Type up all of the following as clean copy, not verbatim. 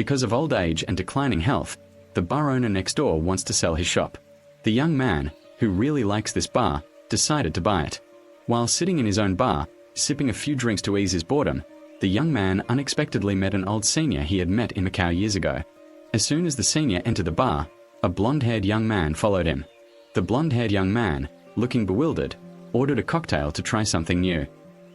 Because of old age and declining health, the bar owner next door wants to sell his shop. The young man, who really likes this bar, decided to buy it. While sitting in his own bar, sipping a few drinks to ease his boredom, the young man unexpectedly met an old senior he had met in Macau years ago. As soon as the senior entered the bar, a blonde-haired young man followed him. The blonde-haired young man, looking bewildered, ordered a cocktail to try something new.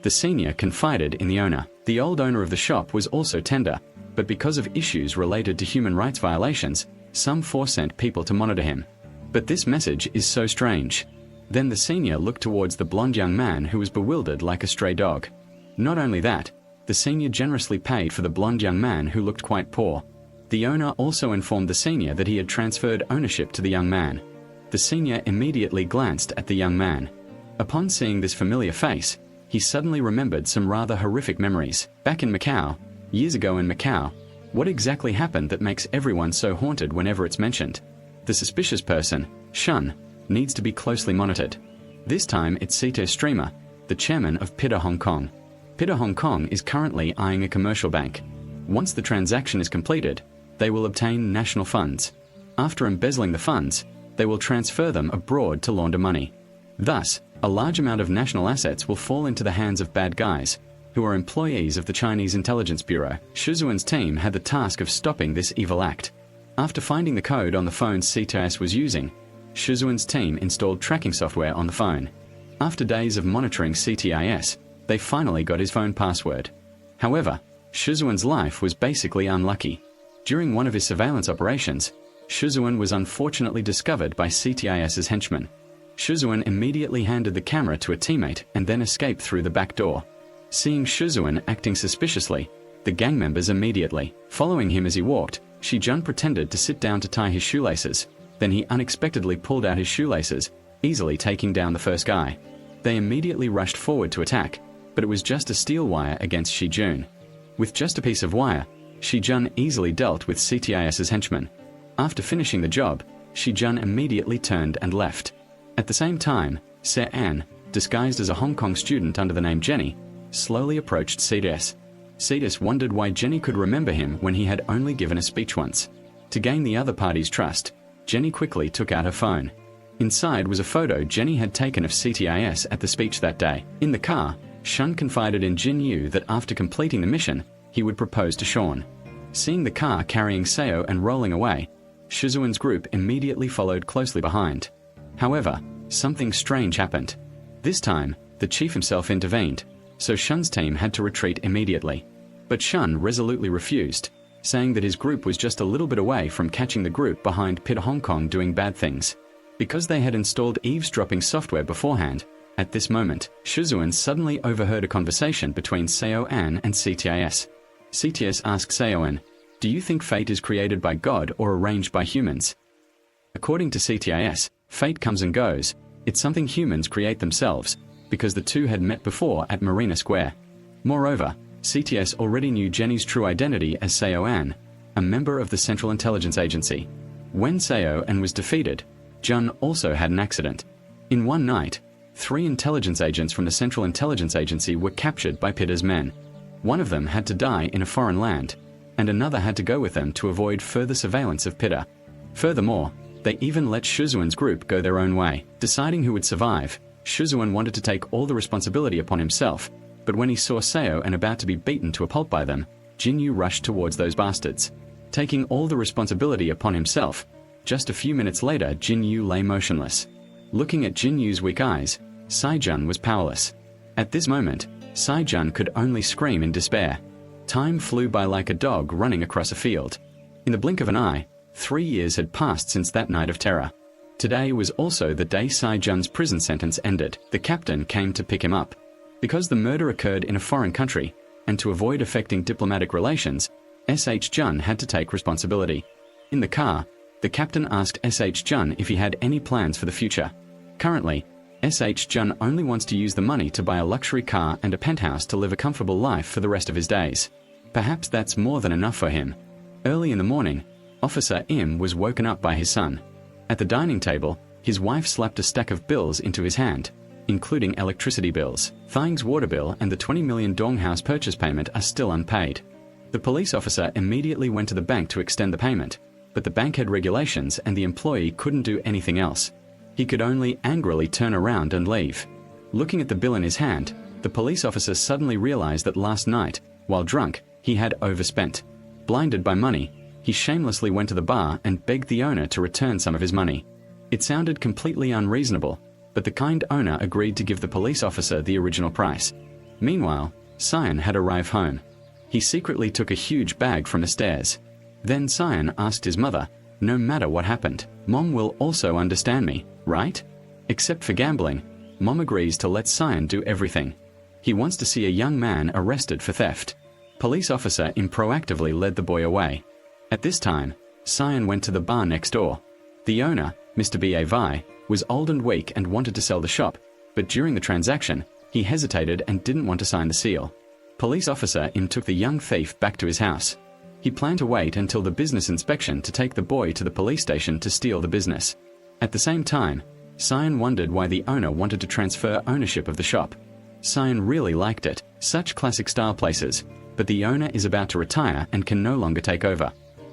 The senior confided in the owner. The old owner of the shop was also tender, but because of issues related to human rights violations, some force sent people to monitor him. But this message is so strange. Then the senior looked towards the blonde young man who was bewildered like a stray dog. Not only that, the senior generously paid for the blonde young man who looked quite poor. The owner also informed the senior that he had transferred ownership to the young man. The senior immediately glanced at the young man. Upon seeing this familiar face, he suddenly remembered some rather horrific memories. Back in Macau, years ago in Macau, what exactly happened that makes everyone so haunted whenever it's mentioned? The suspicious person, Shun, needs to be closely monitored. This time it's Sito Streamer, the chairman of PITA Hong Kong. PITA Hong Kong is currently eyeing a commercial bank. Once the transaction is completed, they will obtain national funds. After embezzling the funds, they will transfer them abroad to launder money. Thus, a large amount of national assets will fall into the hands of bad guys, who are employees of the Chinese Intelligence Bureau. Xu Zuan's team had the task of stopping this evil act. After finding the code on the phone CTS was using, Xu Zuan's team installed tracking software on the phone. After days of monitoring CTIS, they finally got his phone password. However, Xu Zuan's life was basically unlucky. During one of his surveillance operations, Xu Zuan was unfortunately discovered by CTIS's henchmen. Xu Zuan immediately handed the camera to a teammate and then escaped through the back door. Seeing Xu Zuan acting suspiciously, the gang members immediately, following him as he walked, Shi Jun pretended to sit down to tie his shoelaces. Then he unexpectedly pulled out his shoelaces, easily taking down the first guy. They immediately rushed forward to attack, but it was just a steel wire against Shi Jun. With just a piece of wire, Shi Jun easily dealt with CTIS's henchmen. After finishing the job, Shi Jun immediately turned and left. At the same time, Se An, disguised as a Hong Kong student under the name Jenny, slowly approached Cetus. Cetus wondered why Jenny could remember him when he had only given a speech once. To gain the other party's trust, Jenny quickly took out her phone. Inside was a photo Jenny had taken of CTIS at the speech that day. In the car, Shun confided in Jin Yu that after completing the mission, he would propose to Sean. Seeing the car carrying Seo and rolling away, Xu Zuan's group immediately followed closely behind. However, something strange happened. This time, the chief himself intervened, so Shun's team had to retreat immediately. But Shun resolutely refused, saying that his group was just a little bit away from catching the group behind PITA Hong Kong doing bad things. Because they had installed eavesdropping software beforehand, at this moment, Xu Zuan suddenly overheard a conversation between Seo An and CTIS. CTS asked Seo An, "Do you think fate is created by God or arranged by humans?" According to CTIS, fate comes and goes. It's something humans create themselves, because the two had met before at Marina Square. Moreover, CTS already knew Jenny's true identity as Seo An, a member of the Central Intelligence Agency. When Seo An was defeated, Jun also had an accident. In one night, 3 intelligence agents from the Central Intelligence Agency were captured by PITA's men. One of them had to die in a foreign land, and another had to go with them to avoid further surveillance of PITA. Furthermore, they even let Xu Zuan's group go their own way. Deciding who would survive, Xu Zuan wanted to take all the responsibility upon himself, but when he saw Seo An about to be beaten to a pulp by them, Jin Yu rushed towards those bastards. Taking all the responsibility upon himself, just a few minutes later Jin Yu lay motionless. Looking at Jin Yu's weak eyes, Sai Jun was powerless. At this moment, Sai Jun could only scream in despair. Time flew by like a dog running across a field. In the blink of an eye, 3 years had passed since that night of terror. Today was also the day Sai Jun's prison sentence ended. The captain came to pick him up. Because the murder occurred in a foreign country, and to avoid affecting diplomatic relations, S.H. Jun had to take responsibility. In the car, the captain asked S.H. Jun if he had any plans for the future. Currently, S.H. Jun only wants to use the money to buy a luxury car and a penthouse to live a comfortable life for the rest of his days. Perhaps that's more than enough for him. Early in the morning, Officer Im was woken up by his son. At the dining table, his wife slapped a stack of bills into his hand, including electricity bills. Thang's water bill and the 20 million Dong house purchase payment are still unpaid. The police officer immediately went to the bank to extend the payment, but the bank had regulations and the employee couldn't do anything else. He could only angrily turn around and leave. Looking at the bill in his hand, the police officer suddenly realized that last night, while drunk, he had overspent. Blinded by money, he shamelessly went to the bar and begged the owner to return some of his money. It sounded completely unreasonable, but the kind owner agreed to give the police officer the original price. Meanwhile, Cyan had arrived home. He secretly took a huge bag from the stairs. Then Cyan asked his mother, "No matter what happened, Mom will also understand me, right?" Except for gambling, Mom agrees to let Cyan do everything. He wants to see a young man arrested for theft. Police officer proactively led the boy away. At this time, Cyan went to the bar next door. The owner, Mr. B.A.Vi, was old and weak and wanted to sell the shop, but during the transaction, he hesitated and didn't want to sign the seal. Police officer took the young thief back to his house. He planned to wait until the business inspection to take the boy to the police station to steal the business. At the same time, Cyan wondered why the owner wanted to transfer ownership of the shop. Cyan really liked it, such classic style places, but the owner is about to retire and can no longer take over.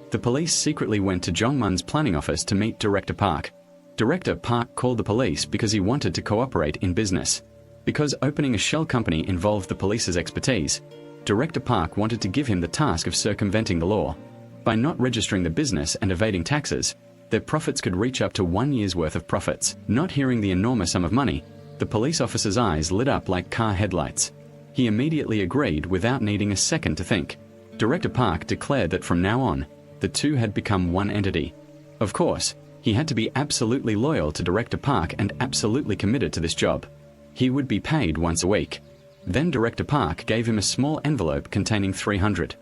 The police secretly went to Jongmun's planning office to meet Director Park. Director Park called the police because he wanted to cooperate in business. Because opening a shell company involved the police's expertise, Director Park wanted to give him the task of circumventing the law. By not registering the business and evading taxes, their profits could reach up to 1 year's worth of profits. Not hearing the enormous sum of money, the police officer's eyes lit up like car headlights. He immediately agreed without needing a second to think. Director Park declared that from now on, the two had become one entity. Of course, he had to be absolutely loyal to Director Park and absolutely committed to this job. He would be paid once a week. Then Director Park gave him a small envelope containing 300.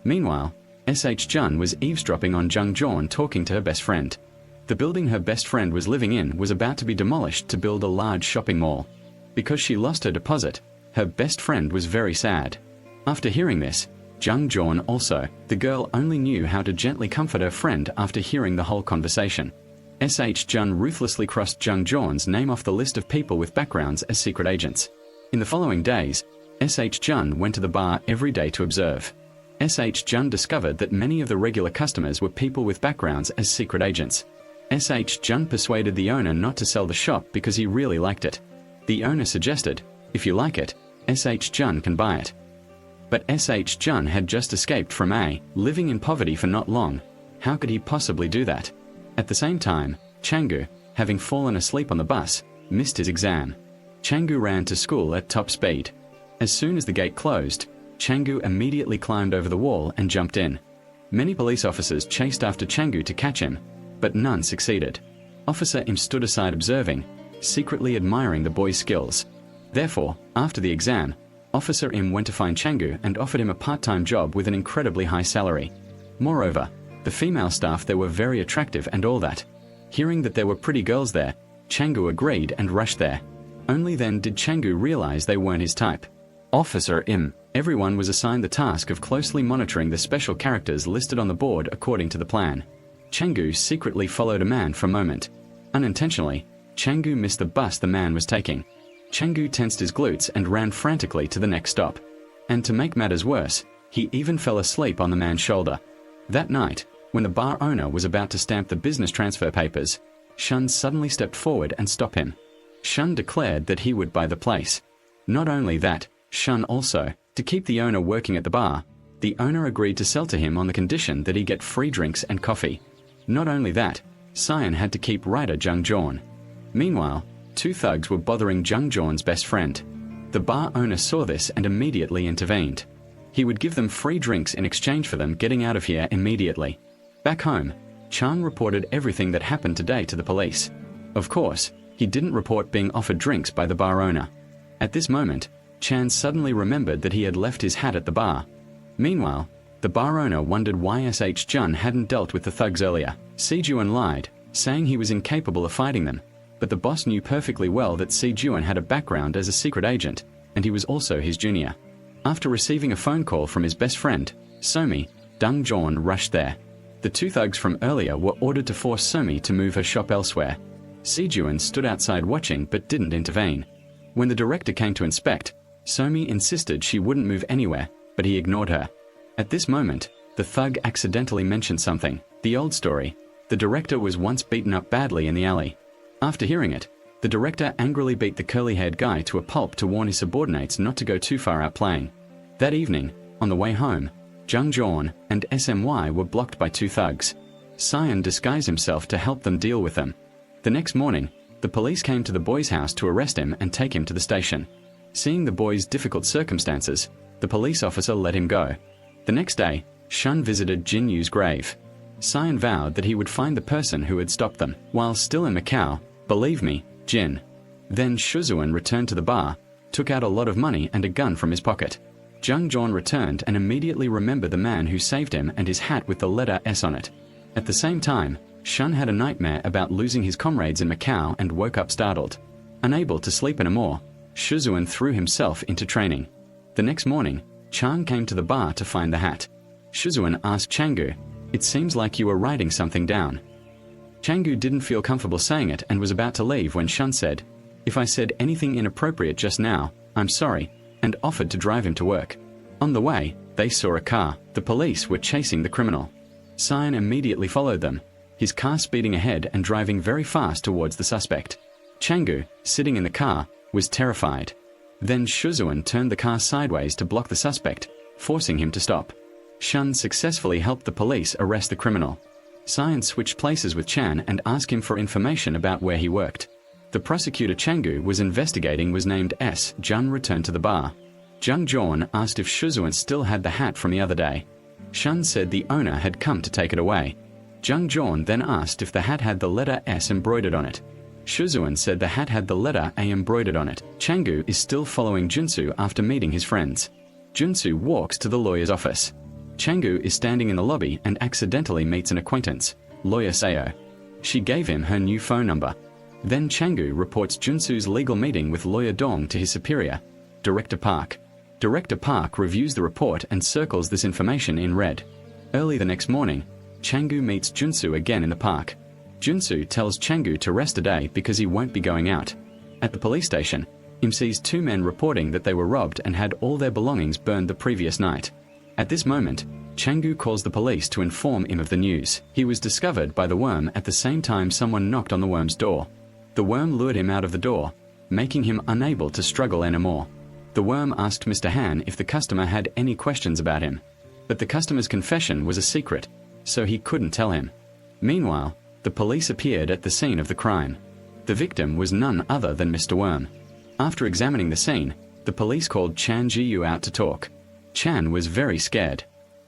Meanwhile, S.H. Jun was eavesdropping on Jung Jawn talking to her best friend. The building her best friend was living in was about to be demolished to build a large shopping mall. Because she lost her deposit, her best friend was very sad. After hearing this, Jung Jawn also, the girl only knew how to gently comfort her friend after hearing the whole conversation. S.H. Jun ruthlessly crossed Jung Jawn's name off the list of people with backgrounds as secret agents. In the following days, S.H. Jun went to the bar every day to observe. S.H. Jun discovered that many of the regular customers were people with backgrounds as secret agents. S.H. Jun persuaded the owner not to sell the shop because he really liked it. The owner suggested, "If you like it, S.H. Jun can buy it." But S.H. Jun had just escaped from living in poverty for not long. How could he possibly do that? At the same time, Changu, having fallen asleep on the bus, missed his exam. Changu ran to school at top speed. As soon as the gate closed, Changu immediately climbed over the wall and jumped in. Many police officers chased after Changu to catch him, but none succeeded. Officer Im stood aside observing, secretly admiring the boy's skills. Therefore, after the exam, Officer Im went to find Changu and offered him a part-time job with an incredibly high salary. Moreover, the female staff there were very attractive and all that. Hearing that there were pretty girls there, Changu agreed and rushed there. Only then did Changu realize they weren't his type. Officer Im. Everyone was assigned the task of closely monitoring the special characters listed on the board according to the plan. Changu secretly followed a man for a moment. Unintentionally, Changu missed the bus the man was taking. Changu tensed his glutes and ran frantically to the next stop. And to make matters worse, he even fell asleep on the man's shoulder. That night, when the bar owner was about to stamp the business transfer papers, Shun suddenly stepped forward and stopped him. Shun declared that he would buy the place. Not only that, Shun also, to keep the owner working at the bar, the owner agreed to sell to him on the condition that he get free drinks and coffee. Not only that, Cyan had to keep writer Jung Jawn. Meanwhile, two thugs were bothering Jung Jawn's best friend. The bar owner saw this and immediately intervened. He would give them free drinks in exchange for them getting out of here immediately. Back home, Chang reported everything that happened today to the police. Of course, he didn't report being offered drinks by the bar owner. At this moment, Chan suddenly remembered that he had left his hat at the bar. Meanwhile, the bar owner wondered why S.H. Jun hadn't dealt with the thugs earlier. Si-Juan lied, saying he was incapable of fighting them, but the boss knew perfectly well that Si-Juan had a background as a secret agent, and he was also his junior. After receiving a phone call from his best friend, Somi, Dung Jawn rushed there. The two thugs from earlier were ordered to force Somi to move her shop elsewhere. Si-Juan stood outside watching but didn't intervene. When the director came to inspect, Somi insisted she wouldn't move anywhere, but he ignored her. At this moment, the thug accidentally mentioned something, the old story. The director was once beaten up badly in the alley. After hearing it, the director angrily beat the curly-haired guy to a pulp to warn his subordinates not to go too far out playing. That evening, on the way home, Jung Jawn and SMY were blocked by two thugs. Cyan disguised himself to help them deal with them. The next morning, the police came to the boy's house to arrest him and take him to the station. Seeing the boy's difficult circumstances, the police officer let him go. The next day, Shun visited Jin Yu's grave. Cyan vowed that he would find the person who had stopped them. While still in Macau, believe me, Jin. Then Shuzuan returned to the bar, took out a lot of money and a gun from his pocket. Jung Jawn returned and immediately remembered the man who saved him and his hat with the letter S on it. At the same time, Shun had a nightmare about losing his comrades in Macau and woke up startled. Unable to sleep anymore, Shuzuan threw himself into training. The next morning, Chang came to the bar to find the hat. Shuzuan asked Changu, "It seems like you were writing something down." Changu didn't feel comfortable saying it and was about to leave when Shun said, "If I said anything inappropriate just now, I'm sorry," and offered to drive him to work. On the way, they saw a car. The police were chasing the criminal. Cyan immediately followed them, his car speeding ahead and driving very fast towards the suspect. Changu, sitting in the car, was terrified. Then Shuzuan turned the car sideways to block the suspect, forcing him to stop. Shun successfully helped the police arrest the criminal. Cyan switched places with Chan and asked him for information about where he worked. The prosecutor Changu was investigating was named S. Jun returned to the bar. Jung Jawn asked if Shuzuan still had the hat from the other day. Shun said the owner had come to take it away. Jung Jawn then asked if the hat had the letter S embroidered on it. Shuzuan said the hat had the letter A embroidered on it. Changu is still following Junsu after meeting his friends. Junsu walks to the lawyer's office. Changu is standing in the lobby and accidentally meets an acquaintance, lawyer Seo. She gave him her new phone number. Then Changu reports Junsu's legal meeting with lawyer Dong to his superior, Director Park. Director Park reviews the report and circles this information in red. Early the next morning, Changu meets Junsu again in the park. Junsu tells Changu to rest a day because he won't be going out. At the police station, Im sees two men reporting that they were robbed and had all their belongings burned the previous night. At this moment, Changu calls the police to inform him of the news. He was discovered by the worm at the same time someone knocked on the worm's door. The worm lured him out of the door, making him unable to struggle anymore. The worm asked Mr. Han if the customer had any questions about him. But the customer's confession was a secret, so he couldn't tell him. Meanwhile, the police appeared at the scene of the crime. The victim was none other than Mr. Worm. After examining the scene, the police called Chan Ji-yu out to talk. Chan was very scared.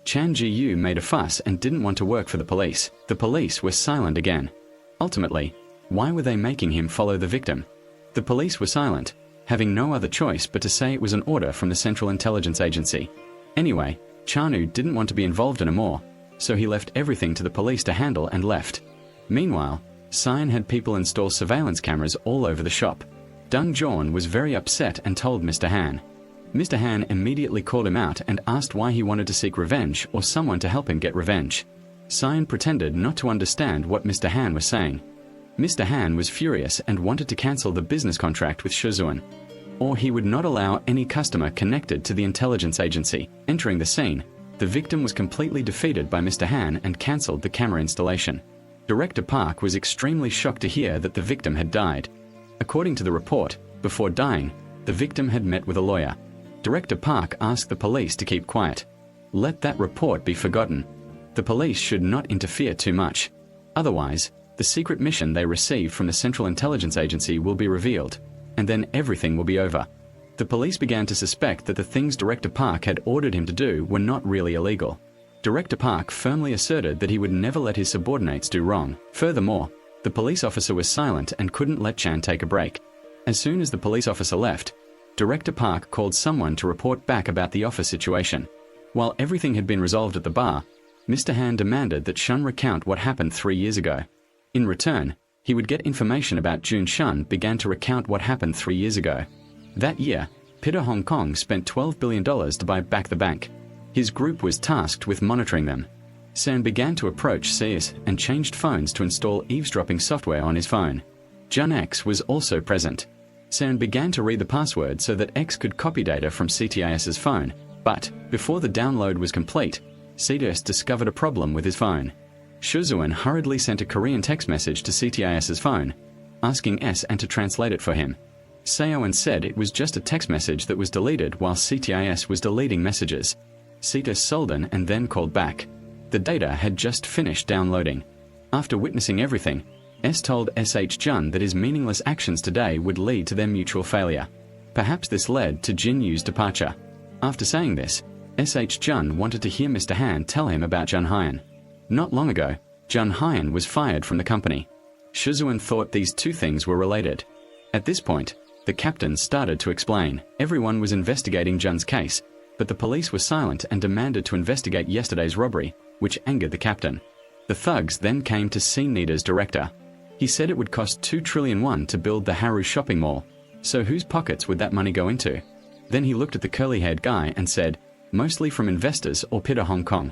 Chan Ji-yu made a fuss and didn't want to work for the police. The police were silent again. Ultimately, why were they making him follow the victim? The police were silent, having no other choice but to say it was an order from the Central Intelligence Agency. Anyway, Chanu didn't want to be involved anymore, so he left everything to the police to handle and left. Meanwhile, Cyan had people install surveillance cameras all over the shop. Jung Jawn was very upset and told Mr. Han. Mr. Han immediately called him out and asked why he wanted to seek revenge or someone to help him get revenge. Cyan pretended not to understand what Mr. Han was saying. Mr. Han was furious and wanted to cancel the business contract with Shuzuan, or he would not allow any customer connected to the intelligence agency. Entering the scene, the victim was completely defeated by Mr. Han and cancelled the camera installation. Director Park was extremely shocked to hear that the victim had died. According to the report, before dying, the victim had met with a lawyer. Director Park asked the police to keep quiet. Let that report be forgotten. The police should not interfere too much. Otherwise, the secret mission they received from the Central Intelligence Agency will be revealed, and then everything will be over. The police began to suspect that the things Director Park had ordered him to do were not really illegal. Director Park firmly asserted that he would never let his subordinates do wrong. Furthermore, the police officer was silent and couldn't let Chan take a break. As soon as the police officer left, Director Park called someone to report back about the office situation. While everything had been resolved at the bar, Mr. Han demanded that Shun recount what happened 3 years ago. In return, he would get information about Jun. Shun began to recount what happened 3 years ago. That year, Pitta Hong Kong spent $12 billion to buy back the bank. His group was tasked with monitoring them. San began to approach CS and changed phones to install eavesdropping software on his phone. Jun X was also present. San began to read the password so that X could copy data from CTIS's phone, But, before the download was complete, CTIS discovered a problem with his phone. Shuzuan hurriedly sent a Korean text message to CTIS's phone, asking SN to translate it for him. Seoan said it was just a text message that was deleted while CTIS was deleting messages. CTIS soldiered and then called back. The data had just finished downloading. After witnessing everything, S told SH Jun that his meaningless actions today would lead to their mutual failure. Perhaps this led to Jin Yu's departure. After saying this, SH Jun wanted to hear Mr. Han tell him about Jun Hyun. Not long ago, Jun Hyun was fired from the company. Shuzuan thought these two things were related. At this point, the captain started to explain. Everyone was investigating Jun's case, but the police were silent and demanded to investigate yesterday's robbery, which angered the captain. The thugs then came to see Nida's director. He said it would cost 2 trillion won to build the Haru shopping mall, so whose pockets would that money go into? Then he looked at the curly-haired guy and said, mostly from investors or PITA Hong Kong.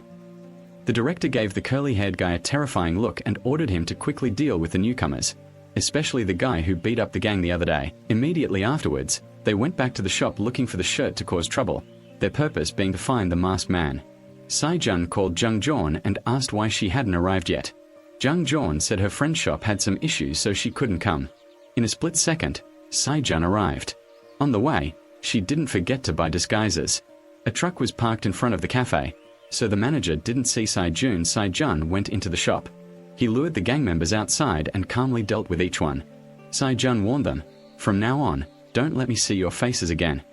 The director gave the curly-haired guy a terrifying look and ordered him to quickly deal with the newcomers, especially the guy who beat up the gang the other day. Immediately afterwards, they went back to the shop looking for the shirt to cause trouble, their purpose being to find the masked man. Sai-jun called Jung Jeon and asked why she hadn't arrived yet. Jung Jeon said her friend's shop had some issues so she couldn't come. In a split second, Sai-jun arrived. On the way, she didn't forget to buy disguises. A truck was parked in front of the cafe, so the manager didn't see Sai-jun. Sai-jun went into the shop. He lured the gang members outside and calmly dealt with each one. Sai-jun warned them, from now on, don't let me see your faces again.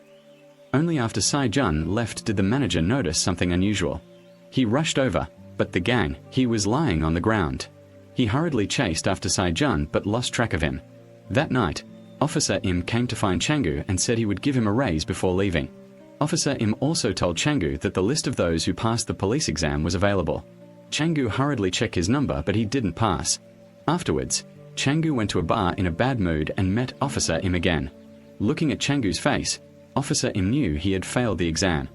Only after Sai-jun left did the manager notice something unusual. He rushed over, but the gang, he was lying on the ground. He hurriedly chased after Sai-jun but lost track of him. That night, Officer Im came to find Changu and said he would give him a raise before leaving. Officer Im also told Changu that the list of those who passed the police exam was available. Changu hurriedly checked his number but he didn't pass. Afterwards, Changu went to a bar in a bad mood and met Officer Im again. Looking at Changu's face, Officer Im knew he had failed the exam.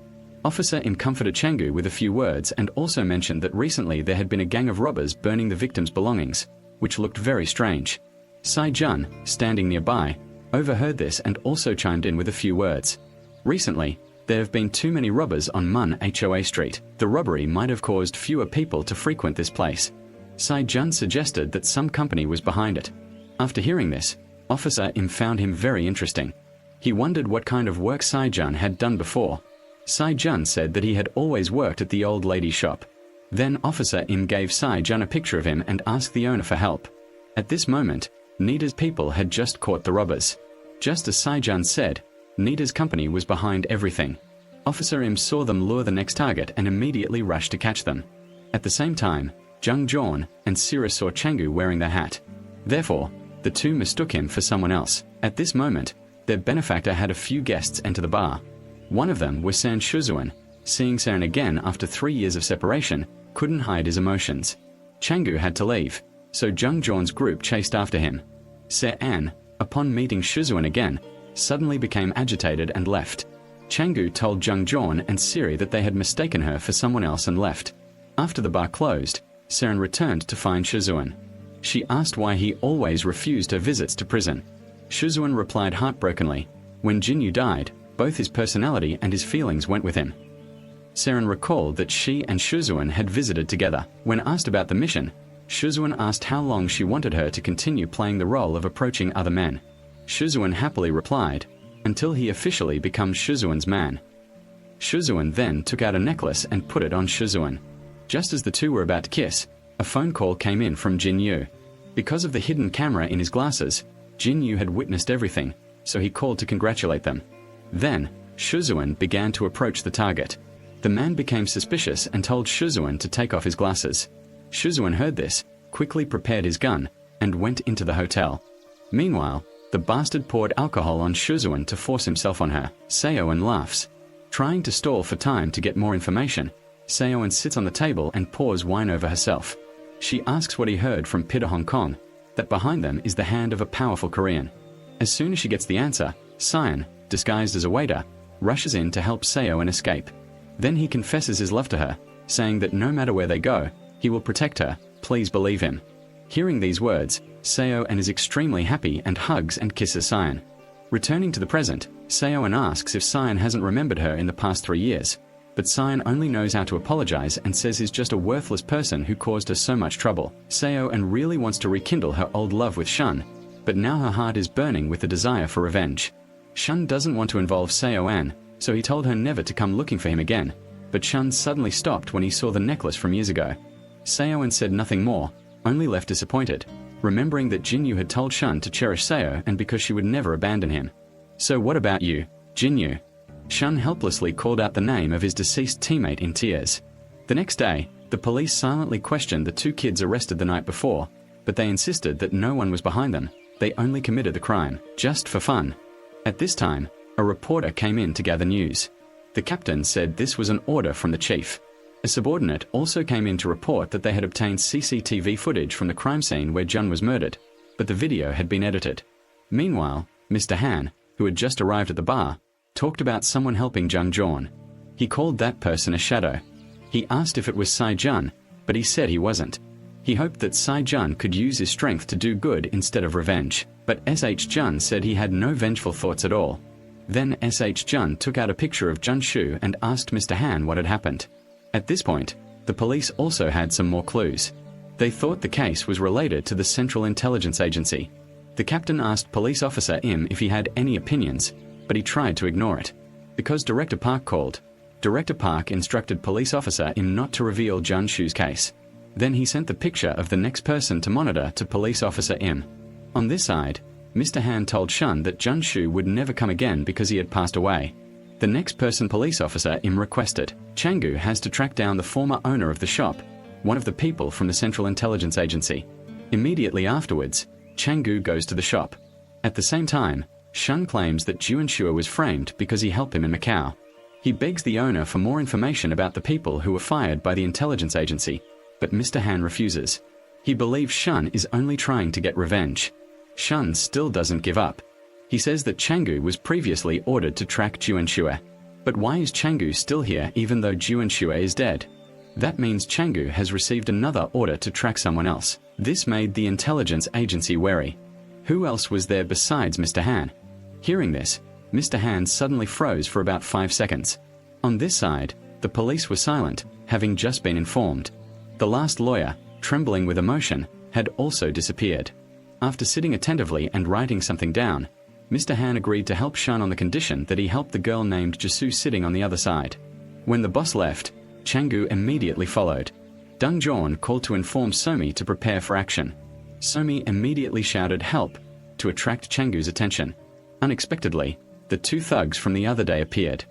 Officer Im comforted Changu with a few words and also mentioned that recently there had been a gang of robbers burning the victims' belongings, which looked very strange. Sai-jun, standing nearby, overheard this and also chimed in with a few words. Recently, there have been too many robbers on Mun Hoa Street. The robbery might have caused fewer people to frequent this place. Sai-jun suggested that some company was behind it. After hearing this, Officer Im found him very interesting. He wondered what kind of work Sai-jun had done before. Sai-jun said that he had always worked at the old lady's shop. Then Officer Im gave Sai-jun a picture of him and asked the owner for help. At this moment, Nida's people had just caught the robbers. Just as Sai-jun said, Nida's company was behind everything. Officer Im saw them lure the next target and immediately rushed to catch them. At the same time, Jung Jeon and Sira saw Changu wearing the hat. Therefore, the two mistook him for someone else. At this moment, their benefactor had a few guests enter the bar. One of them was San Shuzuan. Seeing San again after 3 years of separation, couldn't hide his emotions. Changu had to leave, so Jung Jeon's group chased after him. Se-an, upon meeting Shuzuan again, suddenly became agitated and left. Changu told Jung Jeon and Siri that they had mistaken her for someone else and left. After the bar closed, Seren returned to find Shuzuan. She asked why he always refused her visits to prison. Shuzuan replied heartbrokenly, when Jinyu died, both his personality and his feelings went with him. Seren recalled that she and Shuzuan had visited together. When asked about the mission, Shuzuan asked how long she wanted her to continue playing the role of approaching other men. Shuzuan happily replied, until he officially becomes Shuzuan's man. Shuzuan then took out a necklace and put it on Shuzuan. Just as the two were about to kiss, a phone call came in from Jinyu. Because of the hidden camera in his glasses, Jinyu had witnessed everything, so he called to congratulate them. Then, Shuzuan began to approach the target. The man became suspicious and told Shuzuan to take off his glasses. Shuzuan heard this, quickly prepared his gun, and went into the hotel. Meanwhile, the bastard poured alcohol on Shuzuan to force himself on her. Seoan laughs. Trying to stall for time to get more information, Seoan sits on the table and pours wine over herself. She asks what he heard from PITA Hong Kong, that behind them is the hand of a powerful Korean. As soon as she gets the answer, Sion, disguised as a waiter, rushes in to help Seoan escape. Then he confesses his love to her, saying that no matter where they go, he will protect her, please believe him. Hearing these words, Seoan is extremely happy and hugs and kisses Sion. Returning to the present, Seoan asks if Sion hasn't remembered her in the past 3 years. but Cyan only knows how to apologize and says he's just a worthless person who caused her so much trouble. Seo-an really wants to rekindle her old love with Shun, but now her heart is burning with the desire for revenge. Shun doesn't want to involve Seo-an, so he told her never to come looking for him again, but Shun suddenly stopped when he saw the necklace from years ago. Seo-an said nothing more, only left disappointed, remembering that Jin-yu had told Shun to cherish Seo and because she would never abandon him. "So what about you, Jin-yu?" Shun helplessly called out the name of his deceased teammate in tears. The next day, the police silently questioned the two kids arrested the night before, but they insisted that no one was behind them. They only committed the crime, just for fun. At this time, a reporter came in to gather news. The captain said this was an order from the chief. A subordinate also came in to report that they had obtained CCTV footage from the crime scene where Jun was murdered, but the video had been edited. Meanwhile, Mr. Han, who had just arrived at the bar, talked about someone helping Jung Jawn. He called that person a shadow. He asked if it was Sai Jun, but he said he wasn't. He hoped that Sai Jun could use his strength to do good instead of revenge, but SH Jun said he had no vengeful thoughts at all. Then SH Jun took out a picture of Jun Shu and asked Mr. Han what had happened. At this point, the police also had some more clues. They thought the case was related to the Central Intelligence Agency. The captain asked Police Officer Im if he had any opinions, but he tried to ignore it. Because Director Park called, Director Park instructed Police Officer Im not to reveal Jun Shu's case. Then he sent the picture of the next person to monitor to Police Officer Im. On this side, Mr. Han told Shun that Jun Shu would never come again because he had passed away. The next person Police Officer Im requested, Changu has to track down the former owner of the shop, one of the people from the Central Intelligence Agency. Immediately afterwards, Changu goes to the shop. At the same time, Shun claims that Juan Shua was framed because he helped him in Macau. He begs the owner for more information about the people who were fired by the intelligence agency, but Mr. Han refuses. He believes Shun is only trying to get revenge. Shun still doesn't give up. He says that Changu was previously ordered to track Juan Shua. But why is Changu still here even though Juan Shua is dead? That means Changu has received another order to track someone else. This made the intelligence agency wary. Who else was there besides Mr. Han? Hearing this, Mr. Han suddenly froze for about 5 seconds. On this side, the police were silent, having just been informed. The last lawyer, trembling with emotion, had also disappeared. After sitting attentively and writing something down, Mr. Han agreed to help Shun on the condition that he help the girl named Jisoo sitting on the other side. When the boss left, Changu immediately followed. Dung Jawn called to inform Somi to prepare for action. Somi immediately shouted help to attract Changu's attention. Unexpectedly, the two thugs from the other day appeared.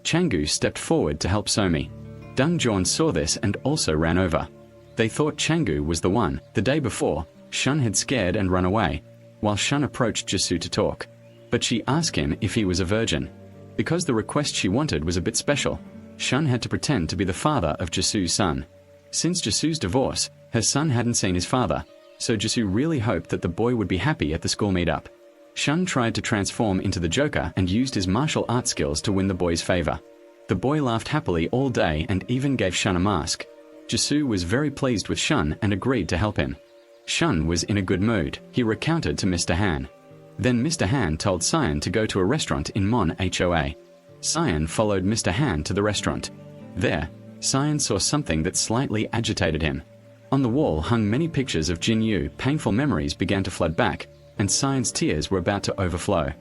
Changu stepped forward to help Somi. Dung Jawn saw this and also ran over. They thought Changu was the one. The day before, Shun had scared and run away, while Shun approached Jisoo to talk. But she asked him if he was a virgin. Because the request she wanted was a bit special, Shun had to pretend to be the father of Jisoo's son. Since Jisoo's divorce, her son hadn't seen his father, so Jisoo really hoped that the boy would be happy at the school meetup. Shun tried to transform into the Joker and used his martial arts skills to win the boy's favor. The boy laughed happily all day and even gave Shun a mask. Jisoo was very pleased with Shun and agreed to help him. Shun was in a good mood. He recounted to Mr. Han. Then Mr. Han told Cyan to go to a restaurant in Mon Hoa. Cyan followed Mr. Han to the restaurant. There, Cyan saw something that slightly agitated him. On the wall hung many pictures of Jin Yu. Painful memories began to flood back, and Cyan's tears were about to overflow.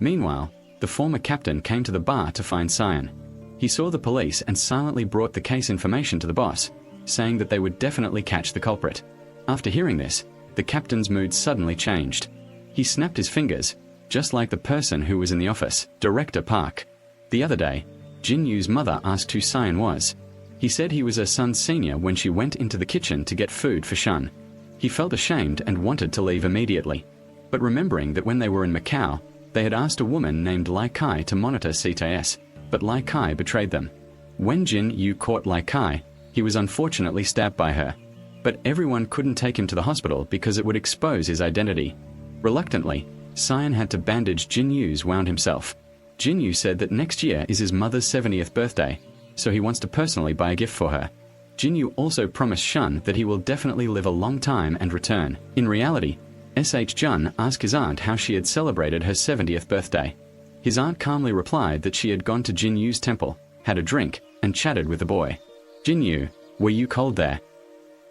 Meanwhile, the former captain came to the bar to find Cyan. He saw the police and silently brought the case information to the boss, saying that they would definitely catch the culprit. After hearing this, the captain's mood suddenly changed. He snapped his fingers, just like the person who was in the office, Director Park. The other day, Jin Yu's mother asked who Cyan was. He said he was her son's senior when she went into the kitchen to get food for Shun. He felt ashamed and wanted to leave immediately. But remembering that when they were in Macau, they had asked a woman named Lai Kai to monitor CTS, but Lai Kai betrayed them. When Jin Yu caught Lai Kai, he was unfortunately stabbed by her. But everyone couldn't take him to the hospital because it would expose his identity. Reluctantly, Cyan had to bandage Jin Yu's wound himself. Jin Yu said that next year is his mother's 70th birthday, so he wants to personally buy a gift for her. Jin Yu also promised Shun that he will definitely live a long time and return. In reality, SH Jun asked his aunt how she had celebrated her 70th birthday. His aunt calmly replied that she had gone to Jin Yu's temple, had a drink, and chatted with the boy. "Jinyu, were you cold there?"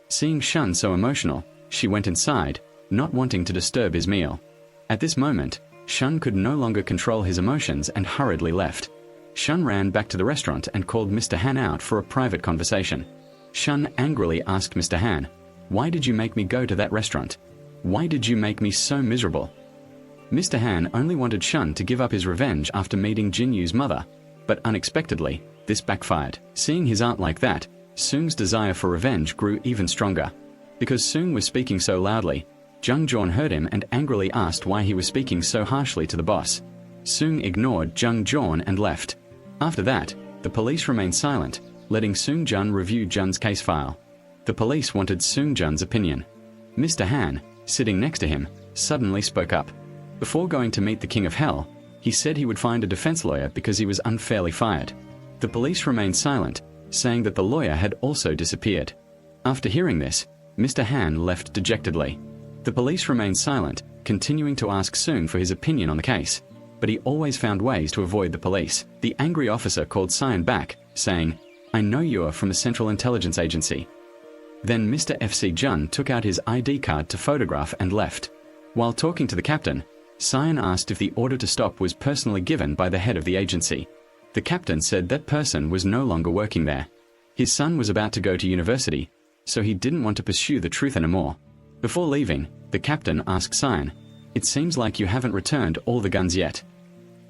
Seeing Shun so emotional, she went inside, not wanting to disturb his meal. At this moment, Shun could no longer control his emotions and hurriedly left. Shun ran back to the restaurant and called Mr. Han out for a private conversation. Shun angrily asked Mr. Han, "Why did you make me go to that restaurant? Why did you make me so miserable?" Mr. Han only wanted Shun to give up his revenge after meeting Jinyu's mother, but unexpectedly, this backfired. Seeing his aunt like that, Soong's desire for revenge grew even stronger. Because Soong was speaking so loudly, Jung Jawn heard him and angrily asked why he was speaking so harshly to the boss. Soong ignored Jung Jawn and left. After that, the police remained silent, letting Soong Jun review Jun's case file. The police wanted Soong Jun's opinion. Mr. Han, sitting next to him, suddenly spoke up. Before going to meet the King of Hell, he said he would find a defense lawyer because he was unfairly fired. The police remained silent, saying that the lawyer had also disappeared. After hearing this, Mr. Han left dejectedly. The police remained silent, continuing to ask Soong for his opinion on the case, but he always found ways to avoid the police. The angry officer called Cyan back, saying, "I know you are from the Central Intelligence Agency." Then Mr. FC Jun took out his ID card to photograph and left. While talking to the captain, Cyan asked if the order to stop was personally given by the head of the agency. The captain said that person was no longer working there. His son was about to go to university, so he didn't want to pursue the truth anymore. Before leaving, the captain asked Cyan, "It seems like you haven't returned all the guns yet."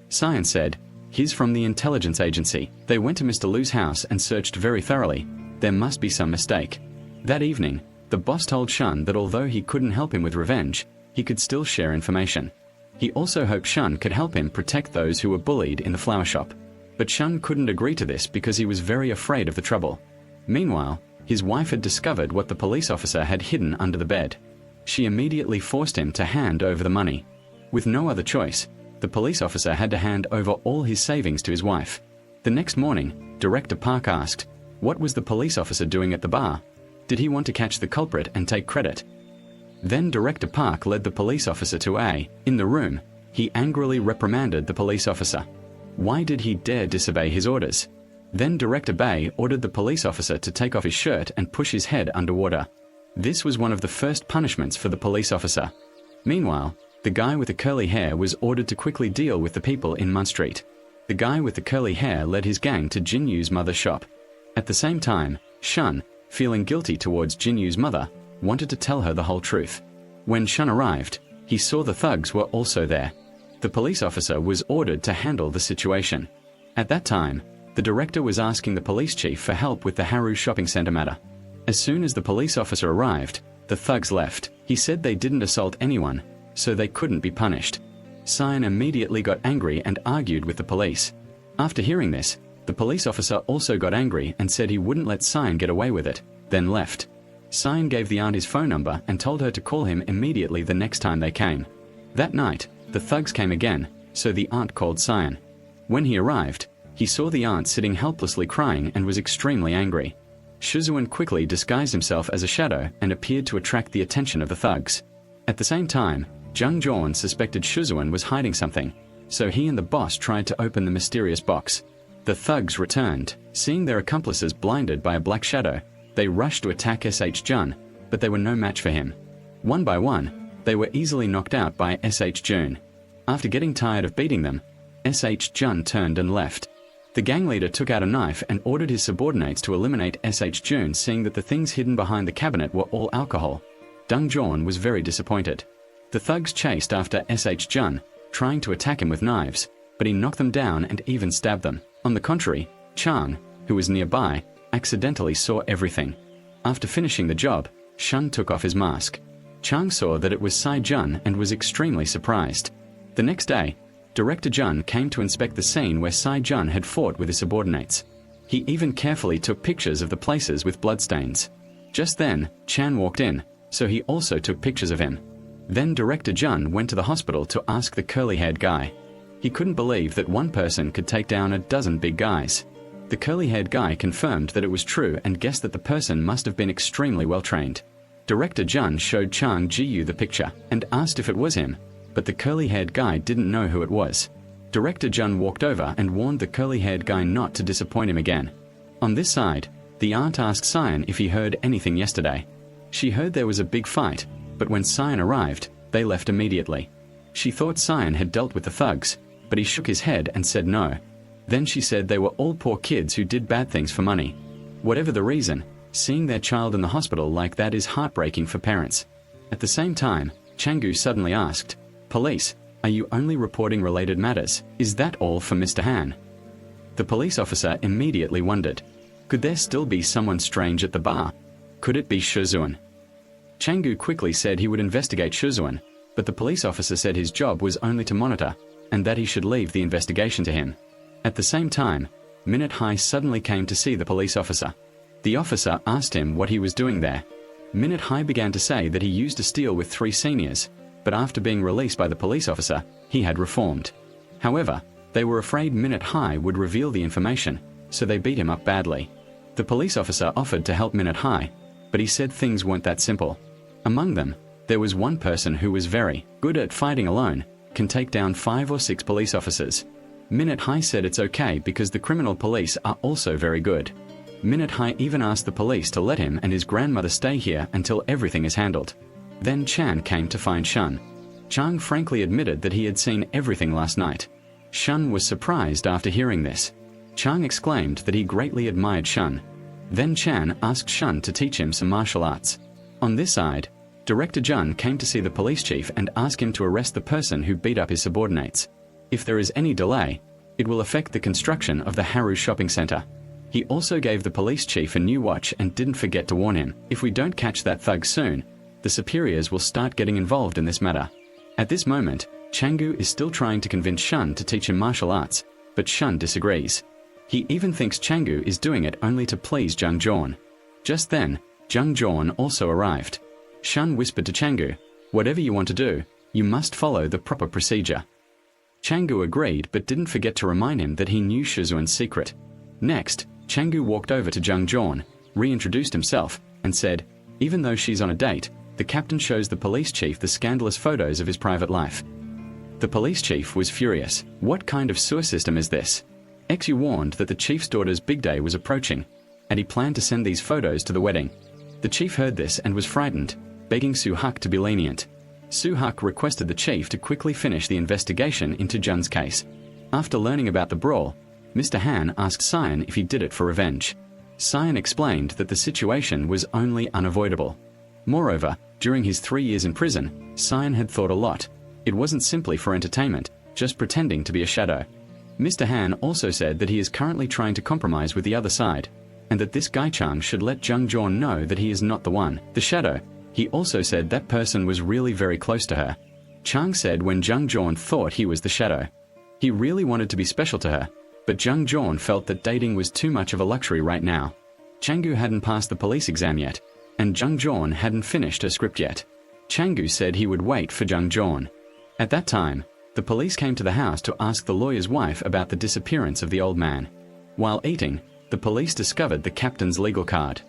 Cyan said, "He's from the intelligence agency. They went to Mr. Liu's house and searched very thoroughly. There must be some mistake." That evening, the boss told Shun that although he couldn't help him with revenge, he could still share information. He also hoped Shun could help him protect those who were bullied in the flower shop. But Shun couldn't agree to this because he was very afraid of the trouble. Meanwhile, his wife had discovered what the police officer had hidden under the bed. She immediately forced him to hand over the money. With no other choice, the police officer had to hand over all his savings to his wife. The next morning, Director Park asked, what was the police officer doing at the bar? Did he want to catch the culprit and take credit? Then Director Park led the police officer to A. In the room, he angrily reprimanded the police officer. Why did he dare disobey his orders? Then Director Bay ordered the police officer to take off his shirt and push his head underwater. This was one of the first punishments for the police officer. Meanwhile, the guy with the curly hair was ordered to quickly deal with the people in Mun Street. The guy with the curly hair led his gang to Jinyu's mother's shop. At the same time, Shun, feeling guilty towards Jinyu's mother, wanted to tell her the whole truth. When Shun arrived, he saw the thugs were also there. The police officer was ordered to handle the situation. At that time, the director was asking the police chief for help with the Haru shopping center matter. As soon as the police officer arrived, the thugs left. He said they didn't assault anyone, so they couldn't be punished. Cyan immediately got angry and argued with the police. After hearing this, the police officer also got angry and said he wouldn't let Cyan get away with it, then left. Cyan gave the aunt his phone number and told her to call him immediately the next time they came. That night, the thugs came again, so the aunt called Cyan. When he arrived, he saw the aunt sitting helplessly crying and was extremely angry. Shizuan quickly disguised himself as a shadow and appeared to attract the attention of the thugs. At the same time, Jung Jawn suspected Shizuan was hiding something, so he and the boss tried to open the mysterious box. The thugs returned. Seeing their accomplices blinded by a black shadow, they rushed to attack SH Jun, but they were no match for him. One by one, they were easily knocked out by SH Jun. After getting tired of beating them, SH Jun turned and left. The gang leader took out a knife and ordered his subordinates to eliminate SH Jun, seeing that the things hidden behind the cabinet were all alcohol. Jung Jawn was very disappointed. The thugs chased after SH Jun, trying to attack him with knives, but he knocked them down and even stabbed them. On the contrary, Chang, who was nearby, accidentally saw everything. After finishing the job, Shun took off his mask. Chang saw that it was Sai Jun and was extremely surprised. The next day, Director Jun came to inspect the scene where Sai Jun had fought with his subordinates. He even carefully took pictures of the places with bloodstains. Just then, Chan walked in, so he also took pictures of him. Then Director Jun went to the hospital to ask the curly-haired guy. He couldn't believe that one person could take down a dozen big guys. The curly-haired guy confirmed that it was true and guessed that the person must have been extremely well-trained. Director Jun showed Chang Jiyu the picture and asked if it was him, but the curly-haired guy didn't know who it was. Director Jun walked over and warned the curly-haired guy not to disappoint him again. On this side, the aunt asked Cyan if he heard anything yesterday. She heard there was a big fight, but when Cyan arrived, they left immediately. She thought Cyan had dealt with the thugs, but he shook his head and said no. Then she said they were all poor kids who did bad things for money. Whatever the reason, seeing their child in the hospital like that is heartbreaking for parents. At the same time, Changu suddenly asked, "Police, are you only reporting related matters? Is that all for Mr. Han?" The police officer immediately wondered, could there still be someone strange at the bar? Could it be Shizuan? Changu quickly said he would investigate Shizuan, but the police officer said his job was only to monitor, and that he should leave the investigation to him. At the same time, Minute Hai suddenly came to see the police officer. The officer asked him what he was doing there. Minute Hai began to say that he used to steal with 3 seniors, but after being released by the police officer, he had reformed. However, they were afraid Minute Hai would reveal the information, so they beat him up badly. The police officer offered to help Minute Hai, but he said things weren't that simple. Among them, there was one person who was very good at fighting alone, can take down 5 or 6 police officers. Minute Hai said it's okay because the criminal police are also very good. Minute Hai even asked the police to let him and his grandmother stay here until everything is handled. Then Chan came to find Shun. Chang frankly admitted that he had seen everything last night. Shun was surprised after hearing this. Chang exclaimed that he greatly admired Shun. Then Chan asked Shun to teach him some martial arts. On this side, Director Jun came to see the police chief and ask him to arrest the person who beat up his subordinates. If there is any delay, it will affect the construction of the Haru shopping center. He also gave the police chief a new watch and didn't forget to warn him, if we don't catch that thug soon, the superiors will start getting involved in this matter. At this moment, Changu is still trying to convince Shun to teach him martial arts, but Shun disagrees. He even thinks Changu is doing it only to please Jung Jorn. Just then, Jung Jorn also arrived. Shun whispered to Changu, "Whatever you want to do, you must follow the proper procedure." Changu agreed but didn't forget to remind him that he knew Shizuan's secret. Next, Changu walked over to Jung Jorn, reintroduced himself, and said, even though she's on a date, the captain shows the police chief the scandalous photos of his private life. The police chief was furious. What kind of sewer system is this? XU warned that the chief's daughter's big day was approaching, and he planned to send these photos to the wedding. The chief heard this and was frightened, begging Su-hak to be lenient. Su-hak requested the chief to quickly finish the investigation into Jun's case. After learning about the brawl, Mr. Han asked Cyan if he did it for revenge. Cyan explained that the situation was only unavoidable. Moreover, during his 3 years in prison, Cyan had thought a lot. It wasn't simply for entertainment, just pretending to be a shadow. Mr. Han also said that he is currently trying to compromise with the other side, and that this Gai Chang should let Jung Jorn know that he is not the one, the shadow. He also said that person was really very close to her. Chang said when Jung Jorn thought he was the shadow. He really wanted to be special to her, but Jung Jorn felt that dating was too much of a luxury right now. Changu hadn't passed the police exam yet, and Jung Jorn hadn't finished her script yet. Changu said he would wait for Jung Jorn. At that time, the police came to the house to ask the lawyer's wife about the disappearance of the old man. While eating, the police discovered the captain's legal card.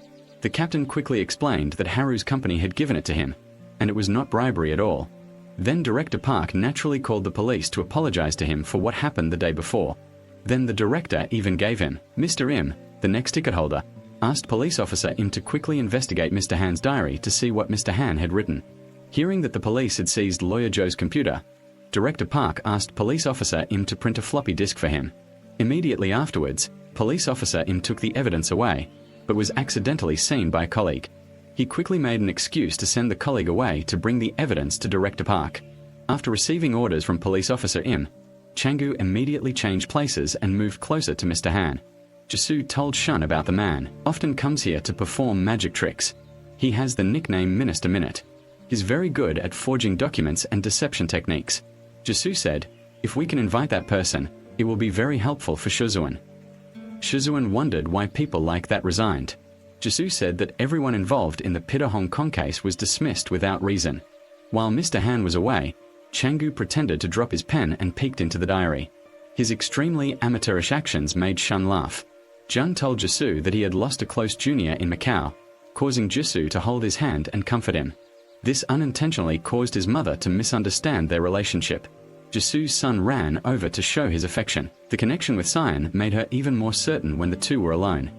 The captain quickly explained that Haru's company had given it to him, and it was not bribery at all. Then Director Park naturally called the police to apologize to him for what happened the day before. Then the director even gave him, Mr. Im, the next ticket holder, asked police officer Im to quickly investigate Mr. Han's diary to see what Mr. Han had written. Hearing that the police had seized Lawyer Joe's computer, Director Park asked police officer Im to print a floppy disk for him. Immediately afterwards, police officer Im took the evidence away, but was accidentally seen by a colleague. He quickly made an excuse to send the colleague away to bring the evidence to Director Park. After receiving orders from police officer Im, Changu immediately changed places and moved closer to Mr. Han. Jisoo told Shun about the man, often comes here to perform magic tricks. He has the nickname Minister Minute. He's very good at forging documents and deception techniques. Jisoo said, if we can invite that person, it will be very helpful for Shizuan. Shizuan wondered why people like that resigned. Jisoo said that everyone involved in the Pitta Hong Kong case was dismissed without reason. While Mr. Han was away, Changu pretended to drop his pen and peeked into the diary. His extremely amateurish actions made Shun laugh. Jun told Jisoo that he had lost a close junior in Macau, causing Jisoo to hold his hand and comfort him. This unintentionally caused his mother to misunderstand their relationship. Jisu's son ran over to show his affection. The connection with Cyan made her even more certain when the two were alone.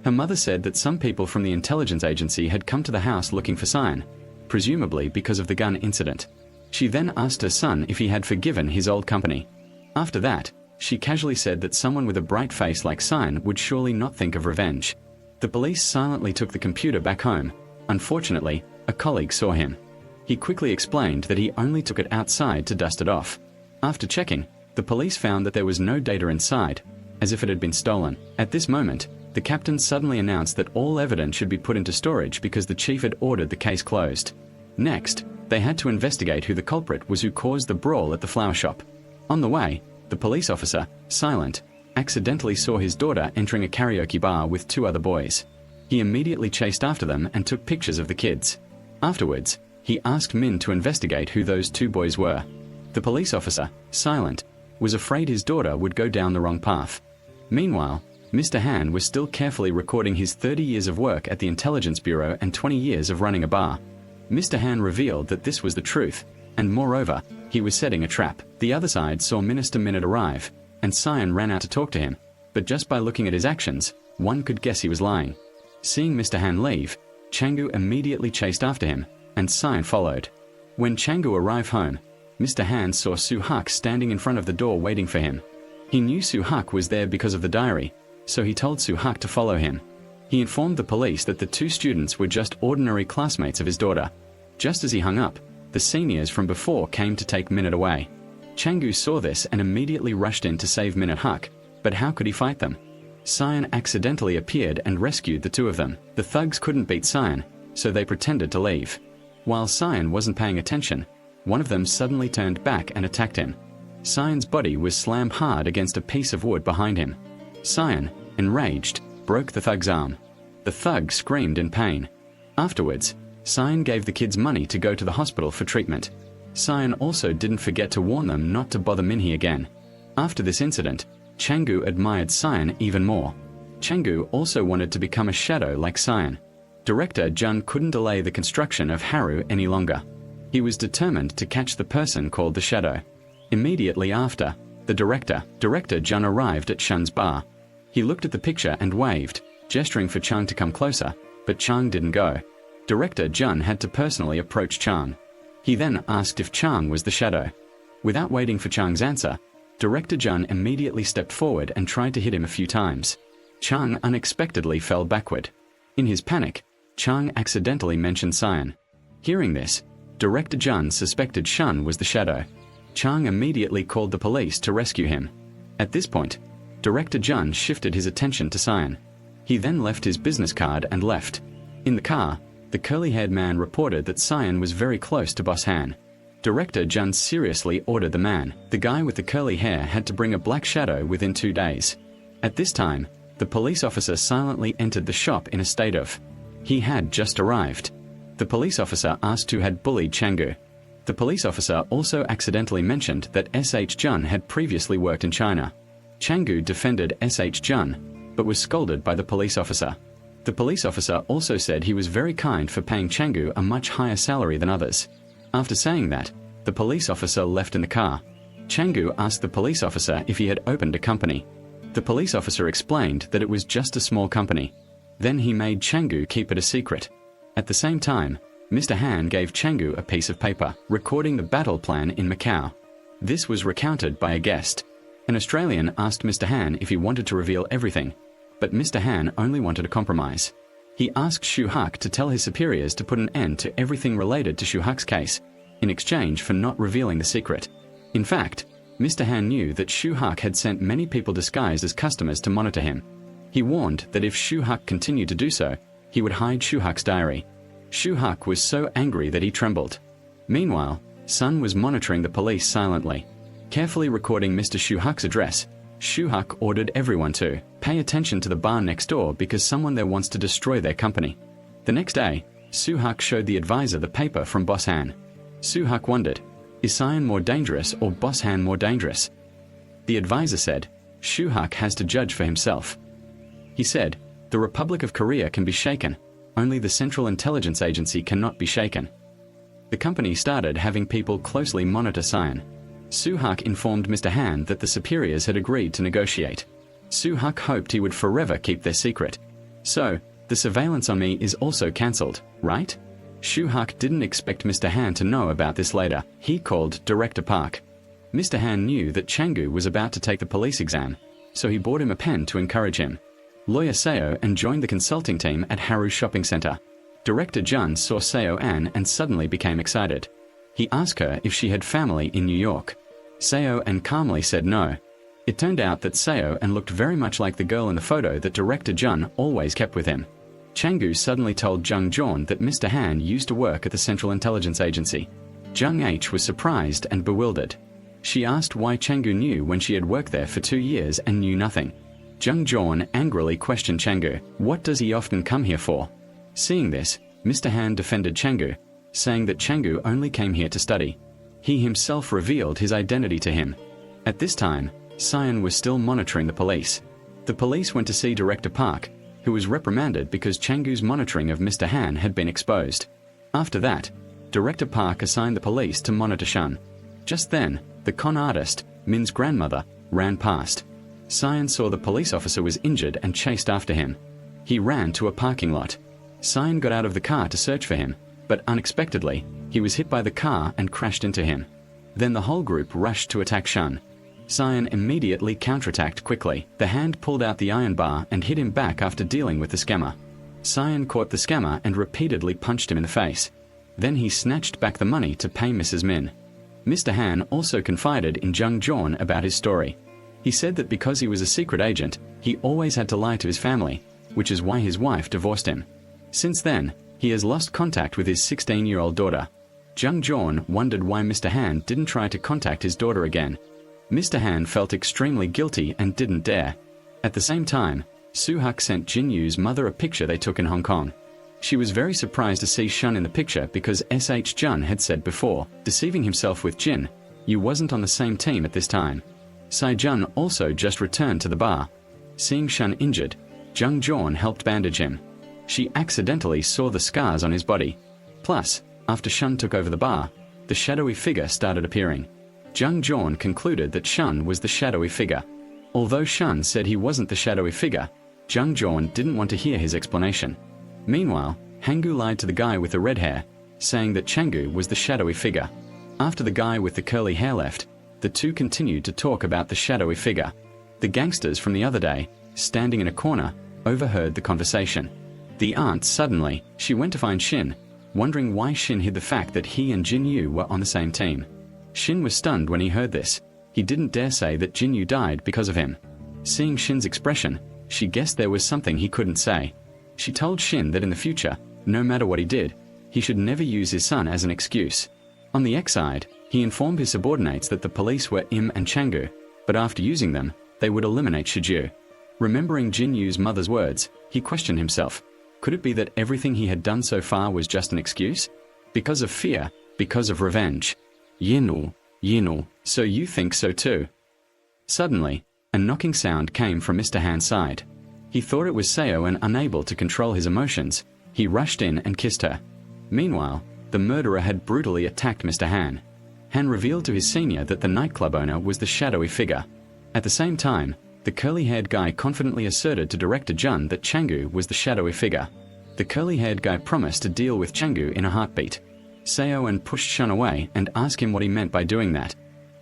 Her mother said that some people from the intelligence agency had come to the house looking for Cyan, presumably because of the gun incident. She then asked her son if he had forgiven his old company. After that, she casually said that someone with a bright face like Cyan would surely not think of revenge. The police silently took the computer back home. Unfortunately, a colleague saw him. He quickly explained that he only took it outside to dust it off. After checking, the police found that there was no data inside, as if it had been stolen. At this moment, the captain suddenly announced that all evidence should be put into storage because the chief had ordered the case closed. Next, they had to investigate who the culprit was who caused the brawl at the flower shop. On the way, the police officer, Silent, accidentally saw his daughter entering a karaoke bar with two other boys. He immediately chased after them and took pictures of the kids. Afterwards, he asked Min to investigate who those two boys were. The police officer, Silent, was afraid his daughter would go down the wrong path. Meanwhile, Mr. Han was still carefully recording his 30 years of work at the Intelligence Bureau and 20 years of running a bar. Mr. Han revealed that this was the truth, and moreover, he was setting a trap. The other side saw Minister Minute arrive, and Cyan ran out to talk to him, but just by looking at his actions, one could guess he was lying. Seeing Mr. Han leave, Changu immediately chased after him, and Cyan followed. When Changu arrived home, Mr. Han saw Su-hak standing in front of the door waiting for him. He knew Su-hak was there because of the diary, so he told Su-hak to follow him. He informed the police that the two students were just ordinary classmates of his daughter. Just as he hung up, the seniors from before came to take Minute away. Changu saw this and immediately rushed in to save Minute Hak, but how could he fight them? Cyan accidentally appeared and rescued the two of them. The thugs couldn't beat Cyan, so they pretended to leave. While Cyan wasn't paying attention, one of them suddenly turned back and attacked him. Cyan's body was slammed hard against a piece of wood behind him. Cyan, enraged, broke the thug's arm. The thug screamed in pain. Afterwards, Cyan gave the kids money to go to the hospital for treatment. Cyan also didn't forget to warn them not to bother Minhee again. After this incident, Changu admired Cyan even more. Changu also wanted to become a shadow like Cyan. Director Jun couldn't delay the construction of Haru any longer. He was determined to catch the person called the Shadow. Immediately after, the Director Jun arrived at Shun's bar. He looked at the picture and waved, gesturing for Chang to come closer, but Chang didn't go. Director Jun had to personally approach Chang. He then asked if Chang was the Shadow. Without waiting for Chang's answer, Director Jun immediately stepped forward and tried to hit him a few times. Chang unexpectedly fell backward. In his panic, Chang accidentally mentioned Cyan. Hearing this, Director Jun suspected Shun was the Shadow. Chang immediately called the police to rescue him. At this point, Director Jun shifted his attention to Cyan. He then left his business card and left. In the car, the curly-haired man reported that Cyan was very close to Boss Han. Director Jun seriously ordered the man, the guy with the curly hair, had to bring a black shadow within 2 days. At this time, the police officer silently entered the shop in a state of, he had just arrived. The police officer asked who had bullied Changu. The police officer also accidentally mentioned that S.H. Jun had previously worked in China. Changu defended S.H. Jun, but was scolded by the police officer. The police officer also said he was very kind for paying Changu a much higher salary than others. After saying that, the police officer left in the car. Changu asked the police officer if he had opened a company. The police officer explained that it was just a small company. Then he made Changu keep it a secret. At the same time, Mr. Han gave Changu a piece of paper, recording the battle plan in Macau. This was recounted by a guest. An Australian asked Mr. Han if he wanted to reveal everything, but Mr. Han only wanted a compromise. He asked Shu-hak to tell his superiors to put an end to everything related to Shu-hak's case, in exchange for not revealing the secret. In fact, Mr. Han knew that Shu-hak had sent many people disguised as customers to monitor him. He warned that if Shu-hak continued to do so, he would hide Shu-hak's diary. Shu-hak was so angry that he trembled. Meanwhile, Sun was monitoring the police silently. Carefully recording Mr. Shu-hak's address, Shu-hak ordered everyone to pay attention to the bar next door because someone there wants to destroy their company. The next day, Su-hak showed the advisor the paper from Boss Han. Su-hak wondered, is Cyan more dangerous or Boss Han more dangerous? The advisor said, Shu-hak has to judge for himself. He said, the Republic of Korea can be shaken, only the Central Intelligence Agency cannot be shaken. The company started having people closely monitor Cyan. Soo-hak informed Mr. Han that the superiors had agreed to negotiate. Soo-hak hoped he would forever keep their secret. So, the surveillance on me is also cancelled, right? Soo-hak didn't expect Mr. Han to know about this later. He called Director Park. Mr. Han knew that Chang-gu was about to take the police exam, so he bought him a pen to encourage him. Lawyer Seo An joined the consulting team at Haru's shopping center. Director Jun saw Seo An and suddenly became excited. He asked her if she had family in New York. Seo An calmly said no. It turned out that Seo An looked very much like the girl in the photo that Director Jun always kept with him. Chang-gu suddenly told Jung Jeon that Mr. Han used to work at the Central Intelligence Agency. Jung H was surprised and bewildered. She asked why Chang-gu knew when she had worked there for 2 years and knew nothing. Jung Jeon angrily questioned Chang-gu, "What does he often come here for?" Seeing this, Mr. Han defended Chang-gu, saying that Chang-gu only came here to study. He himself revealed his identity to him. At this time, Sion was still monitoring the police. The police went to see Director Park, who was reprimanded because Chang-gu's monitoring of Mr. Han had been exposed. After that, Director Park assigned the police to monitor Shun. Just then, the con artist, Min's grandmother, ran past. Sion saw the police officer was injured and chased after him. He ran to a parking lot. Sion got out of the car to search for him, but unexpectedly, he was hit by the car and crashed into him. Then the whole group rushed to attack Shun. Sion immediately counterattacked quickly. The hand pulled out the iron bar and hit him back after dealing with the scammer. Sion caught the scammer and repeatedly punched him in the face. Then he snatched back the money to pay Mrs. Min. Mr. Han also confided in Jung Jeon about his story. He said that because he was a secret agent, he always had to lie to his family, which is why his wife divorced him. Since then, he has lost contact with his 16-year-old daughter. Jung Jeon wondered why Mr. Han didn't try to contact his daughter again. Mr. Han felt extremely guilty and didn't dare. At the same time, Soo-hak sent Jin Yu's mother a picture they took in Hong Kong. She was very surprised to see Shun in the picture because S.H. Jun had said before, deceiving himself with Jin, "You wasn't on the same team at this time." Sai Jun also just returned to the bar. Seeing Shun injured, Jung Jeon helped bandage him. She accidentally saw the scars on his body. Plus, after Shun took over the bar, the shadowy figure started appearing. Jung Jeon concluded that Shun was the shadowy figure. Although Shun said he wasn't the shadowy figure, Jung Jeon didn't want to hear his explanation. Meanwhile, Hanggu lied to the guy with the red hair, saying that Chang-gu was the shadowy figure. After the guy with the curly hair left, the two continued to talk about the shadowy figure. The gangsters from the other day, standing in a corner, overheard the conversation. The aunt suddenly, she went to find Shin, wondering why Shin hid the fact that he and Jin Yu were on the same team. Shin was stunned when he heard this. He didn't dare say that Jin Yu died because of him. Seeing Shin's expression, she guessed there was something he couldn't say. She told Shin that in the future, no matter what he did, he should never use his son as an excuse. On the X side, he informed his subordinates that the police were Im and Chang-gu, but after using them, they would eliminate Shiju. Remembering Jin Yu's mother's words, he questioned himself. Could it be that everything he had done so far was just an excuse? Because of fear, because of revenge. Yinul, so you think so too? Suddenly, a knocking sound came from Mr. Han's side. He thought it was Seo and unable to control his emotions, he rushed in and kissed her. Meanwhile, the murderer had brutally attacked Mr. Han. Han revealed to his senior that the nightclub owner was the shadowy figure. At the same time, the curly-haired guy confidently asserted to Director Jun that Chang-gu was the shadowy figure. The curly-haired guy promised to deal with Chang-gu in a heartbeat. Seo An pushed Shun away and asked him what he meant by doing that.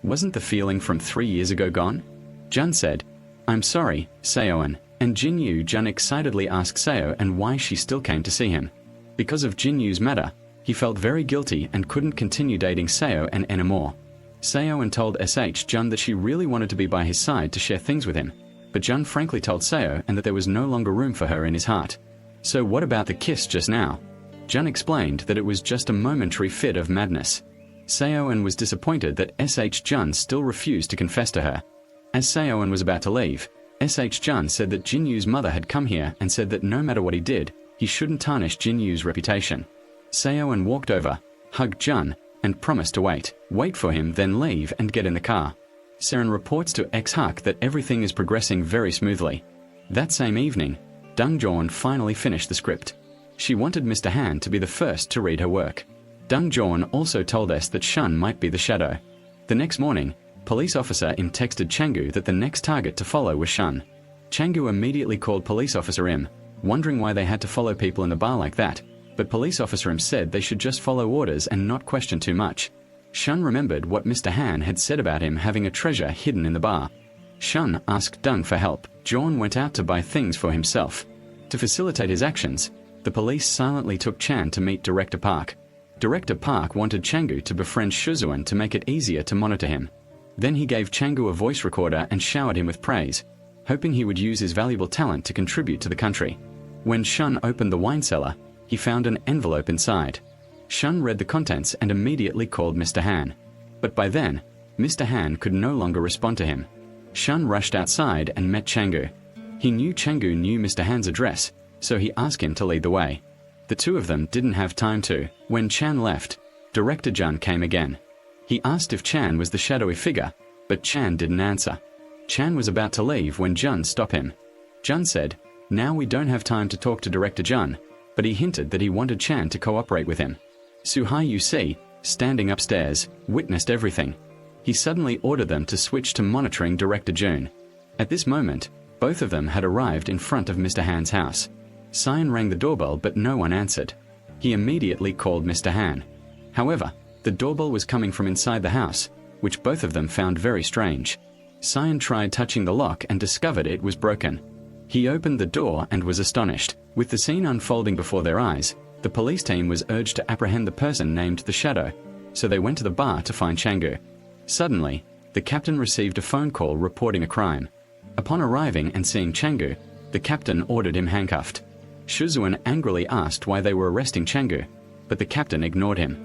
Wasn't the feeling from 3 years ago gone? Jun said, "I'm sorry, Seo An," and Jin Yu Jun excitedly asked Seo An why she still came to see him. Because of Jin Yu's matter, he felt very guilty and couldn't continue dating Seo An anymore. Seo An told S.H. Jun that she really wanted to be by his side to share things with him, but Jun frankly told Seo An that there was no longer room for her in his heart. So what about the kiss just now? Jun explained that it was just a momentary fit of madness. Seo An was disappointed that S.H. Jun still refused to confess to her. As Seo An was about to leave, S.H. Jun said that Jin Yu's mother had come here and said that no matter what he did, he shouldn't tarnish Jin Yu's reputation. Seo An walked over, hugged Jun, and promised to wait for him, then leave and get in the car. Seren reports to X-Hak that everything is progressing very smoothly. That same evening, Dung Jeon finally finished the script. She wanted Mr. Han to be the first to read her work. Dung Jeon also told us that Shun might be the shadow. The next morning, police officer Im texted Changu that the next target to follow was Shun. Changu immediately called police officer Im, wondering why they had to follow people in the bar like that, but police officer Im said they should just follow orders and not question too much. Shun remembered what Mr. Han had said about him having a treasure hidden in the bar. Shun asked Dung for help. John went out to buy things for himself. To facilitate his actions, the police silently took Chan to meet Director Park. Director Park wanted Changu to befriend Shuzuan to make it easier to monitor him. Then he gave Changu a voice recorder and showered him with praise, hoping he would use his valuable talent to contribute to the country. When Shun opened the wine cellar, he found an envelope inside. Shun read the contents and immediately called Mr. Han. But by then, Mr. Han could no longer respond to him. Shun rushed outside and met Changu. He knew Changu knew Mr. Han's address, so he asked him to lead the way. The two of them didn't have time to. When Chan left, Director Jun came again. He asked if Chan was the shadowy figure, but Chan didn't answer. Chan was about to leave when Jun stopped him. Jun said, "Now we don't have time to talk to Director Jun," but he hinted that he wanted Chan to cooperate with him. Suhai Yu, standing upstairs, witnessed everything. He suddenly ordered them to switch to monitoring Director Jun. At this moment, both of them had arrived in front of Mr. Han's house. Cyan rang the doorbell but no one answered. He immediately called Mr. Han. However, the doorbell was coming from inside the house, which both of them found very strange. Cyan tried touching the lock and discovered it was broken. He opened the door and was astonished. With the scene unfolding before their eyes, the police team was urged to apprehend the person named the Shadow, so they went to the bar to find Changu. Suddenly, the captain received a phone call reporting a crime. Upon arriving and seeing Changu, the captain ordered him handcuffed. Shuzuan angrily asked why they were arresting Changu, but the captain ignored him.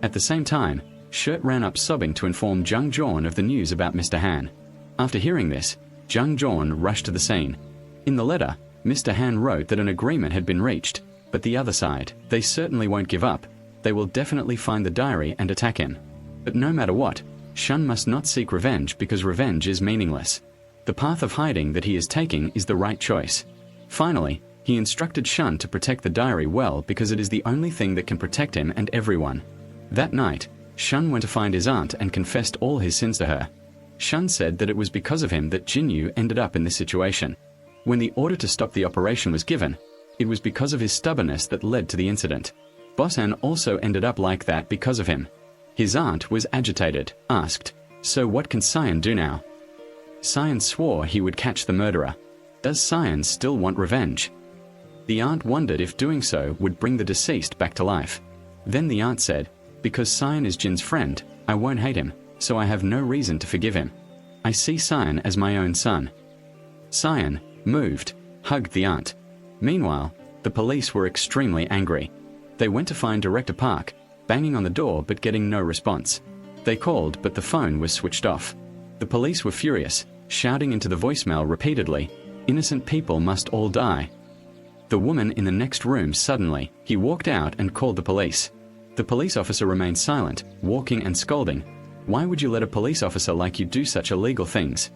At the same time, Shirt ran up sobbing to inform Jung Jorn of the news about Mr. Han. After hearing this, Jung Jorn rushed to the scene. In the letter, Mr. Han wrote that an agreement had been reached, but the other side, they certainly won't give up. They will definitely find the diary and attack him. But no matter what, Shun must not seek revenge because revenge is meaningless. The path of hiding that he is taking is the right choice. Finally, he instructed Shun to protect the diary well because it is the only thing that can protect him and everyone. That night, Shun went to find his aunt and confessed all his sins to her. Shun said that it was because of him that Jinyu ended up in this situation. When the order to stop the operation was given, it was because of his stubbornness that led to the incident. Bosan also ended up like that because of him. His aunt was agitated, asked, "So what can Cyan do now?" Cyan swore he would catch the murderer. Does Cyan still want revenge? The aunt wondered if doing so would bring the deceased back to life. Then the aunt said, "Because Cyan is Jin's friend, I won't hate him, so I have no reason to forgive him. I see Cyan as my own son." Cyan, moved, hugged the aunt. Meanwhile, the police were extremely angry. They went to find Director Park, banging on the door but getting no response. They called but the phone was switched off. The police were furious, shouting into the voicemail repeatedly, "Innocent people must all die." The woman in the next room suddenly, he walked out and called the police. The police officer remained silent, walking and scolding. "Why would you let a police officer like you do such illegal things?"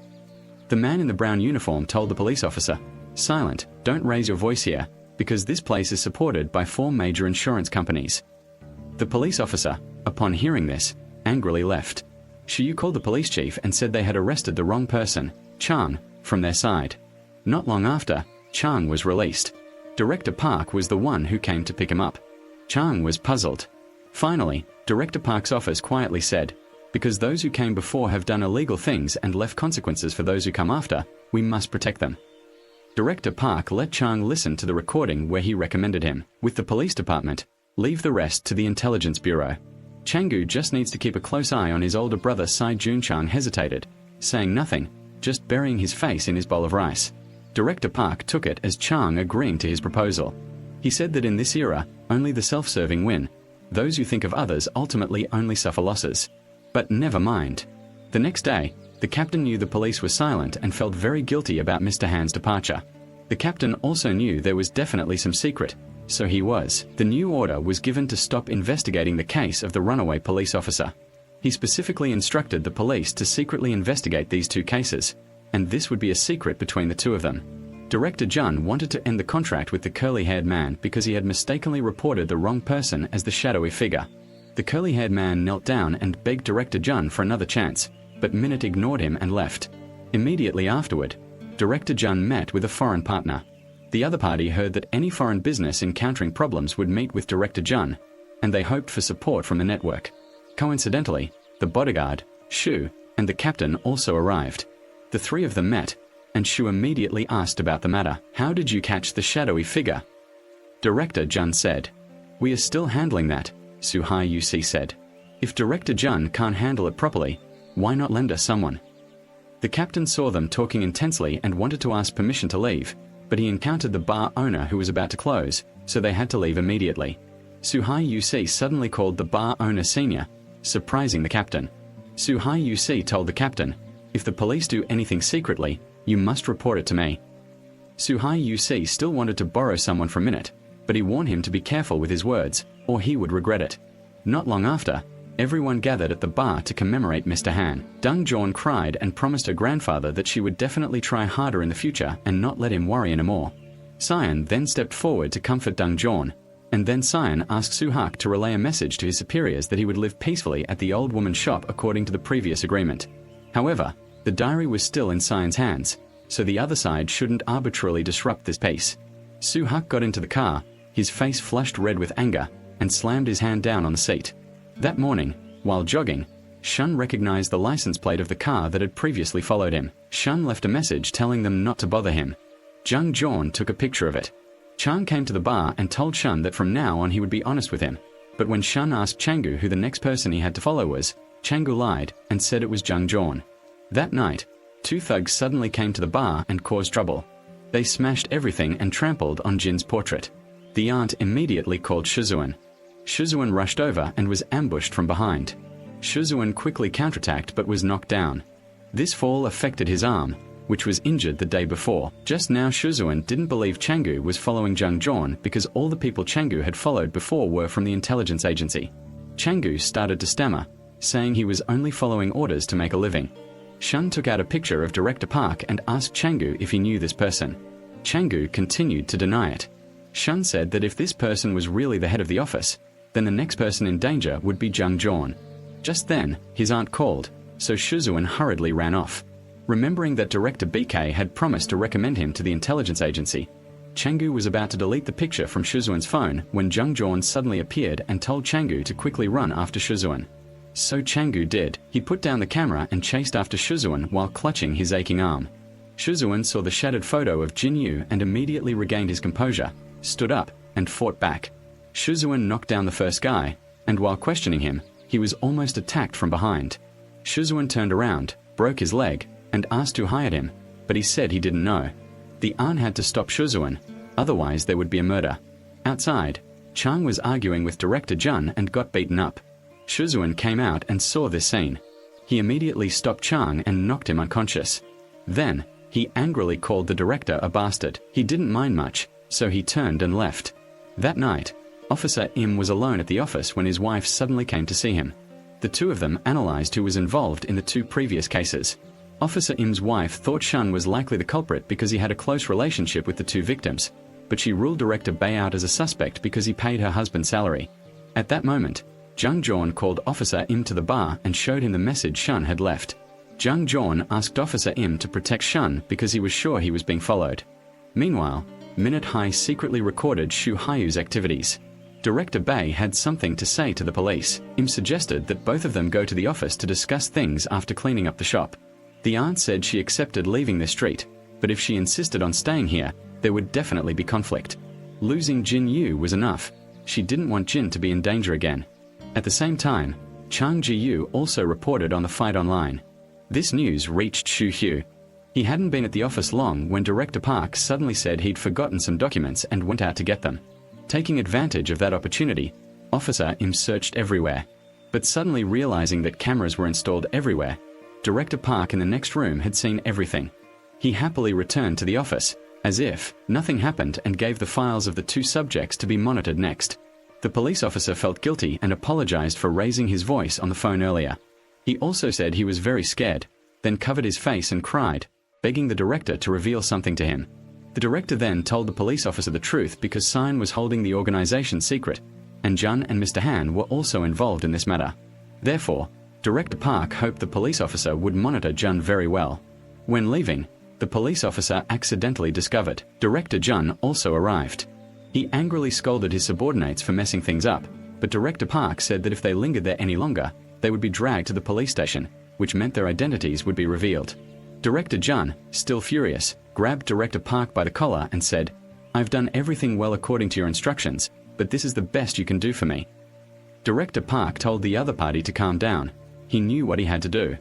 The man in the brown uniform told the police officer, "Silent, don't raise your voice here, because this place is supported by 4 major insurance companies." The police officer, upon hearing this, angrily left. Shiyu called the police chief and said they had arrested the wrong person, Chang, from their side. Not long after, Chang was released. Director Park was the one who came to pick him up. Chang was puzzled. Finally, Director Park's office quietly said, "Because those who came before have done illegal things and left consequences for those who come after, we must protect them." Director Park let Chang listen to the recording where he recommended him, with the police department, leave the rest to the intelligence bureau. Changu just needs to keep a close eye on his older brother. Sai Jun Chang hesitated, saying nothing, just burying his face in his bowl of rice. Director Park took it as Chang agreeing to his proposal. He said that in this era, only the self-serving win. Those who think of others ultimately only suffer losses. But never mind. The next day, the captain knew the police were silent and felt very guilty about Mr. Han's departure. The captain also knew there was definitely some secret, so he was. The new order was given to stop investigating the case of the runaway police officer. He specifically instructed the police to secretly investigate these 2 cases, and this would be a secret between the 2 of them. Director Jun wanted to end the contract with the curly-haired man because he had mistakenly reported the wrong person as the shadowy figure. The curly-haired man knelt down and begged Director Jun for another chance, but Minute ignored him and left. Immediately afterward, Director Jun met with a foreign partner. The other party heard that any foreign business encountering problems would meet with Director Jun, and they hoped for support from the network. Coincidentally, the bodyguard, Shu, and the captain also arrived. The three of them met, and Shu immediately asked about the matter. "How did you catch the shadowy figure?" Director Jun said. "We are still handling that," Suhai UC said. "If Director Jun can't handle it properly, why not lend us someone?" The captain saw them talking intensely and wanted to ask permission to leave, but he encountered the bar owner who was about to close, so they had to leave immediately. Suhai UC suddenly called the bar owner senior, surprising the captain. Suhai UC told the captain, "If the police do anything secretly, you must report it to me." Suhai UC still wanted to borrow someone for a minute, but he warned him to be careful with his words, or he would regret it. Not long after, everyone gathered at the bar to commemorate Mr. Han. Deng Jorn cried and promised her grandfather that she would definitely try harder in the future and not let him worry anymore. Cyan then stepped forward to comfort Deng Jorn, and then Cyan asked Suhak to relay a message to his superiors that he would live peacefully at the old woman's shop according to the previous agreement. However, the diary was still in Cyan's hands, so the other side shouldn't arbitrarily disrupt this peace. Suhak got into the car, his face flushed red with anger, and slammed his hand down on the seat. That morning, while jogging, Shun recognized the license plate of the car that had previously followed him. Shun left a message telling them not to bother him. Jung Jorn took a picture of it. Chang came to the bar and told Shun that from now on he would be honest with him. But when Shun asked Changu who the next person he had to follow was, Changu lied and said it was Jung Jorn. That night, two thugs suddenly came to the bar and caused trouble. They smashed everything and trampled on Jin's portrait. The aunt immediately called Shizuan. Shizuan rushed over and was ambushed from behind. Shizuan quickly counterattacked but was knocked down. This fall affected his arm, which was injured the day before. Just now Shizuan didn't believe Changu was following Jung Jorn because all the people Changu had followed before were from the intelligence agency. Changu started to stammer, saying he was only following orders to make a living. Shun took out a picture of Director Park and asked Changu if he knew this person. Changu continued to deny it. Shun said that if this person was really the head of the office, then the next person in danger would be Jung Jorn. Just then, his aunt called, so Shizuan hurriedly ran off. Remembering that Director BK had promised to recommend him to the intelligence agency, Changu was about to delete the picture from Shizuan's phone when Jung Jorn suddenly appeared and told Changu to quickly run after Shizuan. So Changu did. He put down the camera and chased after Shizuan while clutching his aching arm. Shizuan saw the shattered photo of Jin Yu and immediately regained his composure, stood up, and fought back. Shizuan knocked down the first guy, and while questioning him, he was almost attacked from behind. Shizuan turned around, broke his leg, and asked who hired him, but he said he didn't know. The aunt had to stop Shizuan, otherwise there would be a murder. Outside, Chang was arguing with Director Jun and got beaten up. Shizuan came out and saw this scene. He immediately stopped Chang and knocked him unconscious. Then, he angrily called the director a bastard. He didn't mind much, so he turned and left. That night, Officer Im was alone at the office when his wife suddenly came to see him. The two of them analyzed who was involved in the two previous cases. Officer Im's wife thought Shun was likely the culprit because he had a close relationship with the two victims, but she ruled Director Bay out as a suspect because he paid her husband's salary. At that moment, Jung Jorn called Officer Im to the bar and showed him the message Shun had left. Jung Jorn asked Officer Im to protect Shun because he was sure he was being followed. Meanwhile, Minute Hai secretly recorded Shu Haiyu's activities. Director Bay had something to say to the police. Im suggested that both of them go to the office to discuss things after cleaning up the shop. The aunt said she accepted leaving the street, but if she insisted on staying here, there would definitely be conflict. Losing Jin Yu was enough. She didn't want Jin to be in danger again. At the same time, Chang Ji-yu also reported on the fight online. This news reached Shu Hyu. He hadn't been at the office long when Director Park suddenly said he'd forgotten some documents and went out to get them. Taking advantage of that opportunity, Officer Im searched everywhere. But suddenly realizing that cameras were installed everywhere, Director Park in the next room had seen everything. He happily returned to the office, as if nothing happened, and gave the files of the two subjects to be monitored next. The police officer felt guilty and apologized for raising his voice on the phone earlier. He also said he was very scared, then covered his face and cried, begging the director to reveal something to him. The director then told the police officer the truth because Sign was holding the organization's secret, and Jun and Mr. Han were also involved in this matter. Therefore, Director Park hoped the police officer would monitor Jun very well. When leaving, the police officer accidentally discovered Director Jun also arrived. He angrily scolded his subordinates for messing things up, but Director Park said that if they lingered there any longer, they would be dragged to the police station, which meant their identities would be revealed. Director Jun, still furious, grabbed Director Park by the collar and said, "I've done everything well according to your instructions, but this is the best you can do for me." Director Park told the other party to calm down. He knew what he had to do.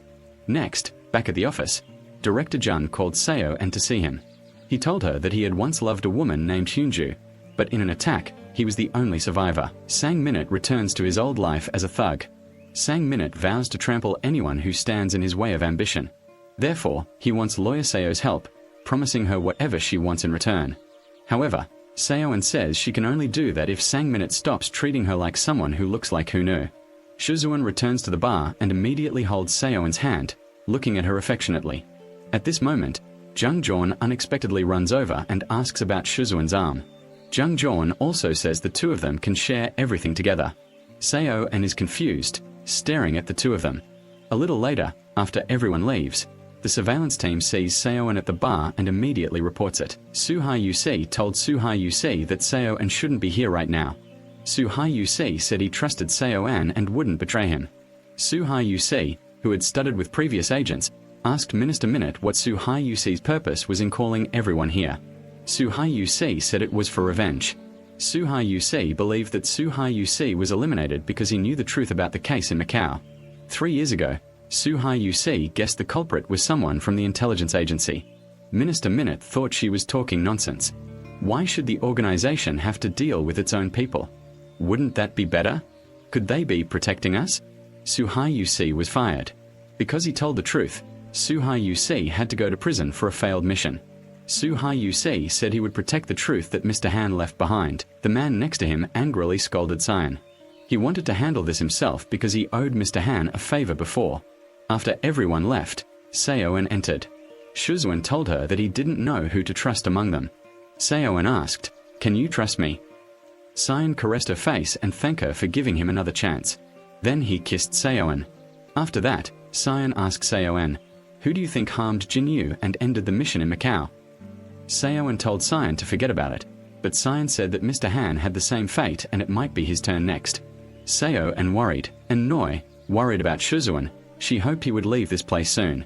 Next, back at the office, Director Jun called Seo-en to see him. He told her that he had once loved a woman named Hyunju, but in an attack, he was the only survivor. Sang Minute returns to his old life as a thug. Sang Minute vows to trample anyone who stands in his way of ambition. Therefore, he wants lawyer Seo's help, promising her whatever she wants in return. However, Seo-en says she can only do that if Sang Minute stops treating her like someone who looks like Hunu. Shizuan returns to the bar and immediately holds Seo-en's hand, looking at her affectionately. At this moment, Jung Jawn unexpectedly runs over and asks about Shizuan's arm. Jung Jawn also says the two of them can share everything together. Seo-en is confused, staring at the two of them. A little later, after everyone leaves, the surveillance team sees Seo-en at the bar and immediately reports it. Soo-ha-yu-si told Soo-ha-yu-si that Seo-en shouldn't be here right now. Soo-ha-yu-si said he trusted Seo-en and wouldn't betray him. Soo-ha-yu-si, who had studied with previous agents, asked Minister Minute what Soo-ha-yu-si's purpose was in calling everyone here. Soo-ha-yu-si said it was for revenge. Soo-ha-yu-si believed that Soo-ha-yu-si was eliminated because he knew the truth about the case in Macau. 3 years ago, Soo-ha-yu-si guessed the culprit was someone from the intelligence agency. Minister Minute thought she was talking nonsense. Why should the organization have to deal with its own people? Wouldn't that be better? Could they be protecting us? Soo-ha-yu-si was fired. Because he told the truth, Soo-ha-yu-si had to go to prison for a failed mission. Soo-ha-yu-si said he would protect the truth that Mr. Han left behind. The man next to him angrily scolded Cyan. He wanted to handle this himself because he owed Mr. Han a favor before. After everyone left, Seo-en entered. Shizuan told her that he didn't know who to trust among them. Seo-en asked, "Can you trust me?" Cyan caressed her face and thanked her for giving him another chance. Then he kissed Seo-en. After that, Cyan asked Seo-en, "Who do you think harmed Jin Yu and ended the mission in Macau?" Seo-en told Cyan to forget about it, but Cyan said that Mr. Han had the same fate and it might be his turn next. Seo-en worried, and Noi, worried about Shizuan, she hoped he would leave this place soon.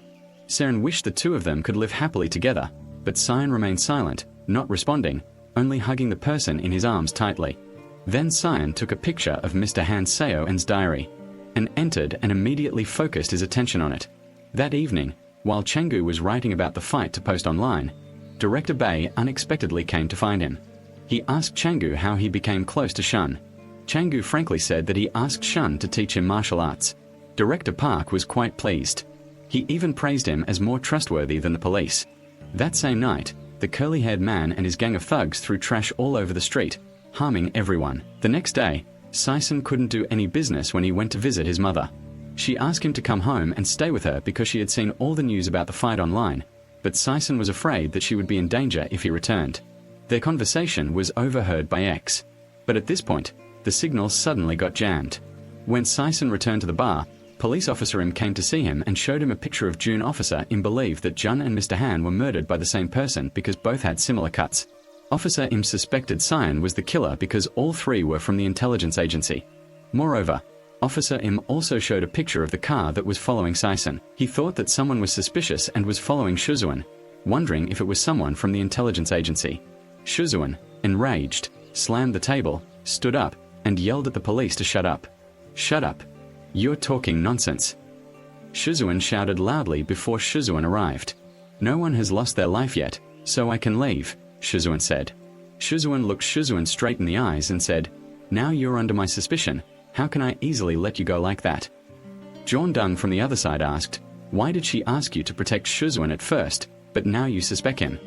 Seren wished the two of them could live happily together, but Cyan remained silent, not responding, only hugging the person in his arms tightly. Then Cyan took a picture of Mr. Han Seo-en's diary, and entered and immediately focused his attention on it. That evening, while Changgu was writing about the fight to post online, Director Bei unexpectedly came to find him. He asked Changgu how he became close to Shun. Changgu frankly said that he asked Shun to teach him martial arts. Director Park was quite pleased. He even praised him as more trustworthy than the police. That same night, the curly-haired man and his gang of thugs threw trash all over the street, harming everyone. The next day, Sison couldn't do any business when he went to visit his mother. She asked him to come home and stay with her because she had seen all the news about the fight online, but Sison was afraid that she would be in danger if he returned. Their conversation was overheard by X. But at this point, the signal suddenly got jammed. When Sison returned to the bar, police officer Im came to see him and showed him a picture of June officer Im believed that Jun and Mr. Han were murdered by the same person because both had similar cuts. Officer Im suspected Cyan was the killer because all three were from the intelligence agency. Moreover, Officer Im also showed a picture of the car that was following Sison. He thought that someone was suspicious and was following Shizuan, wondering if it was someone from the intelligence agency. Shizuan, enraged, slammed the table, stood up, and yelled at the police to shut up. "Shut up. You're talking nonsense." Shizuan shouted loudly before Shizuan arrived. "No one has lost their life yet, so I can leave," Shizuan said. Shizuan looked Shizuan straight in the eyes and said, "Now you're under my suspicion. How can I easily let you go like that?" John Dung from the other side asked, "Why did she ask you to protect Shizuan at first, but now you suspect him?"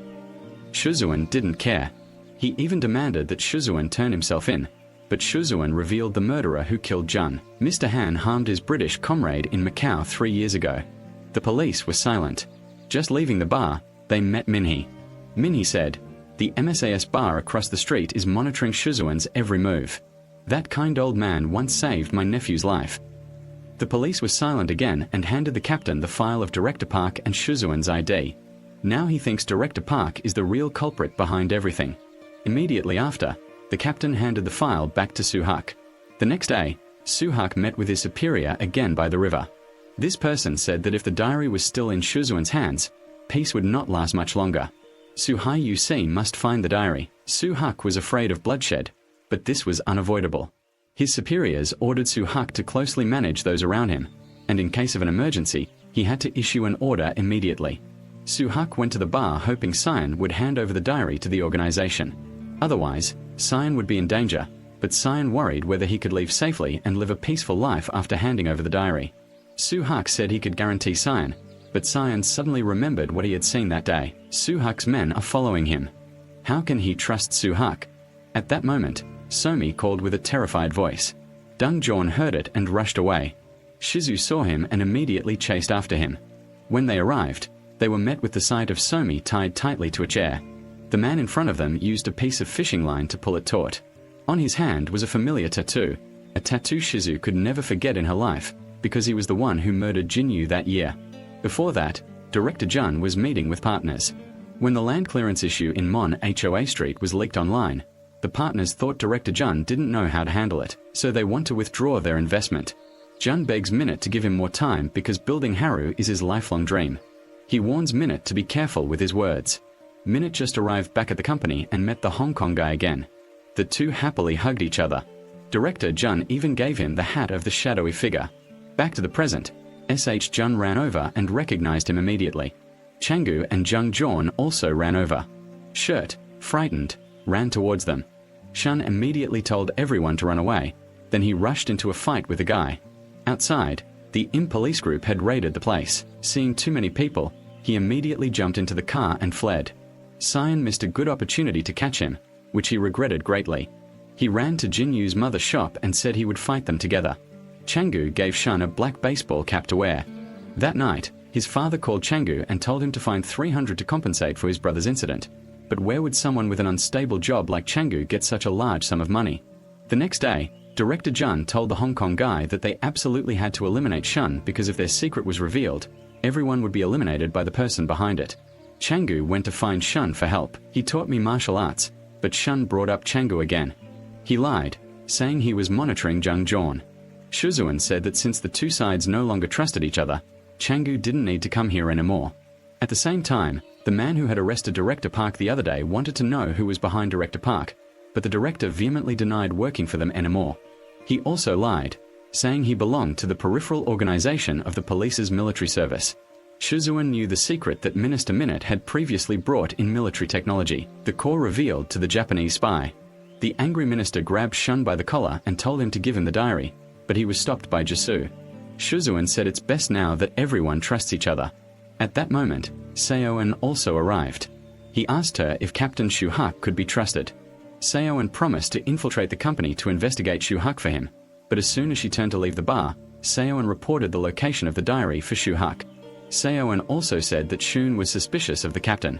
Shizuan didn't care. He even demanded that Shizuan turn himself in, but Shizuan revealed the murderer who killed Jun. Mr. Han harmed his British comrade in Macau 3 years ago. The police were silent. Just leaving the bar, they met Minhee. Minhee said, "The MSAS bar across the street is monitoring Shizuan's every move." That kind old man once saved my nephew's life." The police was silent again and handed the captain the file of Director Park and Shizuan's ID. Now he thinks Director Park is the real culprit behind everything. Immediately after, the captain handed the file back to Suhak. The next day, Suhak met with his superior again by the river. This person said that if the diary was still in Shizuan's hands, peace would not last much longer. Suhai Yusi must find the diary. Suhak was afraid of bloodshed, but this was unavoidable. His superiors ordered Suhak to closely manage those around him, and in case of an emergency, he had to issue an order immediately. Suhak went to the bar hoping Cyan would hand over the diary to the organization. Otherwise, Cyan would be in danger, but Cyan worried whether he could leave safely and live a peaceful life after handing over the diary. Suhak said he could guarantee Cyan, but Cyan suddenly remembered what he had seen that day. Suhak's men are following him. How can he trust Suhak? At that moment, Somi called with a terrified voice. Dungjawn heard it and rushed away. Shizu saw him and immediately chased after him. When they arrived, they were met with the sight of Somi tied tightly to a chair. The man in front of them used a piece of fishing line to pull it taut. On his hand was a familiar tattoo, a tattoo Shizu could never forget in her life, because he was the one who murdered Jinyu that year. Before that, Director Jun was meeting with partners. When the land clearance issue in Mon HOA Street was leaked online, the partners thought Director Jun didn't know how to handle it, so they want to withdraw their investment. Jun begs Minute to give him more time because building Haru is his lifelong dream. He warns Minute to be careful with his words. Minute just arrived back at the company and met the Hong Kong guy again. The two happily hugged each other. Director Jun even gave him the hat of the shadowy figure. Back to the present, SH Jun ran over and recognized him immediately. Changgu and Jung Jawn also ran over. Shirt, frightened, ran towards them. Shun immediately told everyone to run away, then he rushed into a fight with the guy. Outside, the IM police group had raided the place. Seeing too many people, he immediately jumped into the car and fled. Cyan missed a good opportunity to catch him, which he regretted greatly. He ran to Jinyu's mother's shop and said he would fight them together. Changgu gave Shun a black baseball cap to wear. That night, his father called Changgu and told him to find 300 to compensate for his brother's incident. But where would someone with an unstable job like Changgu get such a large sum of money? The next day, Director Jun told the Hong Kong guy that they absolutely had to eliminate Shun because if their secret was revealed, everyone would be eliminated by the person behind it. Changgu went to find Shun for help. He taught me martial arts, but Shun brought up Changgu again. He lied, saying he was monitoring Jung Jawn. Shizuan said that since the two sides no longer trusted each other, Changgu didn't need to come here anymore. At the same time, the man who had arrested Director Park the other day wanted to know who was behind Director Park, but the director vehemently denied working for them anymore. He also lied, saying he belonged to the peripheral organization of the police's military service. Shizuan knew the secret that Minister Minute had previously brought in military technology, the core revealed to the Japanese spy. The angry minister grabbed Shun by the collar and told him to give him the diary, but he was stopped by Jisu. Shizuan said it's best now that everyone trusts each other. At that moment, Seoan also arrived. He asked her if Captain Shuhak could be trusted. Seoan promised to infiltrate the company to investigate Shuhak for him, but as soon as she turned to leave the bar, Seoan reported the location of the diary for Shuhak. Seoan also said that Shun was suspicious of the captain.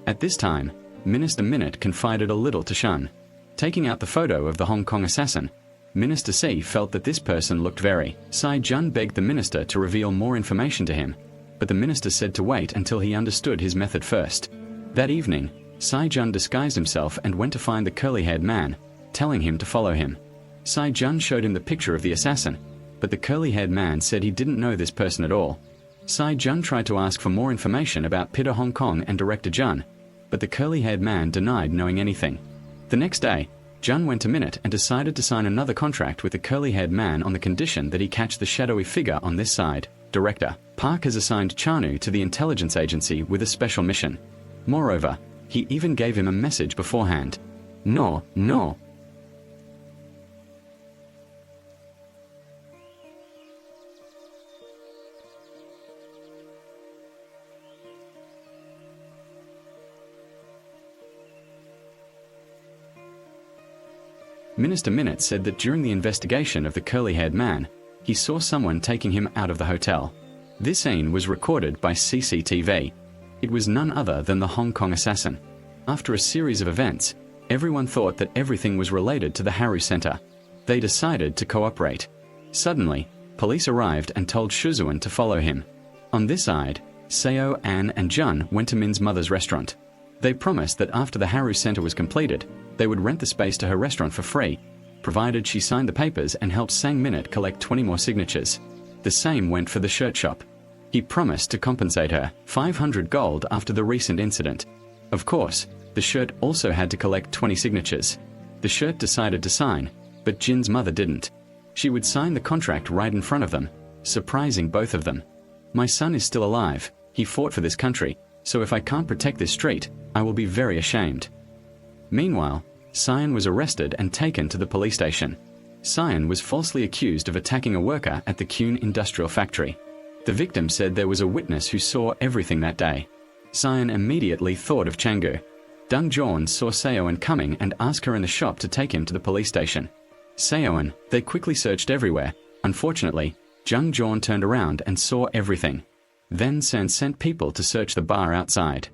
At this time, Minister Minute confided a little to Shun. Taking out the photo of the Hong Kong assassin, Minister C felt that this person looked very. Sai Jun begged the minister to reveal more information to him, but the minister said to wait until he understood his method first. That evening, Sai Jun disguised himself and went to find the curly-haired man, telling him to follow him. Sai Jun showed him the picture of the assassin, but the curly-haired man said he didn't know this person at all. Sai Jun tried to ask for more information about Pitta Hong Kong and Director Jun, but the curly-haired man denied knowing anything. The next day, Jun went to Minute and decided to sign another contract with the curly-haired man on the condition that he catch the shadowy figure on this side. Director Park has assigned Chanu to the intelligence agency with a special mission. Moreover, he even gave him a message beforehand. No. Minister Minute said that during the investigation of the curly-haired man, he saw someone taking him out of the hotel. This scene was recorded by CCTV. It was none other than the Hong Kong assassin. After a series of events, everyone thought that everything was related to the Haru Center. They decided to cooperate. Suddenly, police arrived and told Shuzuan to follow him. On this side, Seo, Anne, and Jun went to Min's mother's restaurant. They promised that after the Haru Center was completed, they would rent the space to her restaurant for free, provided she signed the papers and helped Sang Minute collect 20 more signatures. The same went for the shirt shop. He promised to compensate her 500 gold after the recent incident. Of course, the shirt also had to collect 20 signatures. The shirt decided to sign, but Jin's mother didn't. She would sign the contract right in front of them, surprising both of them. My son is still alive, he fought for this country, so if I can't protect this street, I will be very ashamed. Meanwhile, Cyan was arrested and taken to the police station. Cyan was falsely accused of attacking a worker at the Kuhn industrial factory. The victim said there was a witness who saw everything that day. Cyan immediately thought of Changu. Deng Jorn saw Seoan coming and asked her in the shop to take him to the police station. Seoan, they quickly searched everywhere. Unfortunately, Jung Jorn turned around and saw everything. Then San sent people to search the bar outside.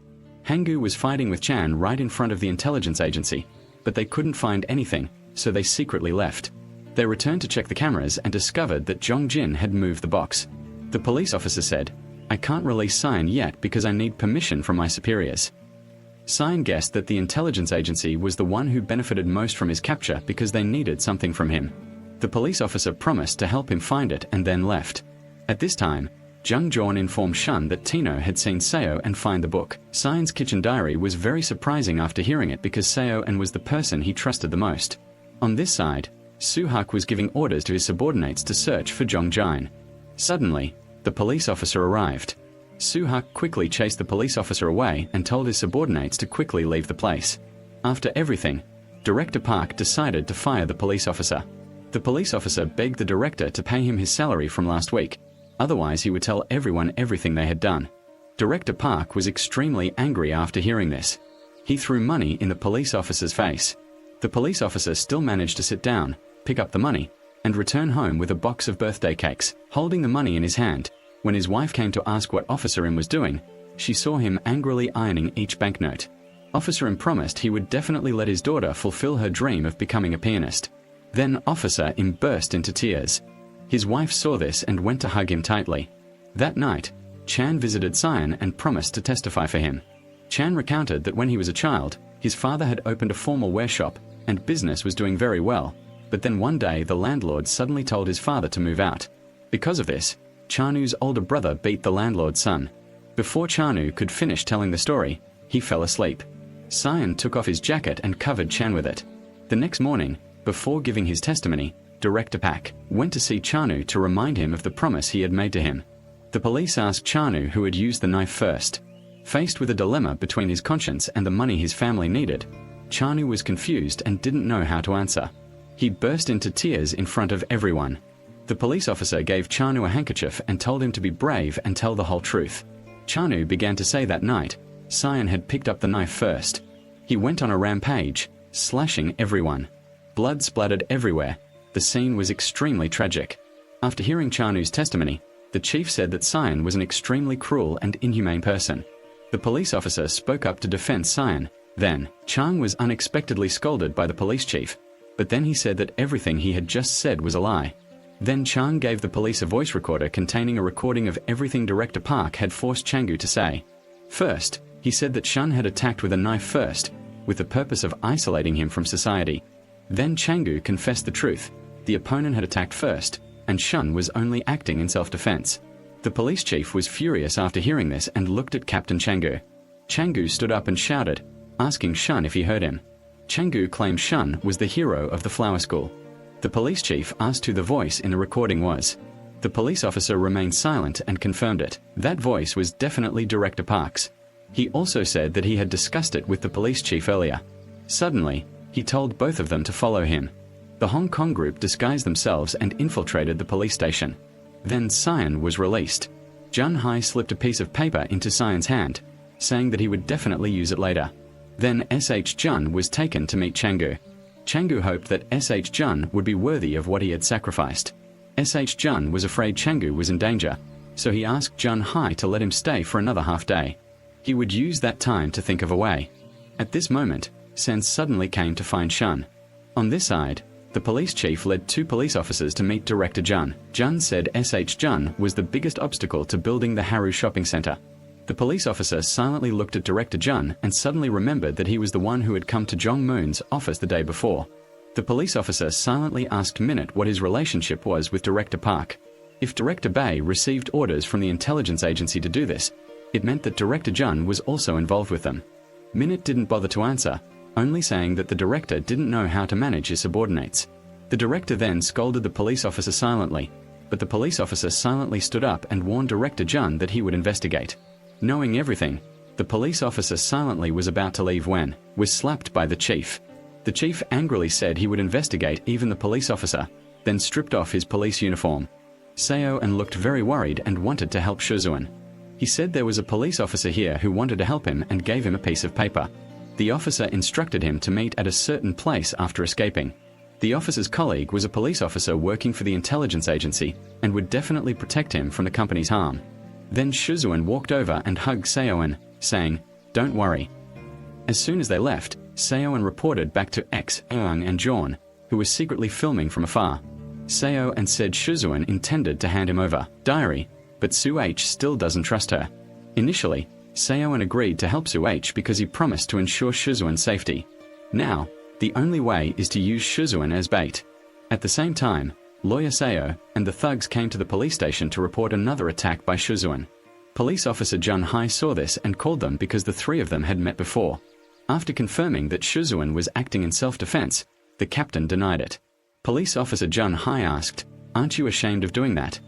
Hangu was fighting with Chan right in front of the intelligence agency, but they couldn't find anything, so they secretly left. They returned to check the cameras and discovered that Jong Jin had moved the box. The police officer said, "I can't release Cyan yet because I need permission from my superiors." Cyan guessed that the intelligence agency was the one who benefited most from his capture because they needed something from him. The police officer promised to help him find it and then left. At this time, Jung Jorn informed Shun that Tino had seen Seo and find the book. Cyan's kitchen diary was very surprising after hearing it because Seo was the person he trusted the most. On this side, Suhak was giving orders to his subordinates to search for Jong Jin. Suddenly, the police officer arrived. Suhak quickly chased the police officer away and told his subordinates to quickly leave the place. After everything, Director Park decided to fire the police officer. The police officer begged the director to pay him his salary from last week, otherwise he would tell everyone everything they had done. Director Park was extremely angry after hearing this. He threw money in the police officer's face. The police officer still managed to sit down, pick up the money, and return home with a box of birthday cakes, holding the money in his hand. When his wife came to ask what Officer Im was doing, she saw him angrily ironing each banknote. Officer Im promised he would definitely let his daughter fulfill her dream of becoming a pianist. Then Officer Im burst into tears. His wife saw this and went to hug him tightly. That night, Chan visited Cyan and promised to testify for him. Chan recounted that when he was a child, his father had opened a formal wear shop, and business was doing very well, but then one day the landlord suddenly told his father to move out. Because of this, Chanu's older brother beat the landlord's son. Before Chanu could finish telling the story, he fell asleep. Cyan took off his jacket and covered Chan with it. The next morning, before giving his testimony, Director Pak went to see Chanu to remind him of the promise he had made to him. The police asked Chanu who had used the knife first. Faced with a dilemma between his conscience and the money his family needed, Chanu was confused and didn't know how to answer. He burst into tears in front of everyone. The police officer gave Chanu a handkerchief and told him to be brave and tell the whole truth. Chanu began to say that night, Cyan had picked up the knife first. He went on a rampage, slashing everyone. Blood splattered everywhere. The scene was extremely tragic. After hearing Chanu's testimony, the chief said that Cyan was an extremely cruel and inhumane person. The police officer spoke up to defend Cyan. Then, Chang was unexpectedly scolded by the police chief, but then he said that everything he had just said was a lie. Then Chang gave the police a voice recorder containing a recording of everything Director Park had forced Changu to say. First, he said that Shun had attacked with a knife first, with the purpose of isolating him from society. Then Changu confessed the truth. The opponent had attacked first, and Shun was only acting in self-defense. The police chief was furious after hearing this and looked at Captain Changu. Changu stood up and shouted, asking Shun if he heard him. Changu claimed Shun was the hero of the flower school. The police chief asked who the voice in the recording was. The police officer remained silent and confirmed it. That voice was definitely Director Park's. He also said that he had discussed it with the police chief earlier. Suddenly, he told both of them to follow him. The Hong Kong group disguised themselves and infiltrated the police station. Then Cyan was released. Jun Hai slipped a piece of paper into Cyan's hand, saying that he would definitely use it later. Then S.H. Jun was taken to meet Changu. Changu hoped that S.H. Jun would be worthy of what he had sacrificed. S.H. Jun was afraid Changu was in danger, so he asked Jun Hai to let him stay for another half day. He would use that time to think of a way. At this moment, Sen suddenly came to find Shun. On this side, The police chief led 2 police officers to meet Director Jun. Jun said SH Jun was the biggest obstacle to building the Haru shopping center. The police officer silently looked at Director Jun and suddenly remembered that he was the one who had come to Jong Moon's office the day before. The police officer silently asked Minute what his relationship was with Director Park. If Director Bay received orders from the intelligence agency to do this, it meant that Director Jun was also involved with them. Minute didn't bother to answer, only saying that the director didn't know how to manage his subordinates. The director then scolded the police officer silently, but the police officer silently stood up and warned Director Jun that he would investigate. Knowing everything, the police officer silently was about to leave when was slapped by the chief. The chief angrily said he would investigate even the police officer, then stripped off his police uniform. Seo-an looked very worried and wanted to help Shizuan. He said there was a police officer here who wanted to help him and gave him a piece of paper. The officer instructed him to meet at a certain place after escaping. The officer's colleague was a police officer working for the intelligence agency and would definitely protect him from the company's harm. Then Shizuan walked over and hugged Seo-an, saying, "Don't worry." As soon as they left, Seo-an reported back to Eung and Jawn, who was secretly filming from afar. Seo-an said Shizuan intended to hand him over diary, but Su-H still doesn't trust her. Initially, Seo-an agreed to help Su-H because he promised to ensure Shizuan's safety. Now, the only way is to use Shizuan as bait. At the same time, Lawyer Seo and the thugs came to the police station to report another attack by Shizuan. Police officer Jun Hai saw this and called them because the 3 of them had met before. After confirming that Shizuan was acting in self-defense, the captain denied it. Police officer Jun Hai asked, "Aren't you ashamed of doing that?"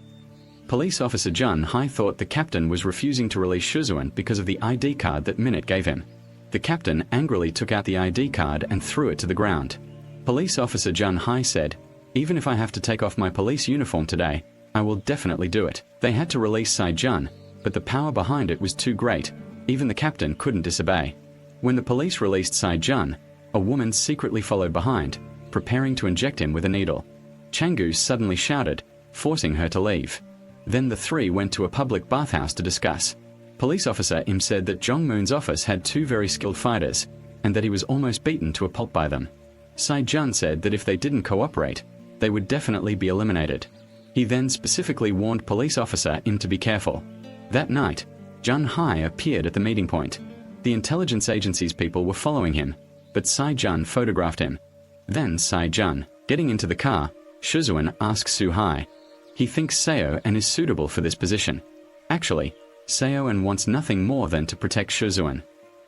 Police officer Jun Hai thought the captain was refusing to release Shizuan because of the ID card that Minute gave him. The captain angrily took out the ID card and threw it to the ground. Police officer Jun Hai said, "Even if I have to take off my police uniform today, I will definitely do it." They had to release Sai-jun, but the power behind it was too great. Even the captain couldn't disobey. When the police released Sai-jun, a woman secretly followed behind, preparing to inject him with a needle. Changu suddenly shouted, forcing her to leave. Then the 3 went to a public bathhouse to discuss. Police officer Im said that Jong Moon's office had 2 very skilled fighters, and that he was almost beaten to a pulp by them. Sai-jun said that if they didn't cooperate, they would definitely be eliminated. He then specifically warned police officer Im to be careful. That night, Jun Hai appeared at the meeting point. The intelligence agency's people were following him, but Sai-jun photographed him. Then Sai-jun, getting into the car, Shizuan asks Su-hai. He thinks Seo-an is suitable for this position. Actually, Seo-an wants nothing more than to protect Shizuan.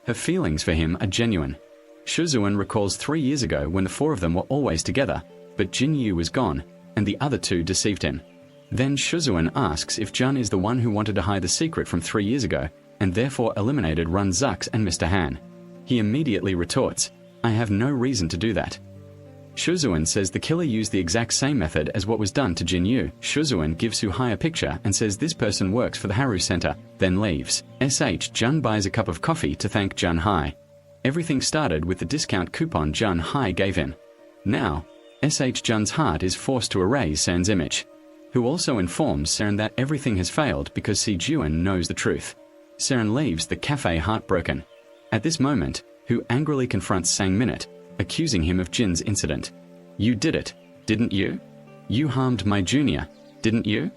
Her feelings for him are genuine. Shizuan recalls 3 years ago when the 4 of them were always together, but Jin Yu was gone, and the other 2 deceived him. Then Shizuan asks if Jun is the one who wanted to hide the secret from 3 years ago, and therefore eliminated Run Zux and Mr. Han. He immediately retorts, "I have no reason to do that." Shizuan says the killer used the exact same method as what was done to Jin Yu. Shizuan gives Su-hai a picture and says this person works for the Haru Center, then leaves. Jun buys a cup of coffee to thank Jun Hai. Everything started with the discount coupon Jun Hai gave him. Now, Jun's heart is forced to erase Sern's image, who also informs Sern that everything has failed because Si-juan knows the truth. Sern leaves the cafe heartbroken. At this moment, who angrily confronts Sang Minute, accusing him of Jin's incident. "You did it, didn't you? You harmed my junior, didn't you?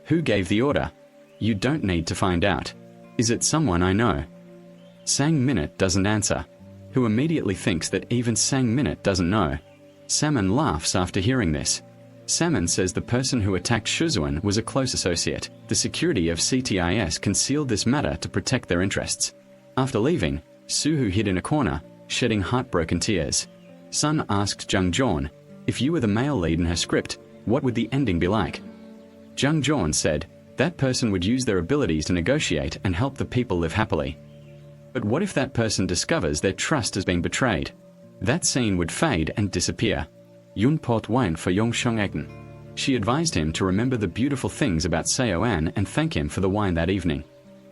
Who gave the order? You don't need to find out. Is it someone I know?" Sang Minute doesn't answer, who immediately thinks that even Sang Minute doesn't know. Salmon laughs after hearing this. Salmon says the person who attacked Shizuan was a close associate. The security of CTIS concealed this matter to protect their interests. After leaving, Suhu hid in a corner, shedding heartbroken tears. Sun asked Jung Jawn, if you were the male lead in her script, what would the ending be like? Jung Jawn said, that person would use their abilities to negotiate and help the people live happily. But what if that person discovers their trust has been betrayed? That scene would fade and disappear. Yun pot wine for Yong Shong Egn. She advised him to remember the beautiful things about Seo-an and thank him for the wine that evening.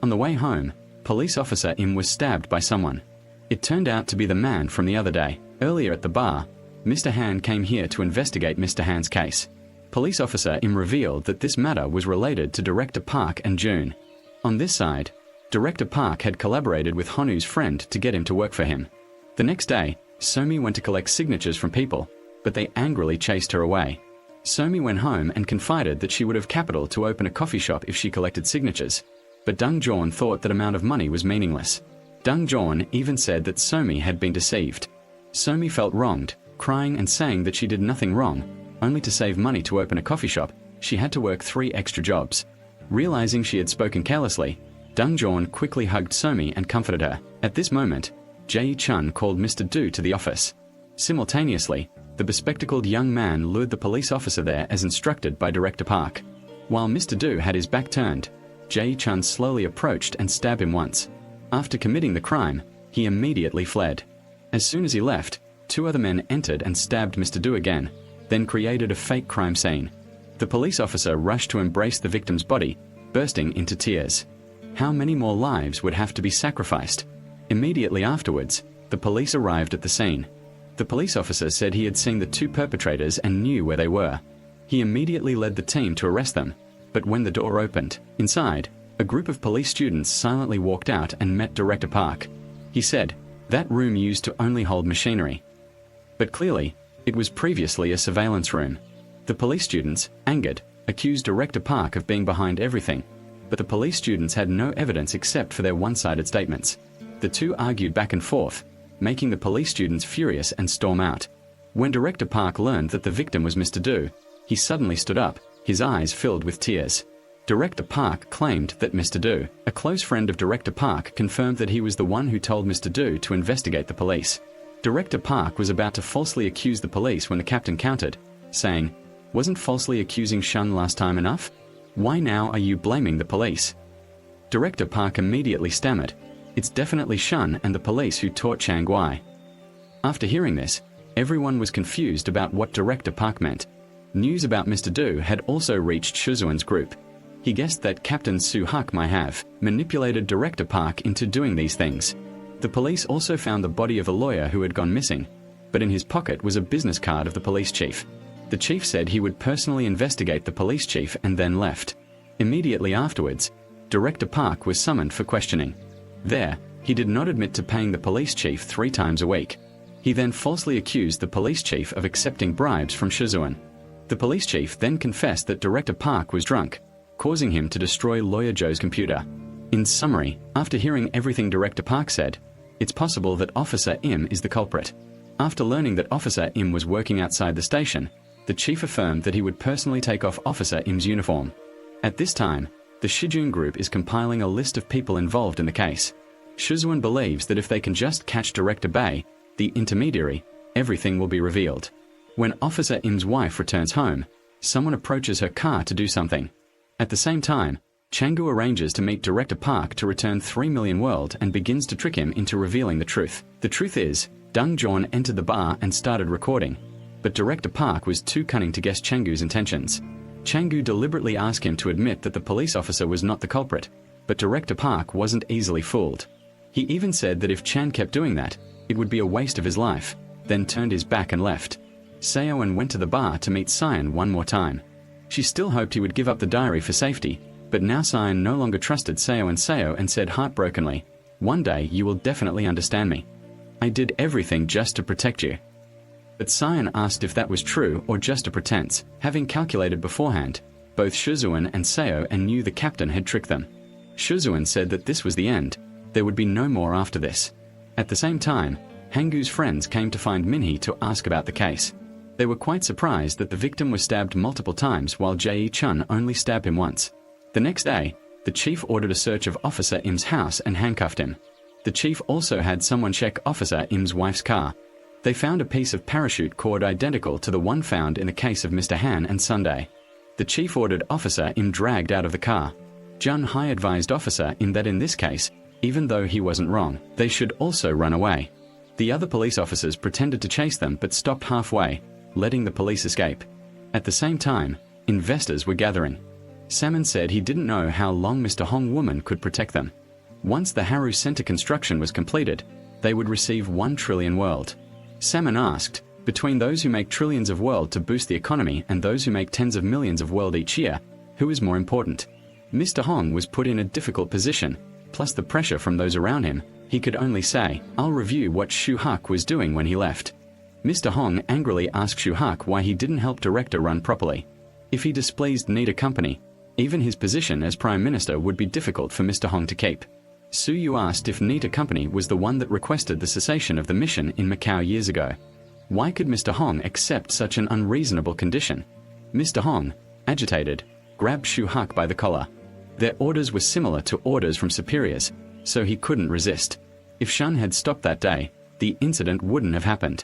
On the way home, police officer Im was stabbed by someone. It turned out to be the man from the other day. Earlier at the bar, Mr. Han came here to investigate Mr. Han's case. Police officer Im revealed that this matter was related to Director Park and June. On this side, Director Park had collaborated with Honu's friend to get him to work for him. The next day, Somi went to collect signatures from people, but they angrily chased her away. Somi went home and confided that she would have capital to open a coffee shop if she collected signatures, but Dang Jorn thought that amount of money was meaningless. Dang Jorn even said that Somi had been deceived. Somi felt wronged, crying and saying that she did nothing wrong. Only to save money to open a coffee shop, she had to work 3 extra jobs. Realizing she had spoken carelessly, Dang Jorn quickly hugged Somi and comforted her. At this moment, Jae Chun called Mr. Do to the office. Simultaneously, the bespectacled young man lured the police officer there as instructed by Director Park. While Mr. Do had his back turned, Jae Chun slowly approached and stabbed him once. After committing the crime, he immediately fled. As soon as he left, 2 other men entered and stabbed Mr. Do again, then created a fake crime scene. The police officer rushed to embrace the victim's body, bursting into tears. How many more lives would have to be sacrificed? Immediately afterwards, the police arrived at the scene. The police officer said he had seen the 2 perpetrators and knew where they were. He immediately led the team to arrest them, but when the door opened, inside, a group of police students silently walked out and met Director Park. He said, that room used to only hold machinery. But clearly, it was previously a surveillance room. The police students, angered, accused Director Park of being behind everything, but the police students had no evidence except for their one-sided statements. The 2 argued back and forth, making the police students furious and storm out. When Director Park learned that the victim was Mr. Do, he suddenly stood up, his eyes filled with tears. Director Park claimed that Mr. Do, a close friend of Director Park, confirmed that he was the one who told Mr. Do to investigate the police. Director Park was about to falsely accuse the police when the captain countered, saying, "Wasn't falsely accusing Shun last time enough? Why now are you blaming the police?" Director Park immediately stammered, "It's definitely Shun and the police who taught Chang Guai." After hearing this, everyone was confused about what Director Park meant. News about Mr. Do had also reached Shizuan's group. He guessed that Captain Su Hak might have manipulated Director Park into doing these things. The police also found the body of a lawyer who had gone missing, but in his pocket was a business card of the police chief. The chief said he would personally investigate the police chief and then left. Immediately afterwards, Director Park was summoned for questioning. There, he did not admit to paying the police chief 3 times a week. He then falsely accused the police chief of accepting bribes from Shizuan. The police chief then confessed that Director Park was drunk, causing him to destroy Lawyer Joe's computer. In summary, after hearing everything Director Park said, it's possible that Officer Im is the culprit. After learning that Officer Im was working outside the station, the chief affirmed that he would personally take off Officer Im's uniform. At this time, the Shijun group is compiling a list of people involved in the case. Shizuan believes that if they can just catch Director Bei, the intermediary, everything will be revealed. When Officer Im's wife returns home, someone approaches her car to do something. At the same time, Changu arranges to meet Director Park to return 3 million world and begins to trick him into revealing the truth. The truth is, Dang Jorn entered the bar and started recording, but Director Park was too cunning to guess Changu's intentions. Changu deliberately asked him to admit that the police officer was not the culprit, but Director Park wasn't easily fooled. He even said that if Chan kept doing that, it would be a waste of his life, then turned his back and left. Seoan went to the bar to meet Cyan one more time. She still hoped he would give up the diary for safety, but now Cyan no longer trusted Seo and said heartbrokenly, "One day you will definitely understand me. I did everything just to protect you." But Cyan asked if that was true or just a pretense. Having calculated beforehand, both Shizuan and Seo knew the captain had tricked them. Shizuan said that this was the end. There would be no more after this. At the same time, Hangu's friends came to find Minhee to ask about the case. They were quite surprised that the victim was stabbed multiple times while Jae Chun only stabbed him once. The next day, the chief ordered a search of Officer Im's house and handcuffed him. The chief also had someone check Officer Im's wife's car. They found a piece of parachute cord identical to the one found in the case of Mr. Han and Sunday. The chief ordered Officer Im dragged out of the car. Jun Hai advised Officer Im that in this case, even though he wasn't wrong, they should also run away. The other police officers pretended to chase them but stopped halfway, letting the police escape. At the same time, investors were gathering. Salmon said he didn't know how long Mr. Hong woman could protect them. Once the Haru Center construction was completed, they would receive 1 trillion world. Salmon asked, between those who make trillions of world to boost the economy and those who make tens of millions of world each year, who is more important? Mr. Hong was put in a difficult position, plus the pressure from those around him. He could only say, "I'll review what Shu Hak was doing when he left." Mr. Hong angrily asked Shu Hak why he didn't help Director run properly. If he displeased neither company, even his position as Prime Minister would be difficult for Mr. Hong to keep. Su Yu asked if Nita Company was the one that requested the cessation of the mission in Macau years ago. Why could Mr. Hong accept such an unreasonable condition? Mr. Hong, agitated, grabbed Shu Hak by the collar. Their orders were similar to orders from superiors, so he couldn't resist. If Shun had stopped that day, the incident wouldn't have happened.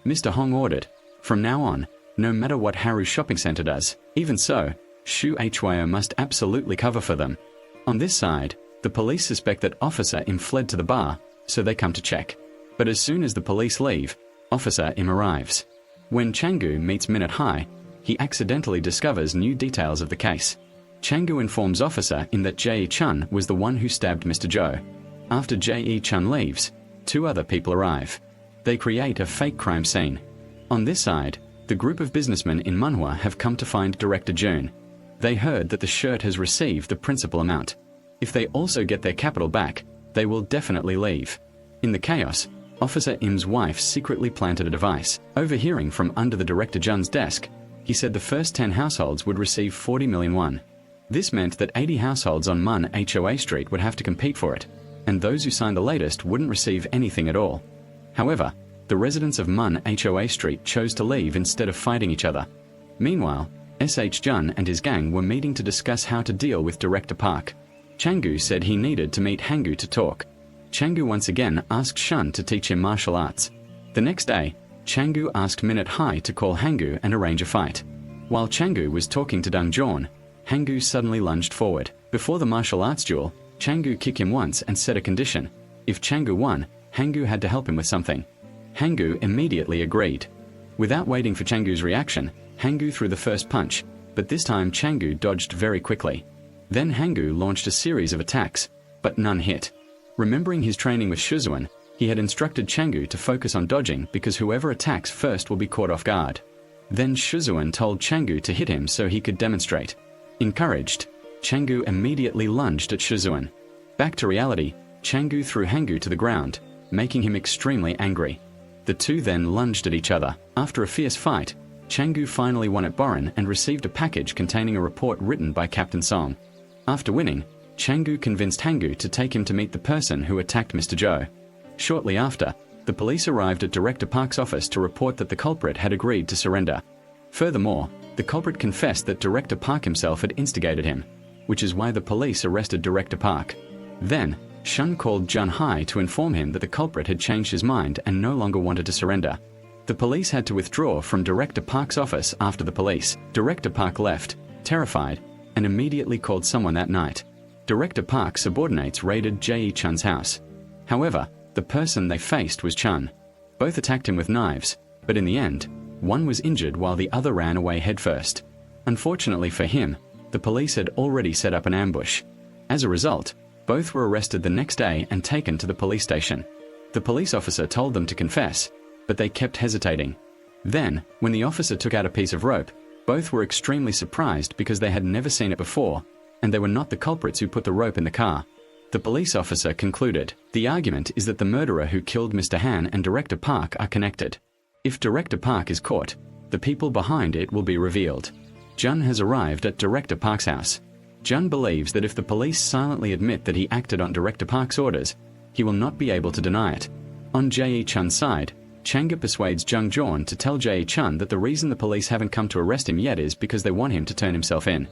Mr. Hong ordered, from now on, no matter what Haru Shopping Center does, even so, Shu Hyo must absolutely cover for them. On this side, the police suspect that Officer Im fled to the bar, so they come to check. But as soon as the police leave, Officer Im arrives. When Changgu meets Minute Hai, he accidentally discovers new details of the case. Changgu informs Officer Im that Jae Chun was the one who stabbed Mr. Zhou. After Jae Chun leaves, 2 other people arrive. They create a fake crime scene. On this side, the group of businessmen in Manhua have come to find Director June. They heard that the shirt has received the principal amount. If they also get their capital back, they will definitely leave. In the chaos, Officer Im's wife secretly planted a device. Overhearing from under the Director Jun's desk, he said the first 10 households would receive 40 million won. This meant that 80 households on Mun Hoa Street would have to compete for it, and those who signed the latest wouldn't receive anything at all. However, the residents of Mun Hoa Street chose to leave instead of fighting each other. Meanwhile, S.H. Jun and his gang were meeting to discuss how to deal with Director Park. Changgu said he needed to meet Hangu to talk. Changgu once again asked Shun to teach him martial arts. The next day, Changgu asked Minute Hai to call Hangu and arrange a fight. While Changgu was talking to Dang Jorn, Hangu suddenly lunged forward. Before the martial arts duel, Changgu kicked him once and set a condition. If Changgu won, Hangu had to help him with something. Hangu immediately agreed. Without waiting for Changgu's reaction, Hangu threw the first punch, but this time Changgu dodged very quickly. Then Hangu launched a series of attacks, but none hit. Remembering his training with Shuzuan, he had instructed Changgu to focus on dodging because whoever attacks first will be caught off guard. Then Shuzuan told Changgu to hit him so he could demonstrate. Encouraged, Changgu immediately lunged at Shuzuan. Back to reality, Changgu threw Hangu to the ground, making him extremely angry. The two then lunged at each other. After a fierce fight, Changgu finally won at Boran and received a package containing a report written by Captain Song. After winning, Changgu convinced Hangu to take him to meet the person who attacked Mr. Zhou. Shortly after, the police arrived at Director Park's office to report that the culprit had agreed to surrender. Furthermore, the culprit confessed that Director Park himself had instigated him, which is why the police arrested Director Park. Then, Shun called Jun Hai to inform him that the culprit had changed his mind and no longer wanted to surrender. The police had to withdraw from Director Park's office after the police. Director Park left, terrified, and immediately called someone that night. Director Park's subordinates raided Jae Chun's house. However, the person they faced was Chun. Both attacked him with knives, but in the end, one was injured while the other ran away headfirst. Unfortunately for him, the police had already set up an ambush. As a result, both were arrested the next day and taken to the police station. The police officer told them to confess, but they kept hesitating. Then, when the officer took out a piece of rope, both were extremely surprised because they had never seen it before, and they were not the culprits who put the rope in the car. The police officer concluded, the argument is that the murderer who killed Mr. Han and Director Park are connected. If Director Park is caught, the people behind it will be revealed. Jun has arrived at Director Park's house. Jun believes that if the police silently admit that he acted on Director Park's orders, he will not be able to deny it. On Jae Chun's side, Changa persuades Jung Jorn to tell Jae Chun that the reason the police haven't come to arrest him yet is because they want him to turn himself in.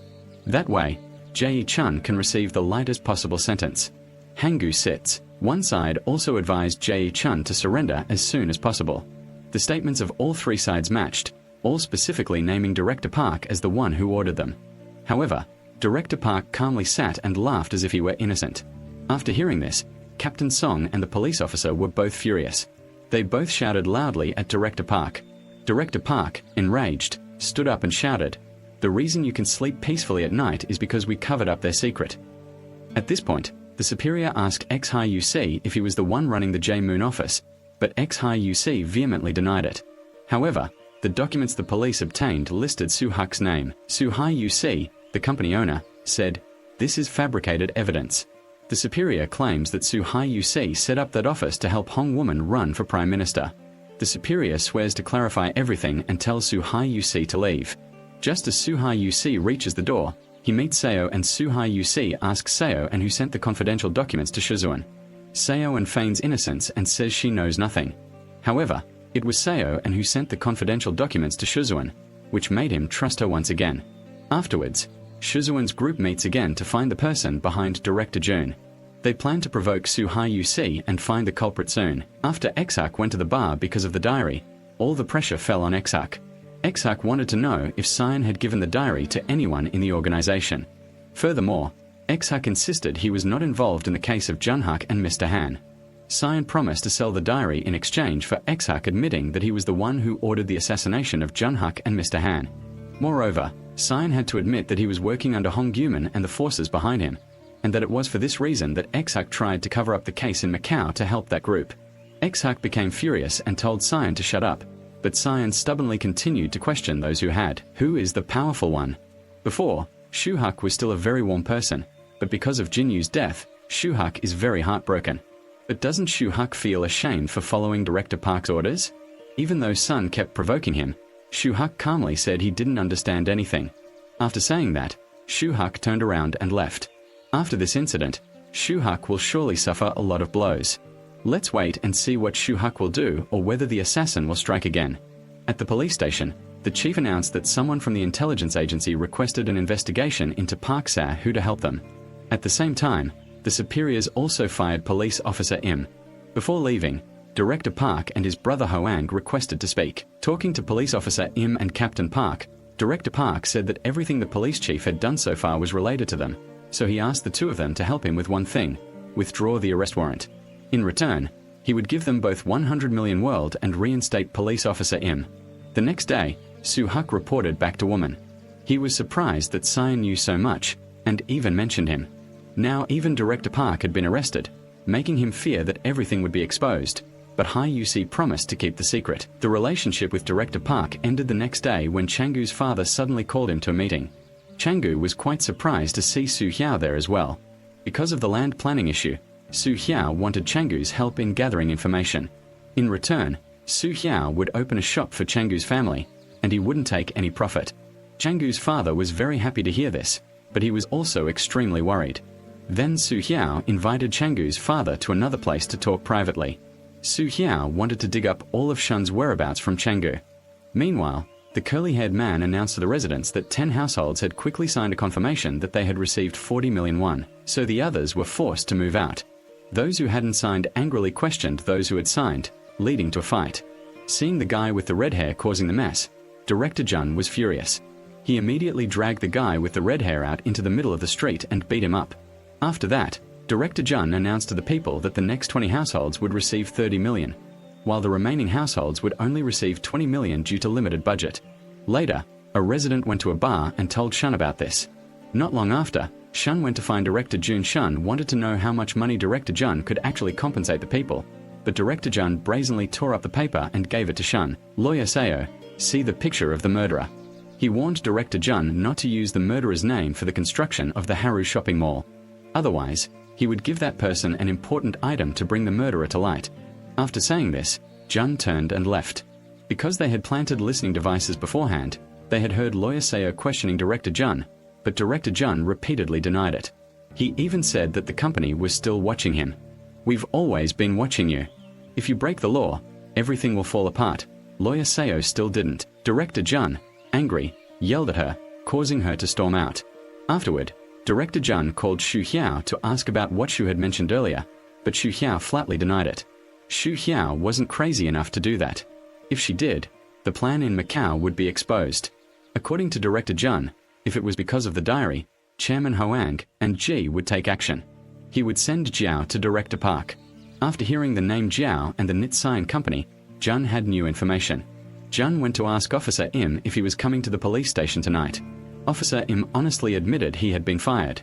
That way, Jae Chun can receive the lightest possible sentence. Hangu sits. One side also advised Jae Chun to surrender as soon as possible. The statements of all three sides matched, all specifically naming Director Park as the one who ordered them. However, Director Park calmly sat and laughed as if he were innocent. After hearing this, Captain Song and the police officer were both furious. They both shouted loudly at Director Park. Director Park, enraged, stood up and shouted, "The reason you can sleep peacefully at night is because we covered up their secret." At this point, the superior asked X-High UC if he was the one running the J-Moon office, but X-High UC vehemently denied it. However, the documents the police obtained listed Su-Hak's name. Su-Hai UC, the company owner, said, "This is fabricated evidence." The superior claims that Su-Hai UC set up that office to help Hong Woman run for Prime Minister. The superior swears to clarify everything and tells Suhai Yusi to leave. Just as Suhai Yusi reaches the door, he meets Seo and Suhai Yusi asks Seo and who sent the confidential documents to Shizuan. Seo and feigns innocence and says she knows nothing. However, it was Seo and who sent the confidential documents to Shizuan, which made him trust her once again. Afterwards, Shizuan's group meets again to find the person behind Director Jun. They plan to provoke Suhai Yusi and find the culprit soon. After Exak went to the bar because of the diary, all the pressure fell on Exak. Exak wanted to know if Cyan had given the diary to anyone in the organization. Furthermore, Exak insisted he was not involved in the case of Junhak and Mr. Han. Cyan promised to sell the diary in exchange for Exak admitting that he was the one who ordered the assassination of Junhak and Mr. Han. Moreover, Cyan had to admit that he was working under Hong Yuman and the forces behind him, and that it was for this reason that Exak tried to cover up the case in Macau to help that group. Exak became furious and told Cyan to shut up, but Cyan stubbornly continued to question those who had. Who is the powerful one? Before, Shuhak was still a very warm person, but because of Jinyu's death, Shuhak is very heartbroken. But doesn't Shuhak feel ashamed for following Director Park's orders? Even though Sun kept provoking him, Shuhak calmly said he didn't understand anything. After saying that, Shuhak turned around and left. After this incident, Shuhak will surely suffer a lot of blows. Let's wait and see what Shuhak will do or whether the assassin will strike again. At the police station, the chief announced that someone from the intelligence agency requested an investigation into Park Sa-Hu to help them. At the same time, the superiors also fired police officer Im. Before leaving, Director Park and his brother Hoang requested to speak. Talking to police officer Im and Captain Park, Director Park said that everything the police chief had done so far was related to them, so he asked the two of them to help him with one thing: withdraw the arrest warrant. In return, he would give them both 100 million world and reinstate police officer Im. The next day, Suhak reported back to woman. He was surprised that Cyan knew so much, and even mentioned him. Now even Director Park had been arrested, making him fear that everything would be exposed, but Hai Yusi promised to keep the secret. The relationship with Director Park ended the next day when Changu's father suddenly called him to a meeting. Changu was quite surprised to see Su Hiao there as well. Because of the land planning issue, Su Hiao wanted Changu's help in gathering information. In return, Su Hiao would open a shop for Changu's family, and he wouldn't take any profit. Changu's father was very happy to hear this, but he was also extremely worried. Then Su Hiao invited Changu's father to another place to talk privately. Su Hiao wanted to dig up all of Shun's whereabouts from Changu. Meanwhile, the curly-haired man announced to the residents that 10 households had quickly signed a confirmation that they had received 40 million won, so the others were forced to move out. Those who hadn't signed angrily questioned those who had signed, leading to a fight. Seeing the guy with the red hair causing the mess, Director Jun was furious. He immediately dragged the guy with the red hair out into the middle of the street and beat him up. After that, Director Jun announced to the people that the next 20 households would receive 30 million, while the remaining households would only receive 20 million due to limited budget. Later, a resident went to a bar and told Shun about this. Not long after, Shun went to find Director Jun. Shun wanted to know how much money Director Jun could actually compensate the people, but Director Jun brazenly tore up the paper and gave it to Shun. Lawyer Seo, see the picture of the murderer. He warned Director Jun not to use the murderer's name for the construction of the Haru shopping mall. Otherwise, he would give that person an important item to bring the murderer to light. After saying this, Jun turned and left. Because they had planted listening devices beforehand, they had heard Lawyer Seo questioning Director Jun, but Director Jun repeatedly denied it. He even said that the company was still watching him. We've always been watching you. If you break the law, everything will fall apart. Lawyer Seo still didn't. Director Jun, angry, yelled at her, causing her to storm out. Afterward, Director Jun called Shu Hiao to ask about what Shu had mentioned earlier, but Shu Hiao flatly denied it. Shu Hiao wasn't crazy enough to do that. If she did, the plan in Macau would be exposed. According to Director Jun, if it was because of the diary, Chairman Hoang and Ji would take action. He would send Jiao to Director Park. After hearing the name Jiao and the Knit Sign Company, Jun had new information. Jun went to ask Officer Im if he was coming to the police station tonight. Officer Im honestly admitted he had been fired.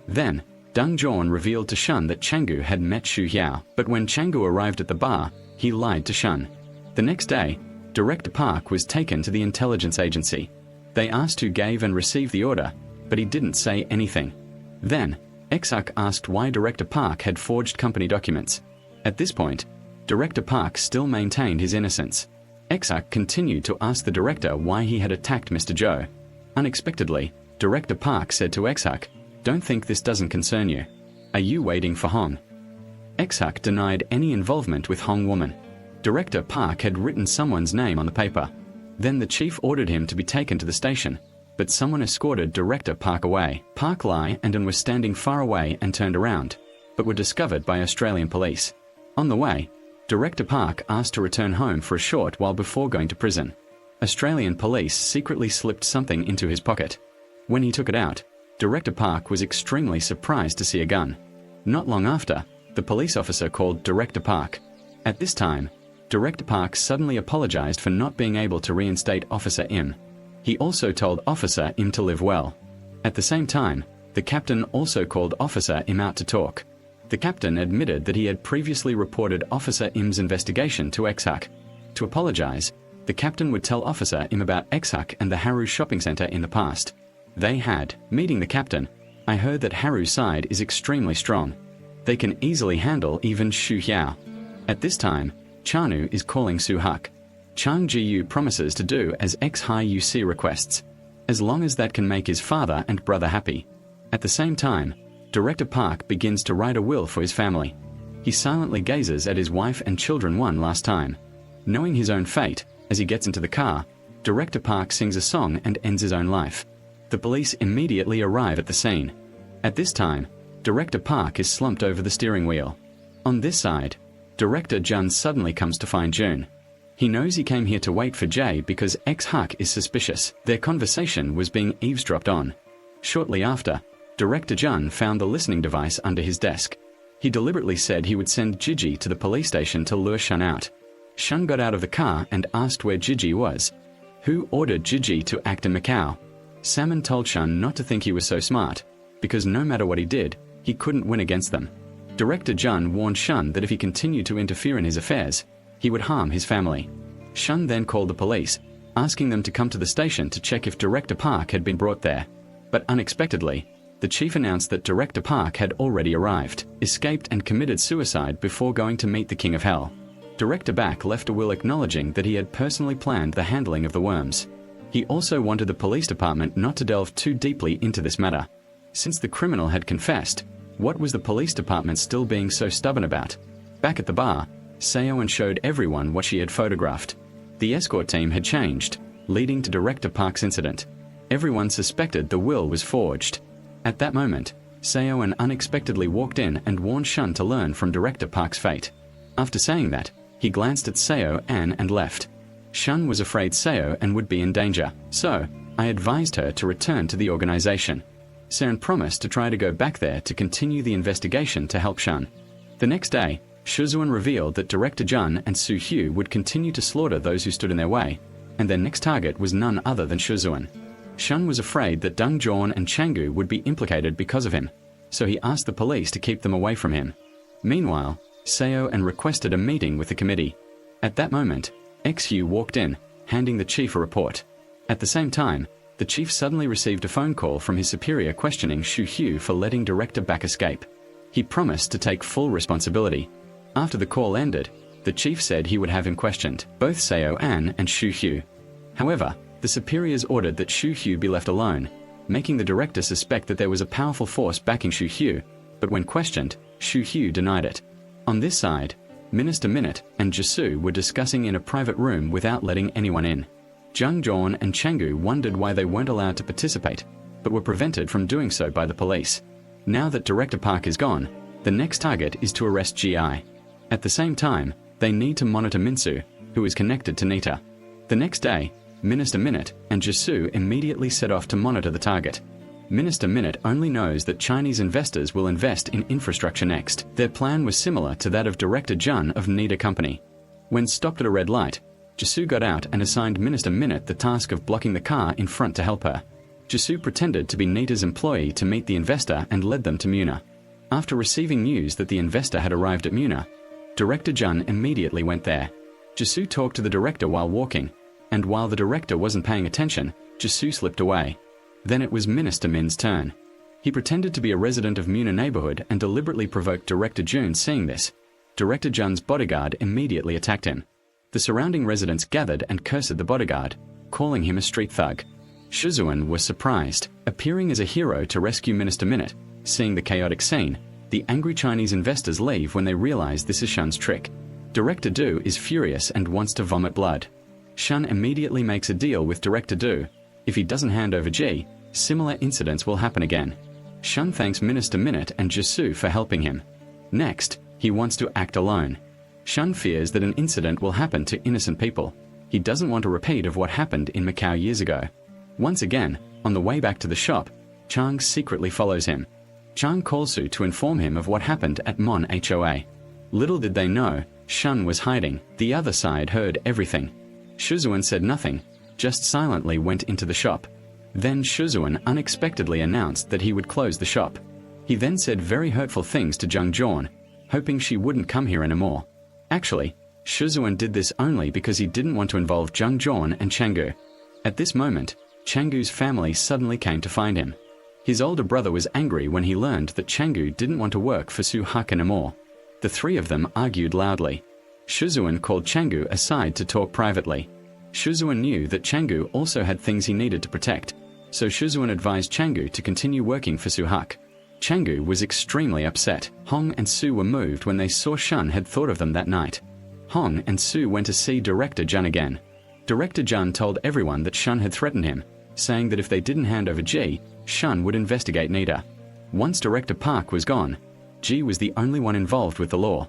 Then, Deng Zhuan revealed to Shun that Changu had met Shu Hiao, but when Changu arrived at the bar, he lied to Shun. The next day, Director Park was taken to the intelligence agency. They asked who gave and received the order, but he didn't say anything. Then, Exak asked why Director Park had forged company documents. At this point, Director Park still maintained his innocence. Exak continued to ask the director why he had attacked Mr. Joe. Unexpectedly, Director Park said to Exak, "Don't think this doesn't concern you. Are you waiting for Hong?" Exak denied any involvement with Hong woman. Director Park had written someone's name on the paper. Then the chief ordered him to be taken to the station, but someone escorted Director Park away. Park Lai and An were standing far away and turned around, but were discovered by Australian police. On the way, Director Park asked to return home for a short while before going to prison. Australian police secretly slipped something into his pocket. When he took it out, Director Park was extremely surprised to see a gun. Not long after, the police officer called Director Park. At this time, Director Park suddenly apologized for not being able to reinstate Officer Im. He also told Officer Im to live well. At the same time, the captain also called Officer Im out to talk. The captain admitted that he had previously reported Officer Im's investigation to Exak. To apologize, the captain would tell Officer Im about Exak and the Haru shopping center in the past. They had. Meeting the captain, "I heard that Haru's side is extremely strong. They can easily handle even Shu Hiao." At this time, Chanu is calling Su Hak. Chang Ji-yu promises to do as ex-High UC requests, as long as that can make his father and brother happy. At the same time, Director Park begins to write a will for his family. He silently gazes at his wife and children one last time. Knowing his own fate, as he gets into the car, Director Park sings a song and ends his own life. The police immediately arrive at the scene. At this time, Director Park is slumped over the steering wheel. On this side, Director Jun suddenly comes to find June. He knows he came here to wait for Jay because ex-Huck is suspicious. Their conversation was being eavesdropped on. Shortly after, Director Jun found the listening device under his desk. He deliberately said he would send Gigi to the police station to lure Shun out. Shun got out of the car and asked where Gigi was. Who ordered Gigi to act in Macau? Salmon told Shun not to think he was so smart, because no matter what he did, he couldn't win against them. Director Jun warned Shun that if he continued to interfere in his affairs, he would harm his family. Shun then called the police, asking them to come to the station to check if Director Park had been brought there. But unexpectedly, the chief announced that Director Park had already arrived, escaped and committed suicide before going to meet the King of Hell. Director Back left a will acknowledging that he had personally planned the handling of the worms. He also wanted the police department not to delve too deeply into this matter. Since the criminal had confessed, what was the police department still being so stubborn about? Back at the bar, Seoan showed everyone what she had photographed. The escort team had changed, leading to Director Park's incident. Everyone suspected the will was forged. At that moment, Seoan unexpectedly walked in and warned Shun to learn from Director Park's fate. After saying that, he glanced at Seo An and left. Shun was afraid Seo An would be in danger, so I advised her to return to the organization. Seon promised to try to go back there to continue the investigation to help Shun. The next day, Shuzuan revealed that Director Jun and Su Hyu would continue to slaughter those who stood in their way, and their next target was none other than Shuzuan. Shun was afraid that Deng Jorn and Changgu would be implicated because of him, so he asked the police to keep them away from him. Meanwhile, Seo An requested a meeting with the committee. At that moment, X-Hugh walked in, handing the chief a report. At the same time, the chief suddenly received a phone call from his superior questioning Shu Hyu for letting Director Back escape. He promised to take full responsibility. After the call ended, the chief said he would have him questioned, both Seo An and Shu Hyu. However, the superiors ordered that Shu Hyu be left alone, making the director suspect that there was a powerful force backing Shu Hyu, but when questioned, Shu Hyu denied it. On this side, Minister Minute and Jisu were discussing in a private room without letting anyone in. Jung Jorn and Changgu wondered why they weren't allowed to participate, but were prevented from doing so by the police. Now that Director Park is gone, the next target is to arrest GI. At the same time, they need to monitor Minsu, who is connected to Nita. The next day, Minister Minute and Jisu immediately set off to monitor the target. Minister Minute only knows that Chinese investors will invest in infrastructure next. Their plan was similar to that of Director Jun of Nita Company. When stopped at a red light, Jisu got out and assigned Minister Minute the task of blocking the car in front to help her. Jisu pretended to be Nita's employee to meet the investor and led them to Muna. After receiving news that the investor had arrived at Muna, Director Jun immediately went there. Jisu talked to the director while walking, and while the director wasn't paying attention, Jisu slipped away. Then it was Minister Min's turn. He pretended to be a resident of Muna neighborhood and deliberately provoked Director Jun, seeing this. Director Jun's bodyguard immediately attacked him. The surrounding residents gathered and cursed the bodyguard, calling him a street thug. Shizuan was surprised, appearing as a hero to rescue Minister Minute. Seeing the chaotic scene, the angry Chinese investors leave when they realize this is Shun's trick. Director Du is furious and wants to vomit blood. Shun immediately makes a deal with Director Du. If he doesn't hand over Ji, similar incidents will happen again. Shun thanks Minister Minute and Jisoo for helping him. Next, he wants to act alone. Shun fears that an incident will happen to innocent people. He doesn't want a repeat of what happened in Macau years ago. Once again, on the way back to the shop, Chang secretly follows him. Chang calls Su to inform him of what happened at Mon Hoa. Little did they know, Shun was hiding. The other side heard everything. Shizuan said nothing, just silently went into the shop. Then Shizuan unexpectedly announced that he would close the shop. He then said very hurtful things to Zhang Zhorn, hoping she wouldn't come here anymore. Actually, Shizuan did this only because he didn't want to involve Zhang Zhorn and Changgu. At this moment, Changgu's family suddenly came to find him. His older brother was angry when he learned that Changgu didn't want to work for Su Hak anymore. The three of them argued loudly. Shizuan called Changgu aside to talk privately. Shizuan knew that Changgu also had things he needed to protect, so Shizuan advised Changgu to continue working for Su Hak. Changgu was extremely upset. Hong and Su were moved when they saw Shun had thought of them that night. Hong and Su went to see Director Jun again. Director Jun told everyone that Shun had threatened him, saying that if they didn't hand over Ji, Shun would investigate Nita. Once Director Park was gone, Ji was the only one involved with the law.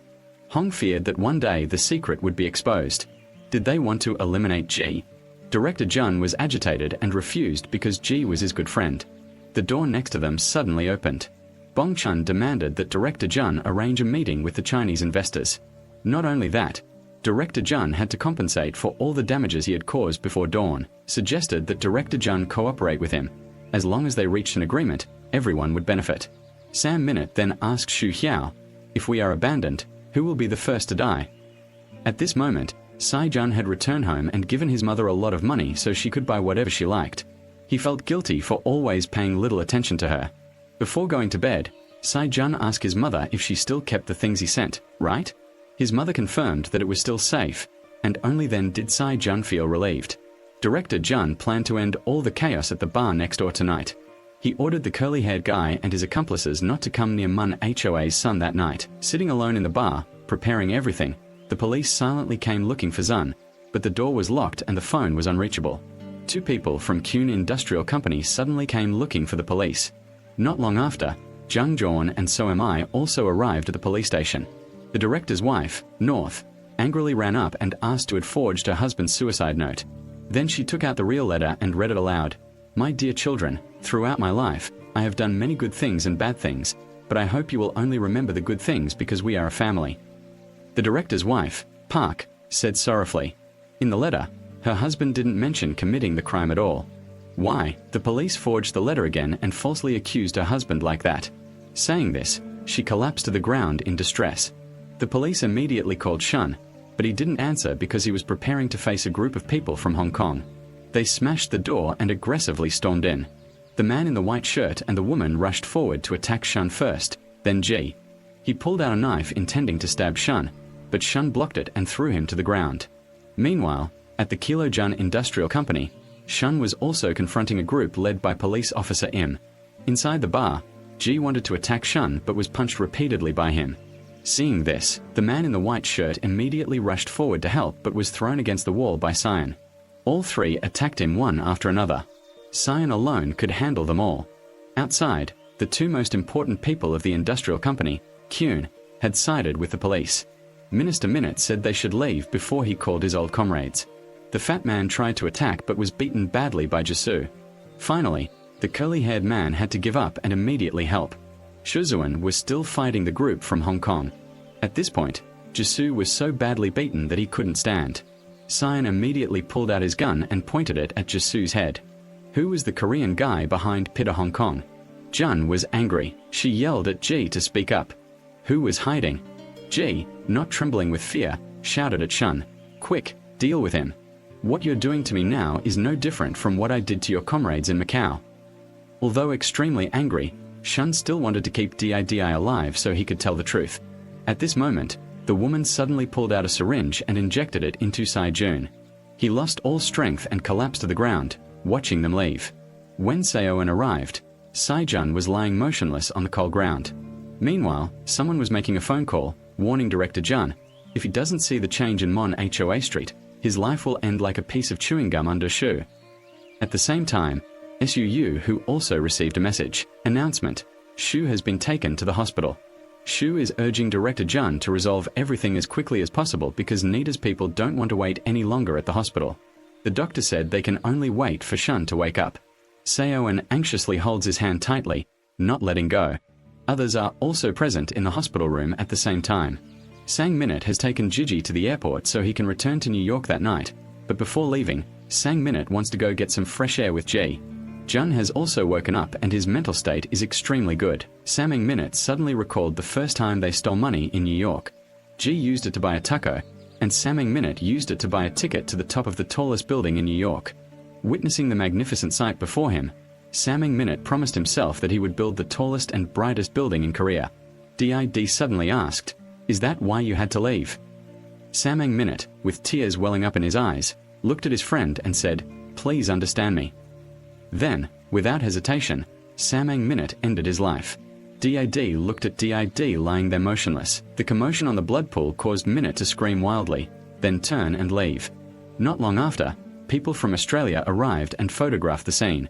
Hong feared that one day the secret would be exposed. Did they want to eliminate Ji? Director Jun was agitated and refused because Ji was his good friend. The door next to them suddenly opened. Bong Chun demanded that Director Jun arrange a meeting with the Chinese investors. Not only that, Director Jun had to compensate for all the damages he had caused before dawn, suggested that Director Jun cooperate with him. As long as they reached an agreement, everyone would benefit. Sam Minute then asked Xu Xiao, "If we are abandoned, who will be the first to die?" At this moment, Sai Jun had returned home and given his mother a lot of money so she could buy whatever she liked. He felt guilty for always paying little attention to her. Before going to bed, Sai Jun asked his mother if she still kept the things he sent, right? His mother confirmed that it was still safe, and only then did Sai Jun feel relieved. Director Jun planned to end all the chaos at the bar next door tonight. He ordered the curly-haired guy and his accomplices not to come near Mun Hoa's son that night. Sitting alone in the bar, preparing everything, the police silently came looking for Zun, but the door was locked and the phone was unreachable. Two people from Kuhn Industrial Company suddenly came looking for the police. Not long after, Zhang Zhorn and So Am I also arrived at the police station. The director's wife, North, angrily ran up and asked who had forged her husband's suicide note. Then she took out the real letter and read it aloud. "My dear children, throughout my life, I have done many good things and bad things, but I hope you will only remember the good things because we are a family." The director's wife, Park, said sorrowfully. In the letter, her husband didn't mention committing the crime at all. Why? The police forged the letter again and falsely accused her husband like that. Saying this, she collapsed to the ground in distress. The police immediately called Shun, but he didn't answer because he was preparing to face a group of people from Hong Kong. They smashed the door and aggressively stormed in. The man in the white shirt and the woman rushed forward to attack Shun first, then Ji. He pulled out a knife intending to stab Shun, but Shun blocked it and threw him to the ground. Meanwhile, at the Kilojun Industrial Company, Shun was also confronting a group led by Police Officer Im. Inside the bar, Ji wanted to attack Shun but was punched repeatedly by him. Seeing this, the man in the white shirt immediately rushed forward to help but was thrown against the wall by Cyan. All three attacked him one after another. Cyan alone could handle them all. Outside, the two most important people of the industrial company, Kuhn, had sided with the police. Minister Minute said they should leave before he called his old comrades. The fat man tried to attack but was beaten badly by Jisoo. Finally, the curly-haired man had to give up and immediately help. Shizuan was still fighting the group from Hong Kong. At this point, Jisoo was so badly beaten that he couldn't stand. Cyan immediately pulled out his gun and pointed it at Jisoo's head. Who was the Korean guy behind Pitta Hong Kong? Jun was angry. She yelled at Ji to speak up. Who was hiding? Ji, not trembling with fear, shouted at Shun, "Quick, deal with him. What you're doing to me now is no different from what I did to your comrades in Macau." Although extremely angry, Shun still wanted to keep Didi alive so he could tell the truth. At this moment, The woman suddenly pulled out a syringe and injected it into Sai-jun. He lost all strength and collapsed to the ground, watching them leave. When Seoeun arrived, Sai-jun was lying motionless on the cold ground. Meanwhile, someone was making a phone call, warning Director Jun, if he doesn't see the change in Mon Hoa Street, his life will end like a piece of chewing gum under Shu. At the same time, Suu, who also received a message, announcement, Shu has been taken to the hospital. Shu is urging Director Jun to resolve everything as quickly as possible because Nita's people don't want to wait any longer at the hospital. The doctor said they can only wait for Shun to wake up. Seoeun anxiously holds his hand tightly, not letting go. Others are also present in the hospital room at the same time. Sang Minute has taken Gigi to the airport so he can return to New York that night, but before leaving, Sang Minute wants to go get some fresh air with Ji. Jun has also woken up and his mental state is extremely good. Samang Minute suddenly recalled the first time they stole money in New York. Ji used it to buy a taco, and Samang Minute used it to buy a ticket to the top of the tallest building in New York. Witnessing the magnificent sight before him, Samang Minute promised himself that he would build the tallest and brightest building in Korea. Did suddenly asked, "Is that why you had to leave?" Samang Minute, with tears welling up in his eyes, looked at his friend and said, "Please understand me." Then, without hesitation, Samang Minute ended his life. Did looked at Did lying there motionless. The commotion on the blood pool caused Minute to scream wildly, then turn and leave. Not long after, people from Australia arrived and photographed the scene.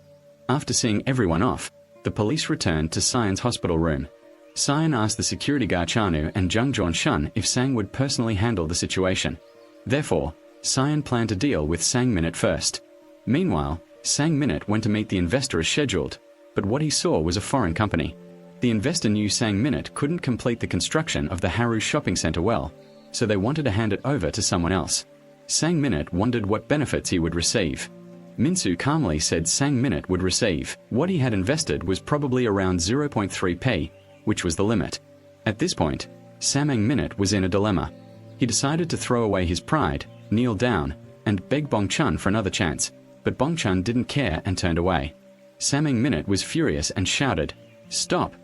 After seeing everyone off, the police returned to Cyan's hospital room. Cyan asked the security guard Chanu and Jung Shun if Sang would personally handle the situation. Therefore, Cyan planned to deal with Sang Minute first. Meanwhile, Sang Minute went to meet the investor as scheduled, but what he saw was a foreign company. The investor knew Sang Minute couldn't complete the construction of the Haru shopping center well, so they wanted to hand it over to someone else. Sang Minute wondered what benefits he would receive. Minsu calmly said Sang Minute would receive what he had invested was probably around 0.3p, which was the limit. At this point, Samang Minute was in a dilemma. He decided to throw away his pride, kneel down, and beg Bongchun for another chance, but Bongchun didn't care and turned away. Samang Minute was furious and shouted, "Stop!"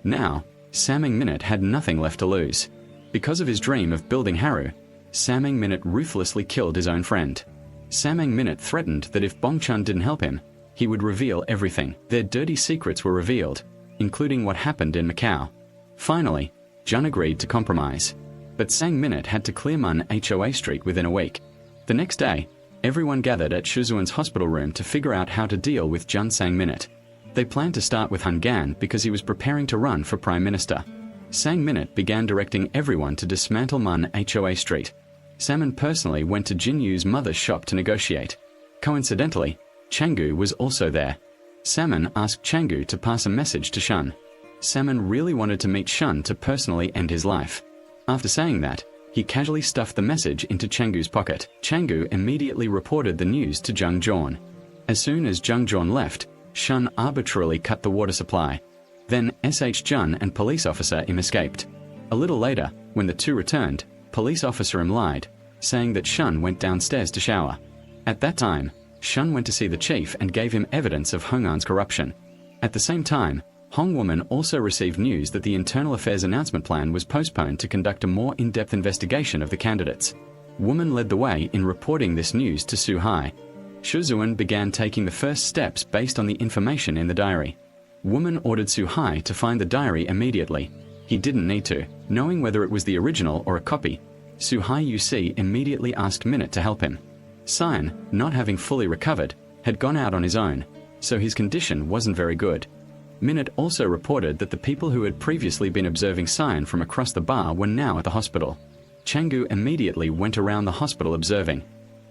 Now, Samang Minute had nothing left to lose. Because of his dream of building Haru, Samang Minute ruthlessly killed his own friend. Samang Minute threatened that if Bongchun didn't help him, he would reveal everything. Their dirty secrets were revealed, including what happened in Macau. Finally, Jun agreed to compromise. But Sang Minute had to clear Mon Hoa Street within a week. The next day, everyone gathered at Shuzuan's hospital room to figure out how to deal with Jun Sang Minute. They planned to start with Han Gan because he was preparing to run for Prime Minister. Sang Minute began directing everyone to dismantle Mon Hoa Street. Salmon personally went to Jin Yu's mother's shop to negotiate. Coincidentally, Changgu was also there. Salmon asked Changgu to pass a message to Shun. Salmon really wanted to meet Shun to personally end his life. After saying that, he casually stuffed the message into Changgu's pocket. Changgu immediately reported the news to Jung Jawn. As soon as Jung Jawn left, Shun arbitrarily cut the water supply. Then SH Jun and police officer Im escaped. A little later, when the two returned, police officer Im lied, saying that Shun went downstairs to shower. At that time, Shun went to see the chief and gave him evidence of Hong'an's corruption. At the same time, Hong Woman also received news that the Internal Affairs announcement plan was postponed to conduct a more in-depth investigation of the candidates. Woman led the way in reporting this news to Su Hai. Shuzuan began taking the first steps based on the information in the diary. Woman ordered Su Hai to find the diary immediately. He didn't need to, knowing whether it was the original or a copy. Su Hai UC immediately asked Minute to help him. Cyan, not having fully recovered, had gone out on his own, so his condition wasn't very good. Minute also reported that the people who had previously been observing Cyan from across the bar were now at the hospital. Changgu immediately went around the hospital observing.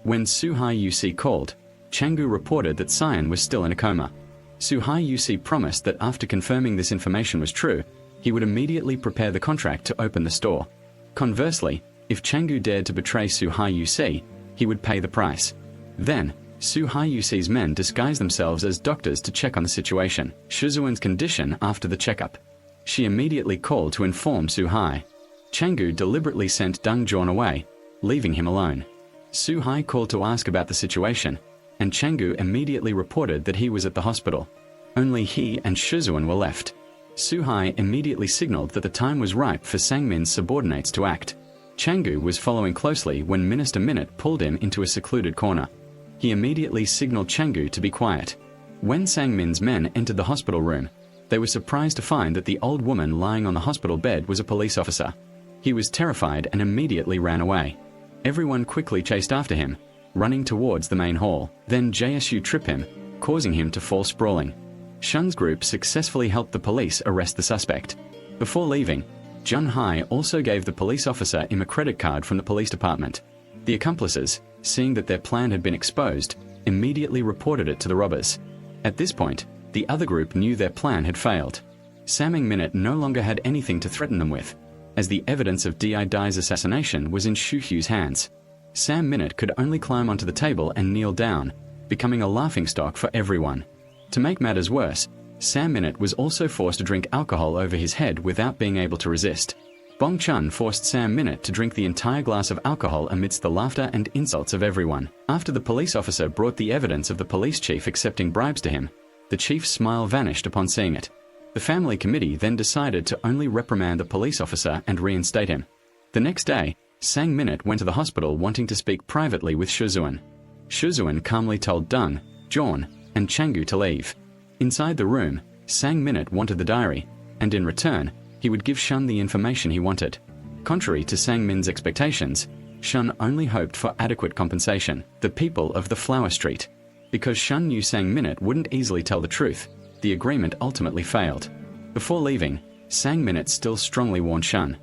When Su Hai UC called, Changgu reported that Cyan was still in a coma. Su Hai UC promised that after confirming this information was true, he would immediately prepare the contract to open the store. Conversely, if Changgu dared to betray Su Hai UC, he would pay the price. Then, Su Hai UC's men disguised themselves as doctors to check on the situation, Shuzuan's condition after the checkup. She immediately called to inform Su Hai. Changgu deliberately sent Dung Jawn away, leaving him alone. Su Hai called to ask about the situation, and Changgu immediately reported that he was at the hospital. Only he and Shuzuan were left. Su Hai immediately signaled that the time was ripe for Sang Min's subordinates to act. Changu was following closely when Minister Minute pulled him into a secluded corner. He immediately signaled Changu to be quiet. When Sangmin's men entered the hospital room, they were surprised to find that the old woman lying on the hospital bed was a police officer. He was terrified and immediately ran away. Everyone quickly chased after him, running towards the main hall. Then JSU tripped him, causing him to fall sprawling. Shun's group successfully helped the police arrest the suspect. Before leaving, Jun Hai also gave the police officer him a credit card from the police department. The accomplices, seeing that their plan had been exposed, immediately reported it to the robbers. At this point, the other group knew their plan had failed. Saming Minute no longer had anything to threaten them with, as the evidence of Di Dai's assassination was in Shu Hu's hands. Sam Minute could only climb onto the table and kneel down, becoming a laughingstock for everyone. To make matters worse, Sam Minute was also forced to drink alcohol over his head without being able to resist. Bong Chun forced Sam Minute to drink the entire glass of alcohol amidst the laughter and insults of everyone. After the police officer brought the evidence of the police chief accepting bribes to him, the chief's smile vanished upon seeing it. The family committee then decided to only reprimand the police officer and reinstate him. The next day, Sang Minute went to the hospital wanting to speak privately with Shuzuan. Shuzuan calmly told Dung, Jorn, and Changu to leave. Inside the room, Sang Minute wanted the diary, and in return, he would give Shun the information he wanted. Contrary to Sang Min's expectations, Shun only hoped for adequate compensation, the people of the Flower Street. Because Shun knew Sang Minute wouldn't easily tell the truth, the agreement ultimately failed. Before leaving, Sang Minute still strongly warned Shun.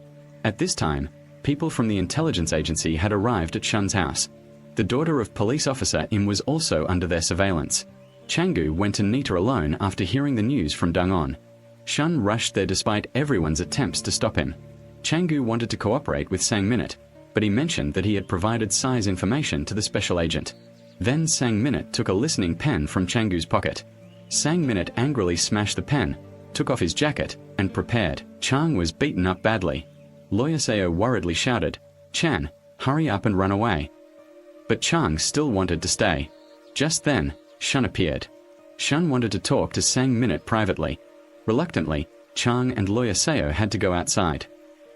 At this time, people from the intelligence agency had arrived at Shun's house. The daughter of police officer Im was also under their surveillance. Changu went to meet her alone after hearing the news from Dong-on. Shun rushed there despite everyone's attempts to stop him. Changu wanted to cooperate with Sang Minute, but he mentioned that he had provided Sai's information to the special agent. Then Sang Minute took a listening pen from Changu's pocket. Sang Minute angrily smashed the pen, took off his jacket, and prepared. Chang was beaten up badly. Lawyer Seo worriedly shouted, Chan, hurry up and run away. But Chang still wanted to stay. Just then, Shun appeared. Shun wanted to talk to Sang Minute privately. Reluctantly, Chang and Lawyer Seo had to go outside.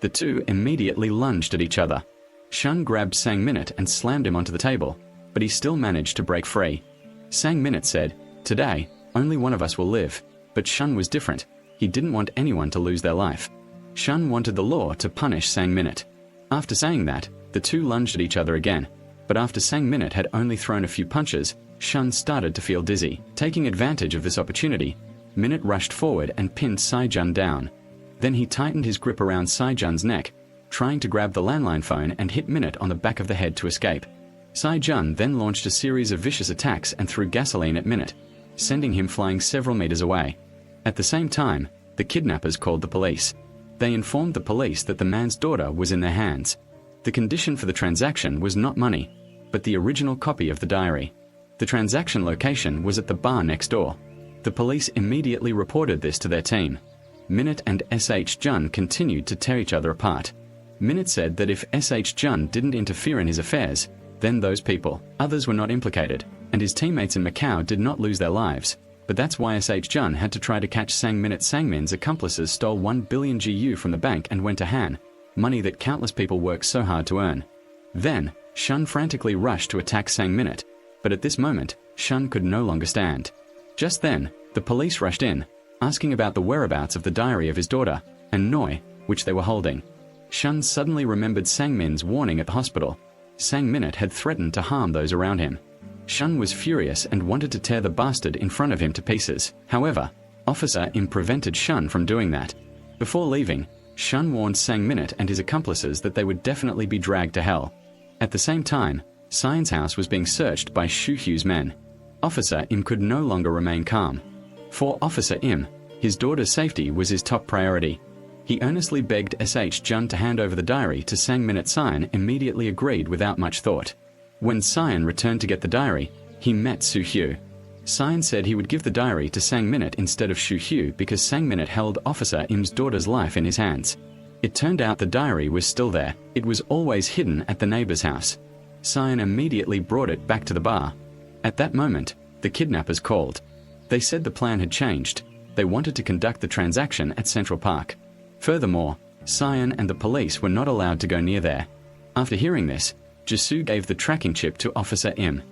The two immediately lunged at each other. Shun grabbed Sang Minute and slammed him onto the table, but he still managed to break free. Sang Minute said, Today, only one of us will live, but Shun was different. He didn't want anyone to lose their life. Shun wanted the law to punish Sang Minute. After saying that, the two lunged at each other again, but after Sang Minute had only thrown a few punches, Shun started to feel dizzy. Taking advantage of this opportunity, Minute rushed forward and pinned Sai-jun down. Then he tightened his grip around Sai-jun's neck, trying to grab the landline phone and hit Minute on the back of the head to escape. Sai-jun then launched a series of vicious attacks and threw gasoline at Minute, sending him flying several meters away. At the same time, the kidnappers called the police. They informed the police that the man's daughter was in their hands. The condition for the transaction was not money, but the original copy of the diary. The transaction location was at the bar next door. The police immediately reported this to their team. Minute and S.H. Jun continued to tear each other apart. Minute said that if S.H. Jun didn't interfere in his affairs, then those people, others were not implicated, and his teammates in Macau did not lose their lives. But that's why S.H. Jun had to try to catch Sang Minute. Sang Min's accomplices stole 1 billion GU from the bank and went to Han, money that countless people worked so hard to earn. Then, Shun frantically rushed to attack Sang Minute, but at this moment, Shun could no longer stand. Just then, the police rushed in, asking about the whereabouts of the diary of his daughter, and Noi, which they were holding. Shun suddenly remembered Sang Min's warning at the hospital. Sang Minute had threatened to harm those around him. Shun was furious and wanted to tear the bastard in front of him to pieces. However, Officer Im prevented Shun from doing that. Before leaving, Shun warned Sang Minute and his accomplices that they would definitely be dragged to hell. At the same time, Science House was being searched by Shu Hu's men. Officer Im could no longer remain calm. For Officer Im, his daughter's safety was his top priority. He earnestly begged S.H. Jun to hand over the diary to Sang Minute. Cyan immediately agreed without much thought. When Cyan returned to get the diary, he met Su Hyu. Cyan said he would give the diary to Sang Minute instead of Shu Hyu because Sang Minute held Officer Im's daughter's life in his hands. It turned out the diary was still there. It was always hidden at the neighbor's house. Cyan immediately brought it back to the bar. At that moment, the kidnappers called. They said the plan had changed. They wanted to conduct the transaction at Central Park. Furthermore, Cyan and the police were not allowed to go near there. After hearing this, Jisoo gave the tracking chip to Officer Im.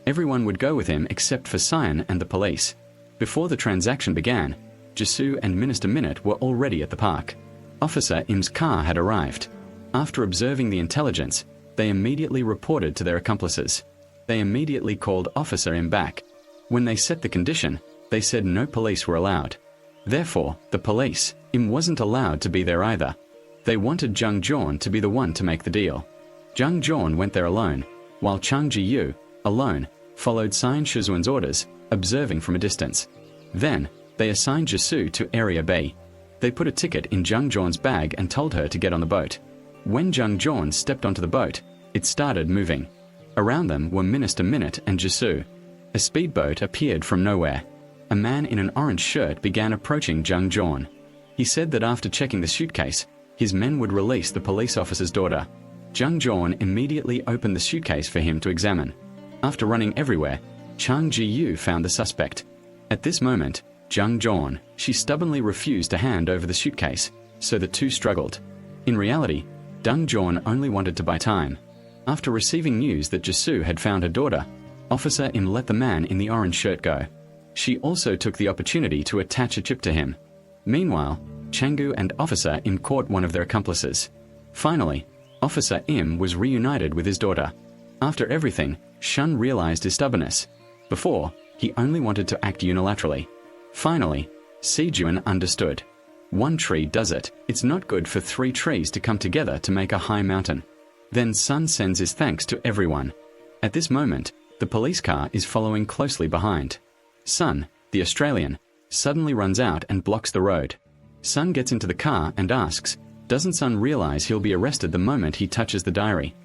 Everyone would go with him except for Cyan and the police. Before the transaction began, Jisoo and Minister Minute were already at the park. Officer Im's car had arrived. After observing the intelligence, they immediately reported to their accomplices. They immediately called Officer Im back. When they set the condition, they said no police were allowed. Therefore, the police, Im wasn't allowed to be there either. They wanted Jung Jawn to be the one to make the deal. Jung Jawn went there alone, while Chung Ji-yu, alone, followed Cyan Shizuan's orders, observing from a distance. Then, they assigned Jisoo to Area B. They put a ticket in Jung Jawn's bag and told her to get on the boat. When Jung Jawn stepped onto the boat, it started moving. Around them were Minister Minute and Jisoo. A speedboat appeared from nowhere. A man in an orange shirt began approaching Jung Jawn. He said that after checking the suitcase, his men would release the police officer's daughter. Jung Jawn immediately opened the suitcase for him to examine. After running everywhere, Chung Ji-yu found the suspect. At this moment, Jung Jawn, she stubbornly refused to hand over the suitcase, so the two struggled. In reality, Jung Jawn only wanted to buy time. After receiving news that Jisoo had found her daughter, Officer Im let the man in the orange shirt go. She also took the opportunity to attach a chip to him. Meanwhile, Changu and Officer Im caught one of their accomplices. Finally, Officer Im was reunited with his daughter. After everything, Shun realized his stubbornness. Before, he only wanted to act unilaterally. Finally, Sejuan understood. One tree does it. It's not good for 3 trees to come together to make a high mountain. Then Sun sends his thanks to everyone. At this moment, the police car is following closely behind. Sun, the Australian, suddenly runs out and blocks the road. Sun gets into the car and asks, doesn't Sun realize he'll be arrested the moment he touches the diary?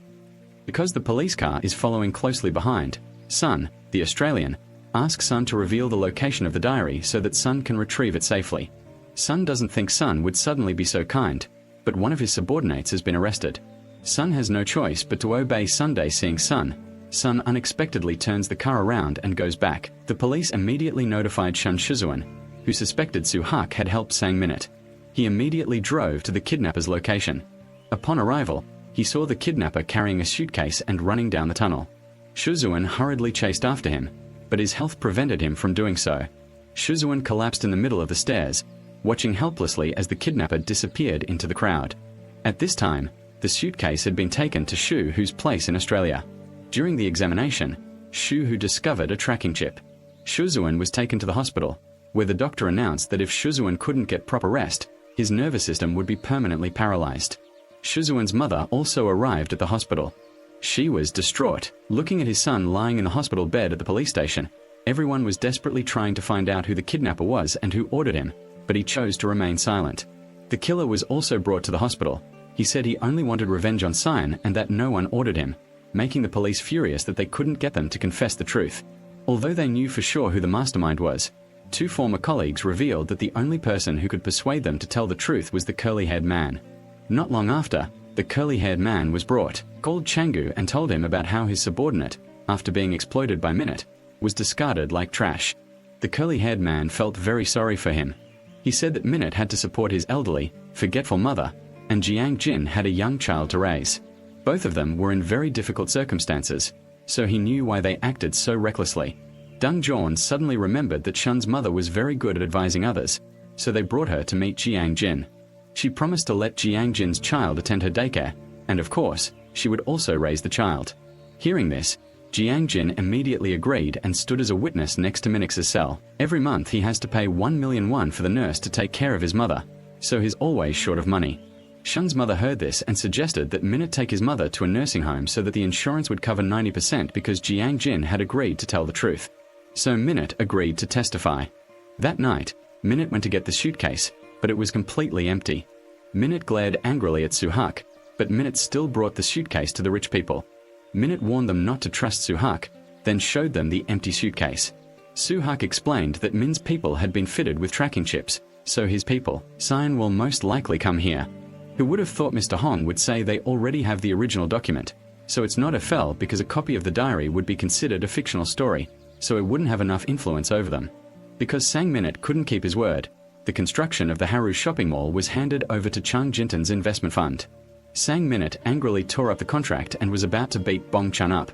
Because the police car is following closely behind, Sun, the Australian, asks Sun to reveal the location of the diary so that Sun can retrieve it safely. Sun doesn't think Sun would suddenly be so kind, but one of his subordinates has been arrested. Sun has no choice but to obey. Sunday seeing Sun, Sun unexpectedly turns the car around and goes back. The police immediately notified Shun Shizuan, who suspected Suhak had helped Sang Minute. He immediately drove to the kidnapper's location. Upon arrival, he saw the kidnapper carrying a suitcase and running down the tunnel. Shizuan hurriedly chased after him, but his health prevented him from doing so. Shizuan collapsed in the middle of the stairs, watching helplessly as the kidnapper disappeared into the crowd. At this time, the suitcase had been taken to Shu Hu's place in Australia. During the examination, Shu Hu discovered a tracking chip. Shizuan was taken to the hospital, where the doctor announced that if Shizuan couldn't get proper rest, his nervous system would be permanently paralyzed. Shizuan's mother also arrived at the hospital. She was distraught, looking at his son lying in the hospital bed at the police station. Everyone was desperately trying to find out who the kidnapper was and who ordered him, but he chose to remain silent. The killer was also brought to the hospital. He said he only wanted revenge on Cyan and that no one ordered him, making the police furious that they couldn't get them to confess the truth. Although they knew for sure who the mastermind was, 2 former colleagues revealed that the only person who could persuade them to tell the truth was the curly-haired man. Not long after, the curly-haired man was brought, called Changu, and told him about how his subordinate, after being exploited by Minute, was discarded like trash. The curly-haired man felt very sorry for him. He said that Minute had to support his elderly, forgetful mother, and Jiang Jin had a young child to raise. Both of them were in very difficult circumstances, so he knew why they acted so recklessly. Jung Jawn suddenly remembered that Shun's mother was very good at advising others, so they brought her to meet Jiang Jin. She promised to let Jiang Jin's child attend her daycare, and of course, she would also raise the child. Hearing this, Jiang Jin immediately agreed and stood as a witness next to Minix's cell. Every month he has to pay 1 million won for the nurse to take care of his mother, so he's always short of money. Shun's mother heard this and suggested that Minute take his mother to a nursing home so that the insurance would cover 90% because Jiang Jin had agreed to tell the truth. So Minute agreed to testify. That night, Minute went to get the suitcase, but it was completely empty. Minute glared angrily at Suhak, but Minute still brought the suitcase to the rich people. Minute warned them not to trust Suhak, then showed them the empty suitcase. Suhak explained that Min's people had been fitted with tracking chips, so his people, Cyan, will most likely come here. Who would have thought Mr. Hong would say they already have the original document, so it's not FL because a copy of the diary would be considered a fictional story, so it wouldn't have enough influence over them. Because Sang Minute couldn't keep his word, the construction of the Haru shopping mall was handed over to Chung Jintan's investment fund. Sang Minute angrily tore up the contract and was about to beat Bong Chun up.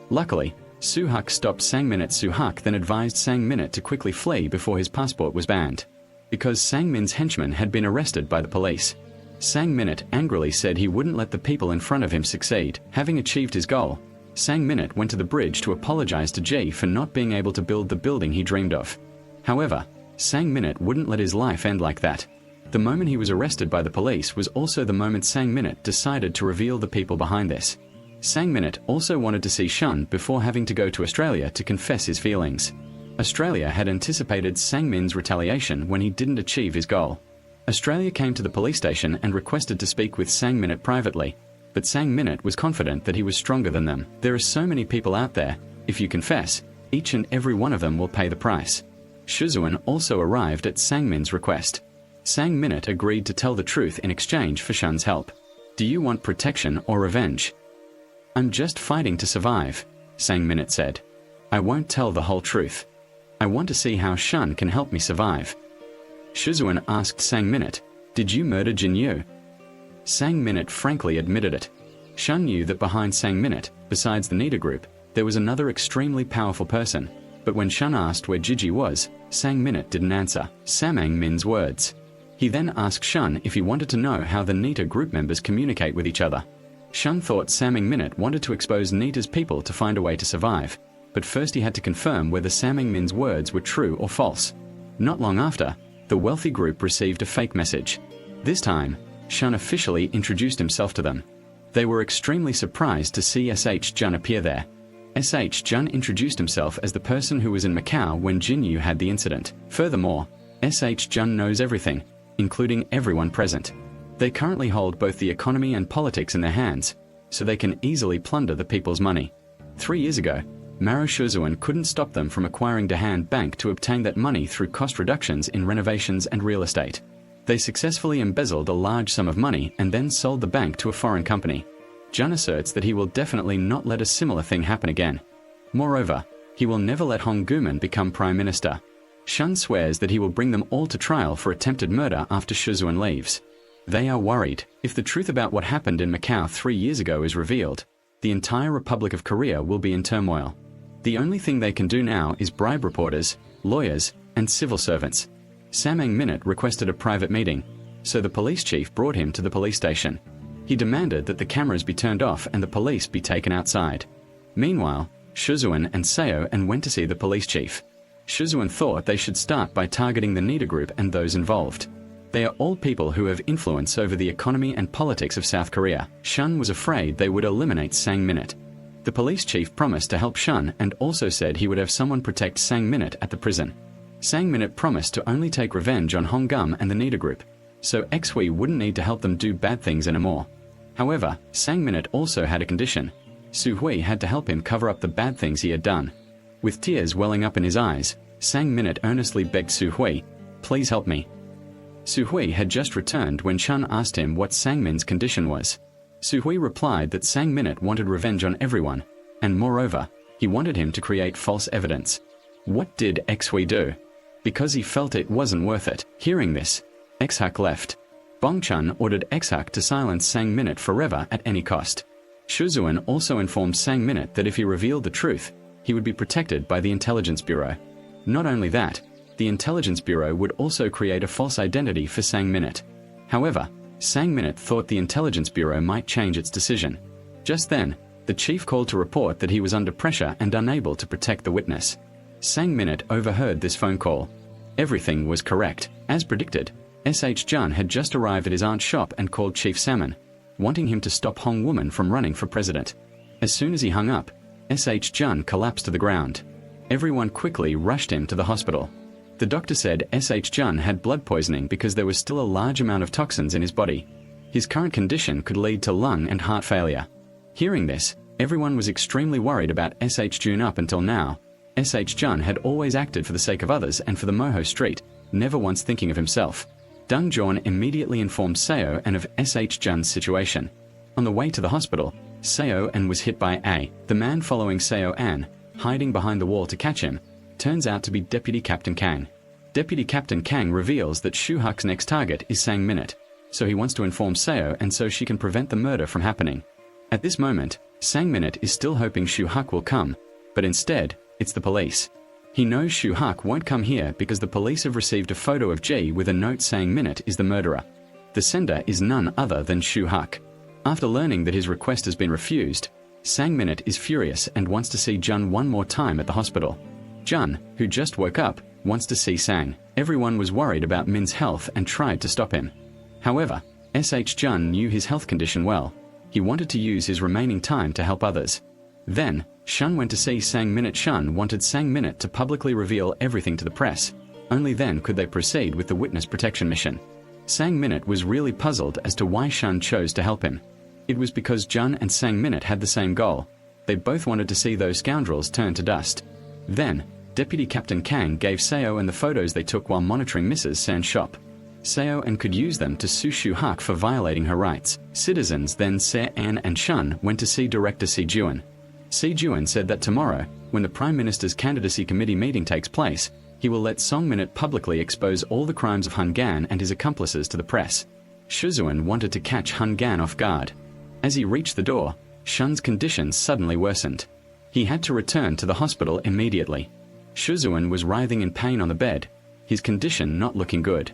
Luckily, Suhak stopped Sang Minute. Suhak then advised Sang Minute to quickly flee before his passport was banned. Because Sang Min's henchman had been arrested by the police. Sang Minute angrily said he wouldn't let the people in front of him succeed. Having achieved his goal, Sang Minute went to the bridge to apologize to Ji for not being able to build the building he dreamed of. However, Sang Minute wouldn't let his life end like that. The moment he was arrested by the police was also the moment Sang Minute decided to reveal the people behind this. Sang Minute also wanted to see Shun before having to go to Australia to confess his feelings. Australia had anticipated Sang Min's retaliation when he didn't achieve his goal. Australia came to the police station and requested to speak with Sang Minute privately, but Sang Minute was confident that he was stronger than them. There are so many people out there, if you confess, each and every one of them will pay the price. Shizuan also arrived at Sang Min's request. Sang Minute agreed to tell the truth in exchange for Shun's help. Do you want protection or revenge? I'm just fighting to survive, Sang Minute said. I won't tell the whole truth. I want to see how Shun can help me survive. Shizuan asked Sang Minute, did you murder Jin Yu? Sang Minute frankly admitted it. Shun knew that behind Sang Minute, besides the Nida group, there was another extremely powerful person, but when Shun asked where Jiji was, Sang Minute didn't answer. Samang Min's words. He then asked Shun if he wanted to know how the Nita group members communicate with each other. Shun thought Samang Minute wanted to expose Nita's people to find a way to survive, but first he had to confirm whether Samang Min's words were true or false. Not long after, the wealthy group received a fake message. This time, Shun officially introduced himself to them. They were extremely surprised to see S.H. Jun appear there. S.H. Jun introduced himself as the person who was in Macau when Jin Yu had the incident. Furthermore, S.H. Jun knows everything, including everyone present. They currently hold both the economy and politics in their hands, so they can easily plunder the people's money. 3 years ago, Maro Shizuan couldn't stop them from acquiring Dahan Bank to obtain that money through cost reductions in renovations and real estate. They successfully embezzled a large sum of money and then sold the bank to a foreign company. Jun asserts that he will definitely not let a similar thing happen again. Moreover, he will never let Hong Guman become Prime Minister. Shun swears that he will bring them all to trial for attempted murder after Shizuan leaves. They are worried. If the truth about what happened in Macau 3 years ago is revealed, the entire Republic of Korea will be in turmoil. The only thing they can do now is bribe reporters, lawyers, and civil servants. Samang Minute requested a private meeting, so the police chief brought him to the police station. He demanded that the cameras be turned off and the police be taken outside. Meanwhile, Shizuan and Seo went to see the police chief. Shizuan thought they should start by targeting the Nida group and those involved. They are all people who have influence over the economy and politics of South Korea. Shun was afraid they would eliminate Sang Minute. The police chief promised to help Shun and also said he would have someone protect Sang Minute at the prison. Sang Minute promised to only take revenge on Hong Gum and the Nida group, so Xui wouldn't need to help them do bad things anymore. However, Sang Minute also had a condition. Su Hui had to help him cover up the bad things he had done. With tears welling up in his eyes, Sang Minute earnestly begged Su Hui, please help me. Su Hui had just returned when Shun asked him what Sang Min's condition was. Su Hui replied that Sang Minute wanted revenge on everyone, and moreover, he wanted him to create false evidence. What did Xui do? Because he felt it wasn't worth it. Hearing this, Xhak left. Bong Chun ordered Xhak to silence Sang Minute forever at any cost. Shizuan also informed Sang Minute that if he revealed the truth, he would be protected by the Intelligence Bureau. Not only that, the Intelligence Bureau would also create a false identity for Sang Minute. However, Sang Minute thought the Intelligence Bureau might change its decision. Just then, the chief called to report that he was under pressure and unable to protect the witness. Sang Minute overheard this phone call. Everything was correct. As predicted, S.H. Jun had just arrived at his aunt's shop and called Chief Salmon, wanting him to stop Hong Woman from running for president. As soon as he hung up, S.H. Jun collapsed to the ground. Everyone quickly rushed him to the hospital. The doctor said S.H. Jun had blood poisoning because there was still a large amount of toxins in his body. His current condition could lead to lung and heart failure. Hearing this, everyone was extremely worried about S.H. Jun up until now. S.H. Jun had always acted for the sake of others and for the Moho Street, never once thinking of himself. Dung Jorn immediately informed Seo of S.H. Jun's situation. On the way to the hospital, Seo was hit by A. The man following Seo hiding behind the wall to catch him, turns out to be Deputy Captain Kang. Deputy Captain Kang reveals that Shu Hak's next target is Sang Minute. so he wants to inform Seo and so she can prevent the murder from happening. At this moment, Sang Minute is still hoping Shu Hak will come, but instead, it's the police. He knows Shu Hak won't come here because the police have received a photo of Ji with a note saying Minute is the murderer. The sender is none other than Shu Hak. After learning that his request has been refused, Sang Minute is furious and wants to see Jun one more time at the hospital. Jun, who just woke up, wants to see Sang. Everyone was worried about Min's health and tried to stop him. However, Jun knew his health condition well. He wanted to use his remaining time to help others. Then, Shun went to see Sang Minute. Shun wanted Sang Minute to publicly reveal everything to the press. Only then could they proceed with the witness protection mission. Sang Minute was really puzzled as to why Shun chose to help him. It was because Jun and Sang Minute had the same goal. They both wanted to see those scoundrels turn to dust. Then, Deputy Captain Kang gave Seo and the photos they took while monitoring Mrs. San's shop. Seo and could use them to sue Shu Hak for violating her rights. Citizens then Se An and Shun went to see Director Si Juan. Si Juan said that tomorrow, when the Prime Minister's Candidacy Committee meeting takes place, he will let Song Minute publicly expose all the crimes of Hun Gan and his accomplices to the press. Shuzuan wanted to catch Hun Gan off guard. As he reached the door, Shun's condition suddenly worsened. He had to return to the hospital immediately. Shuzuan was writhing in pain on the bed, his condition not looking good.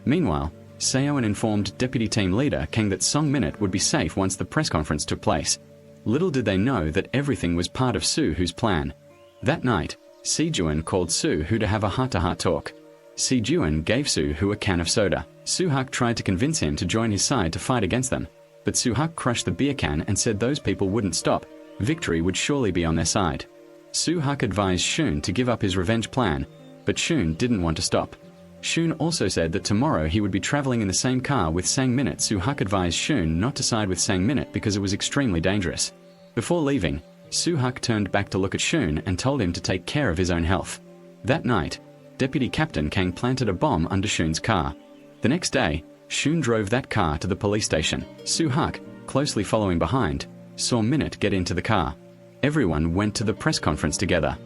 Meanwhile, Seoan informed Deputy Team Leader Kang that Song Minute would be safe once the press conference took place. Little did they know that everything was part of Su-Hu's plan. That night, Si-Juan called Su-Hu to have a heart-to-heart talk. Si-Juan gave Su-Hu a can of soda. Su-Hak tried to convince him to join his side to fight against them, but Su-Hak crushed the beer can and said those people wouldn't stop. Victory would surely be on their side. Su-Hak advised Shun to give up his revenge plan, but Shun didn't want to stop. Shun also said that tomorrow he would be traveling in the same car with Sang Minute. Su-Hak advised Shun not to side with Sang Minute because it was extremely dangerous. Before leaving, Su-Hak turned back to look at Shun and told him to take care of his own health. That night, Deputy Captain Kang planted a bomb under Shun's car. The next day, Shun drove that car to the police station. Su-Hak, closely following behind, saw Minute get into the car. Everyone went to the press conference together.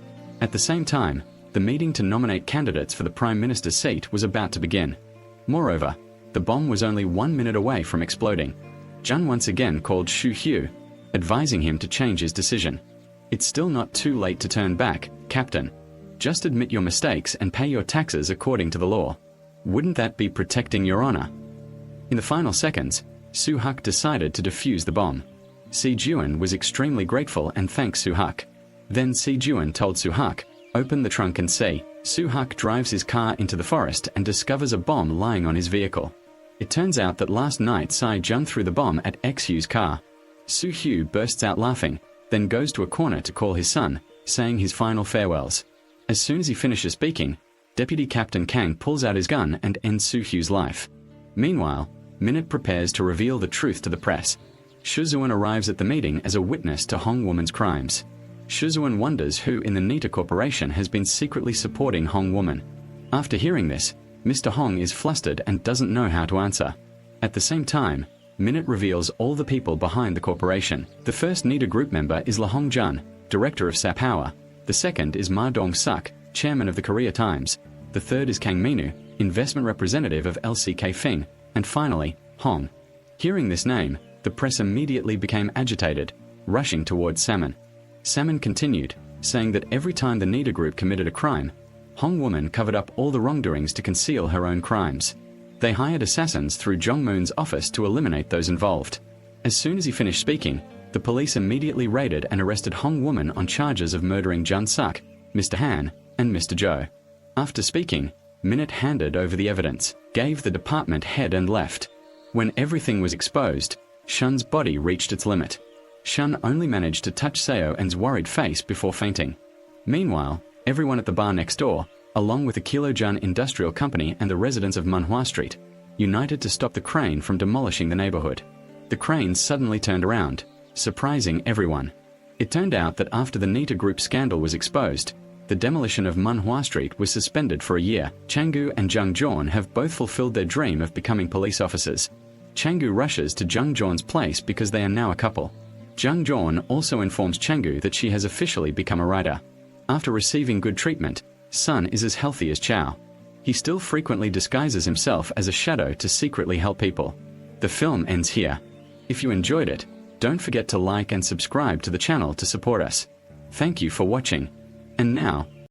At the same time, the meeting to nominate candidates for the Prime Minister's seat was about to begin. Moreover, the bomb was only 1 minute away from exploding. Jun once again called Shu Hu, advising him to change his decision. It's still not too late to turn back, Captain. Just admit your mistakes and pay your taxes according to the law. Wouldn't that be protecting your honor? In the final seconds, Su-Hak decided to defuse the bomb. Si-Juan was extremely grateful and thanked Su-Hak. Then Si-Juan told Su-Hak, "Open the trunk and see." Su-Hak drives his car into the forest and discovers a bomb lying on his vehicle. It turns out that last night Si-Jun threw the bomb at X-Hu's car. Su-Hu bursts out laughing, then goes to a corner to call his son, saying his final farewells. As soon as he finishes speaking, Deputy Captain Kang pulls out his gun and ends Su-Hu's life. Meanwhile, Minute prepares to reveal the truth to the press. Shuzuan arrives at the meeting as a witness to Hong Woman's crimes. Shuzuan wonders who in the Nita Corporation has been secretly supporting Hong Woman. After hearing this, Mr. Hong is flustered and doesn't know how to answer. At the same time, Minute reveals all the people behind the corporation. The first Nita group member is La Hong Jun, director of SAP Power. The second is Ma Dong-suk, chairman of the Korea Times. The third is Kang Minu, investment representative of LCK Fing. And finally, Hong. Hearing this name, the press immediately became agitated, rushing towards Salmon. Salmon continued, saying that every time the Nita group committed a crime, Hong Woman covered up all the wrongdoings to conceal her own crimes. They hired assassins through Jong Moon's office to eliminate those involved. As soon as he finished speaking, the police immediately raided and arrested Hong Woman on charges of murdering Jun Suk, Mr. Han, and Mr. Jo. After speaking, Minute handed over the evidence, gave the department head and left. When everything was exposed, Shun's body reached its limit. Shun only managed to touch Seo An's worried face before fainting. Meanwhile, everyone at the bar next door, along with the Kilojun Industrial Company and the residents of Manhua Street, united to stop the crane from demolishing the neighborhood. The crane suddenly turned around, surprising everyone. It turned out that after the Nita Group scandal was exposed, the demolition of Manhua Street was suspended for a year. Changgu and Jung Jawn have both fulfilled their dream of becoming police officers. Changgu rushes to Jung Jawn's place because they are now a couple. Jung Jawn also informs Changgu that she has officially become a writer. After receiving good treatment, Sun is as healthy as Chow. He still frequently disguises himself as a shadow to secretly help people. The film ends here. If you enjoyed it, don't forget to like and subscribe to the channel to support us. Thank you for watching. And now,